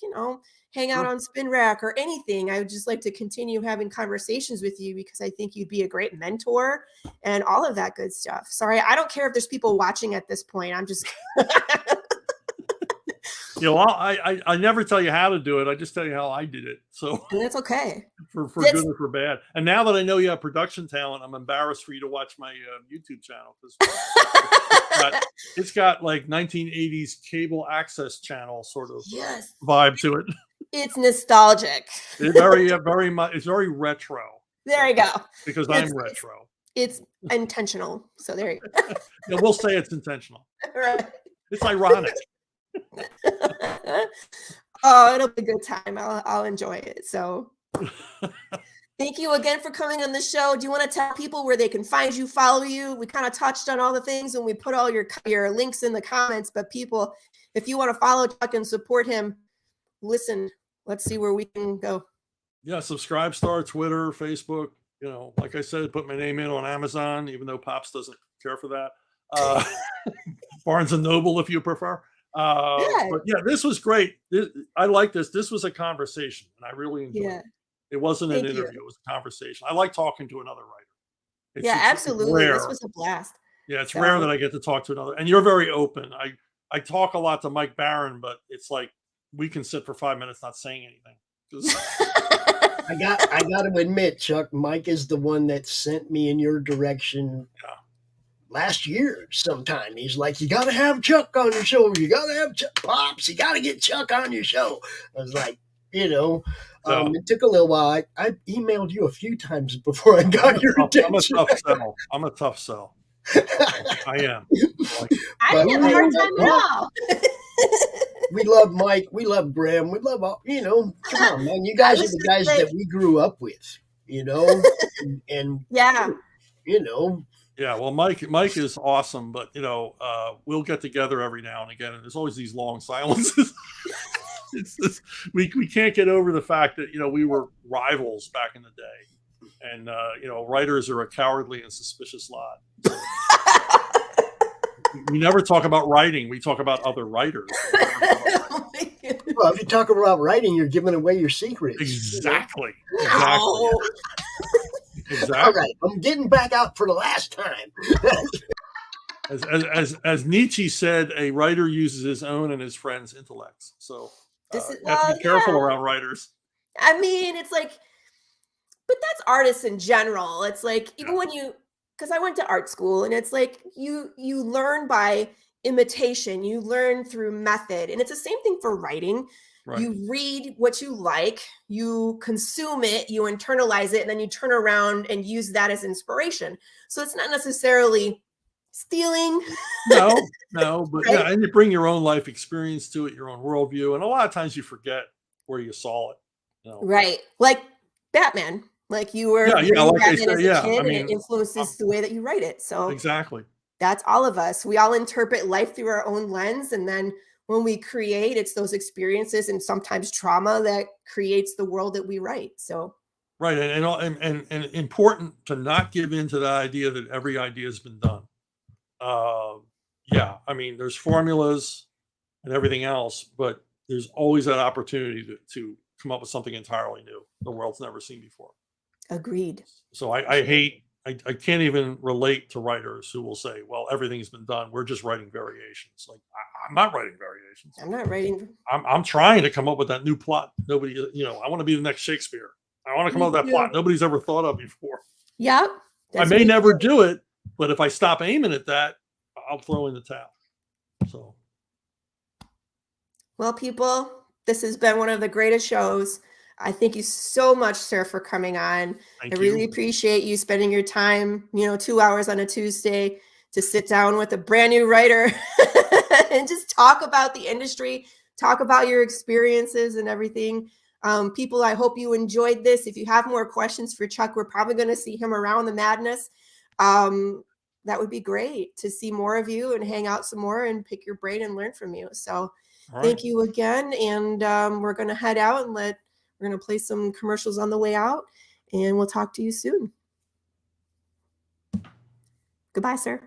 hang out on Spin Rack or anything. I would just like to continue having conversations with you because I think you'd be a great mentor and all of that good stuff. Sorry, I don't care if there's people watching at this point. I'm just I never tell you how to do it. I just tell you how I did it. So and that's okay. For good or for bad. And now that I know you have production talent, I'm embarrassed for you to watch my YouTube channel because it's got like 1980s cable access channel sort of vibe to it. It's nostalgic. It's very much. It's very retro. There you go. Because I'm retro. It's intentional. So there you go. Yeah, we'll say it's intentional. Right. It's ironic. Oh, it'll be a good time. I'll enjoy it. So thank you again for coming on the show. Do you want to tell people where they can find you, follow you? We kind of touched on all the things and we put all your links in the comments, but people, if you want to follow Chuck and support him, listen, let's see where we can go. Yeah, Subscribe Star, Twitter, Facebook. Like I said, put my name in on Amazon, even though Pops doesn't care for that. Barnes and Noble, if you prefer. But yeah, this was great. I like this. This was a conversation, and I really enjoyed it. It wasn't an interview; it was a conversation. I like talking to another writer. Absolutely. This was a blast. Yeah, it's rare that I get to talk to another, and you're very open. I talk a lot to Mike Baron, but it's like we can sit for 5 minutes not saying anything. I got to admit, Chuck, Mike is the one that sent me in your direction last year sometime. He's like, you got to have Chuck on your show. You got to have Pops. You got to get Chuck on your show. I was like, it took a little while. I emailed you a few times before I got your attention. I'm a tough sell. I am. I didn't have a hard time at all. We love Mike. We love Graham. We love all, come on, man. You guys are the guys that we grew up with, and yeah. Yeah, well, Mike is awesome, but we'll get together every now and again, and there's always these long silences. It's just, we can't get over the fact that we were rivals back in the day, and writers are a cowardly and suspicious lot. We never talk about writing; we talk about other writers. Well, if you talk about writing, you're giving away your secrets. Exactly. Exactly. All right, I'm getting back out for the last time. As Nietzsche said, a writer uses his own and his friends' intellects. So you have to be careful around writers. I mean, it's like, but that's artists in general. It's like, even when because I went to art school, and it's like you learn by imitation, you learn through method, and it's the same thing for writing. Right. You read what you like, you consume it, you internalize it, and then you turn around and use that as inspiration. So it's not necessarily stealing. No, but right? And you bring your own life experience to it, your own worldview, and a lot of times you forget where you saw it. Right, like Batman, like you were like Batman I said, as a kid, and it influences the way that you write it. So exactly, that's all of us. We all interpret life through our own lens, and then when we create, it's those experiences and sometimes trauma that creates the world that we write. So, right, and important to not give in to the idea that every idea has been done. I mean, there's formulas and everything else, but there's always that opportunity to come up with something entirely new the world's never seen before. Agreed. So I can't even relate to writers who will say, well, everything's been done. We're just writing variations. Like, I'm not writing variations. I'm not writing. I'm trying to come up with that new plot. Nobody, I want to be the next Shakespeare. I want to come up with that plot nobody's ever thought of before. Yep. I may never do it, but if I stop aiming at that, I'll throw in the towel. So. Well, people, this has been one of the greatest shows. I thank you so much, sir, for coming on. I really appreciate you spending your time, 2 hours on a Tuesday to sit down with a brand new writer and just talk about the industry, talk about your experiences and everything. People, I hope you enjoyed this. If you have more questions for Chuck, we're probably going to see him around the madness. That would be great to see more of you and hang out some more and pick your brain and learn from you. So thank you again. And we're going to head out and we're going to play some commercials on the way out, and we'll talk to you soon. Goodbye, sir.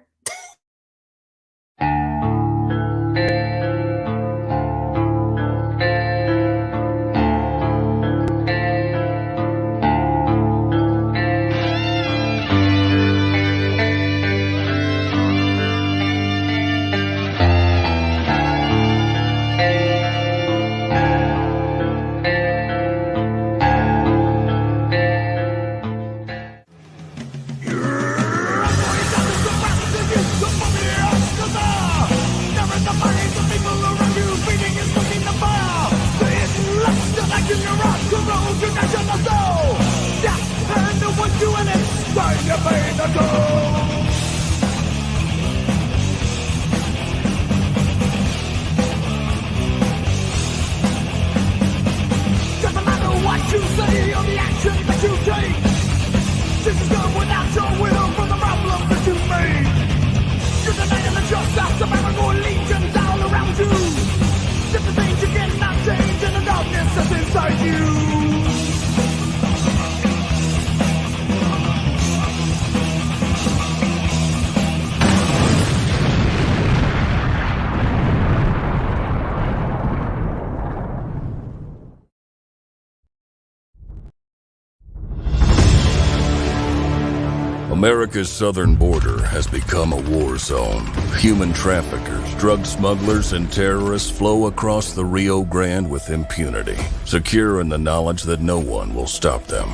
America's southern border has become a war zone. Human traffickers, drug smugglers and terrorists flow across the Rio Grande with impunity, secure in the knowledge that no one will stop them.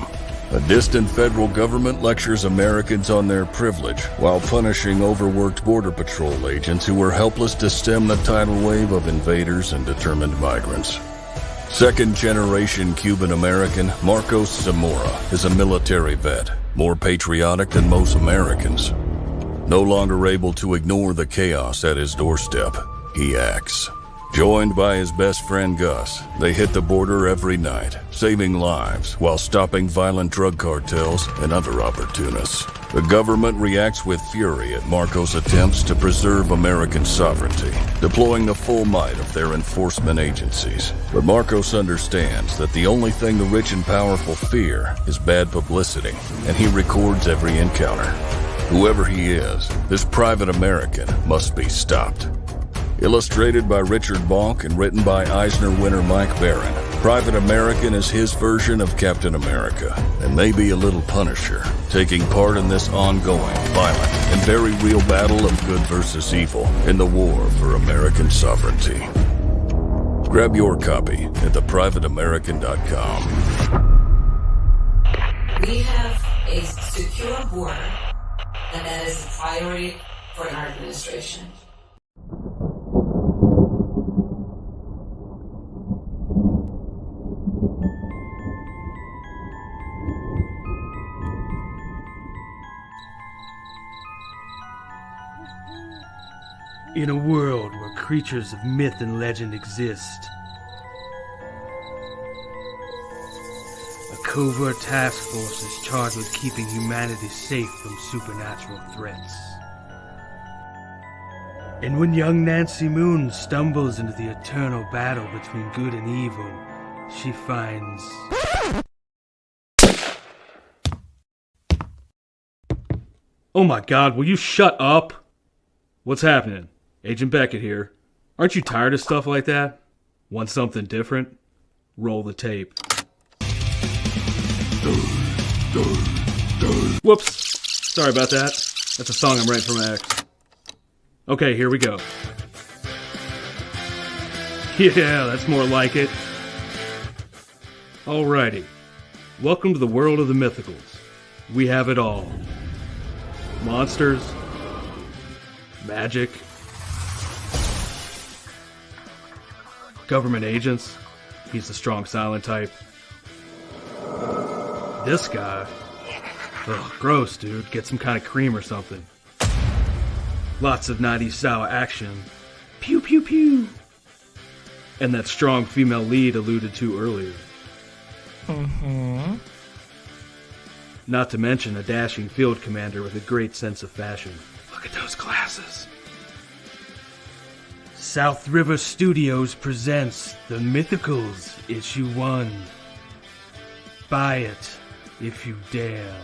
A distant federal government lectures Americans on their privilege while punishing overworked Border Patrol agents who were helpless to stem the tidal wave of invaders and determined migrants. Second-generation Cuban-American Marcos Zamora is a military vet, more patriotic than most Americans. No longer able to ignore the chaos at his doorstep, he acts. Joined by his best friend Gus, they hit the border every night, saving lives while stopping violent drug cartels and other opportunists. The government reacts with fury at Marcos' attempts to preserve American sovereignty, deploying the full might of their enforcement agencies. But Marcos understands that the only thing the rich and powerful fear is bad publicity, and he records every encounter. Whoever he is, this private American must be stopped. Illustrated by Richard Bonk and written by Eisner winner Mike Baron, Private American is his version of Captain America, and maybe a little Punisher, taking part in this ongoing, violent, and very real battle of good versus evil in the war for American sovereignty. Grab your copy at theprivateamerican.com. We have a secure border, and that is a priority for our administration. In a world where creatures of myth and legend exist, a covert task force is charged with keeping humanity safe from supernatural threats. And when young Nancy Moon stumbles into the eternal battle between good and evil, she finds... Oh my God, will you shut up? What's happening? Agent Beckett here. Aren't you tired of stuff like that? Want something different? Roll the tape. Whoops. Sorry about that. That's a song I'm writing for my ex. Okay, here we go. Yeah, that's more like it. Alrighty. Welcome to the world of the mythicals. We have it all. Monsters. Magic. Government agents. He's the strong silent type. This guy. Ugh, gross, dude. Get some kind of cream or something. Lots of 90s style action. Pew pew pew. And that strong female lead alluded to earlier. Mm-hmm. Not to mention a dashing field commander with a great sense of fashion. Look at those glasses. South River Studios presents The Mythicals, Issue 1. Buy it, if you dare.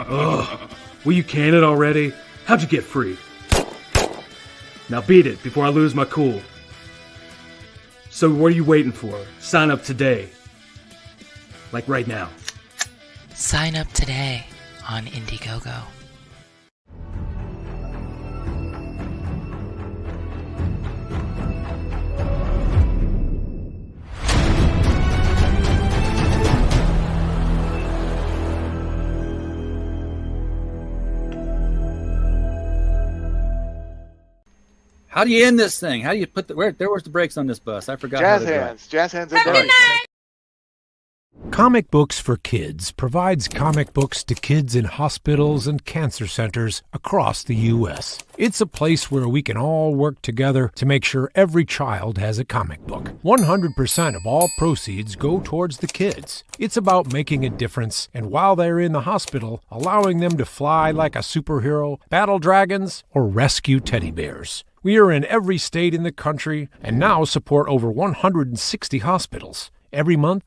Ugh, will you can it already? How'd you get free? Now beat it before I lose my cool. So what are you waiting for? Sign up today. Like right now. Sign up today on Indiegogo. How do you end this thing? How do you put the where's the brakes on this bus? I forgot. Jazz hands. Jazz hands. Comic Books for Kids provides comic books to kids in hospitals and cancer centers across the U.S. It's a place where we can all work together to make sure every child has a comic book. 100% of all proceeds go towards the kids. It's about making a difference, and while they're in the hospital, allowing them to fly like a superhero, battle dragons, or rescue teddy bears. We are in every state in the country and now support over 160 hospitals. Every month,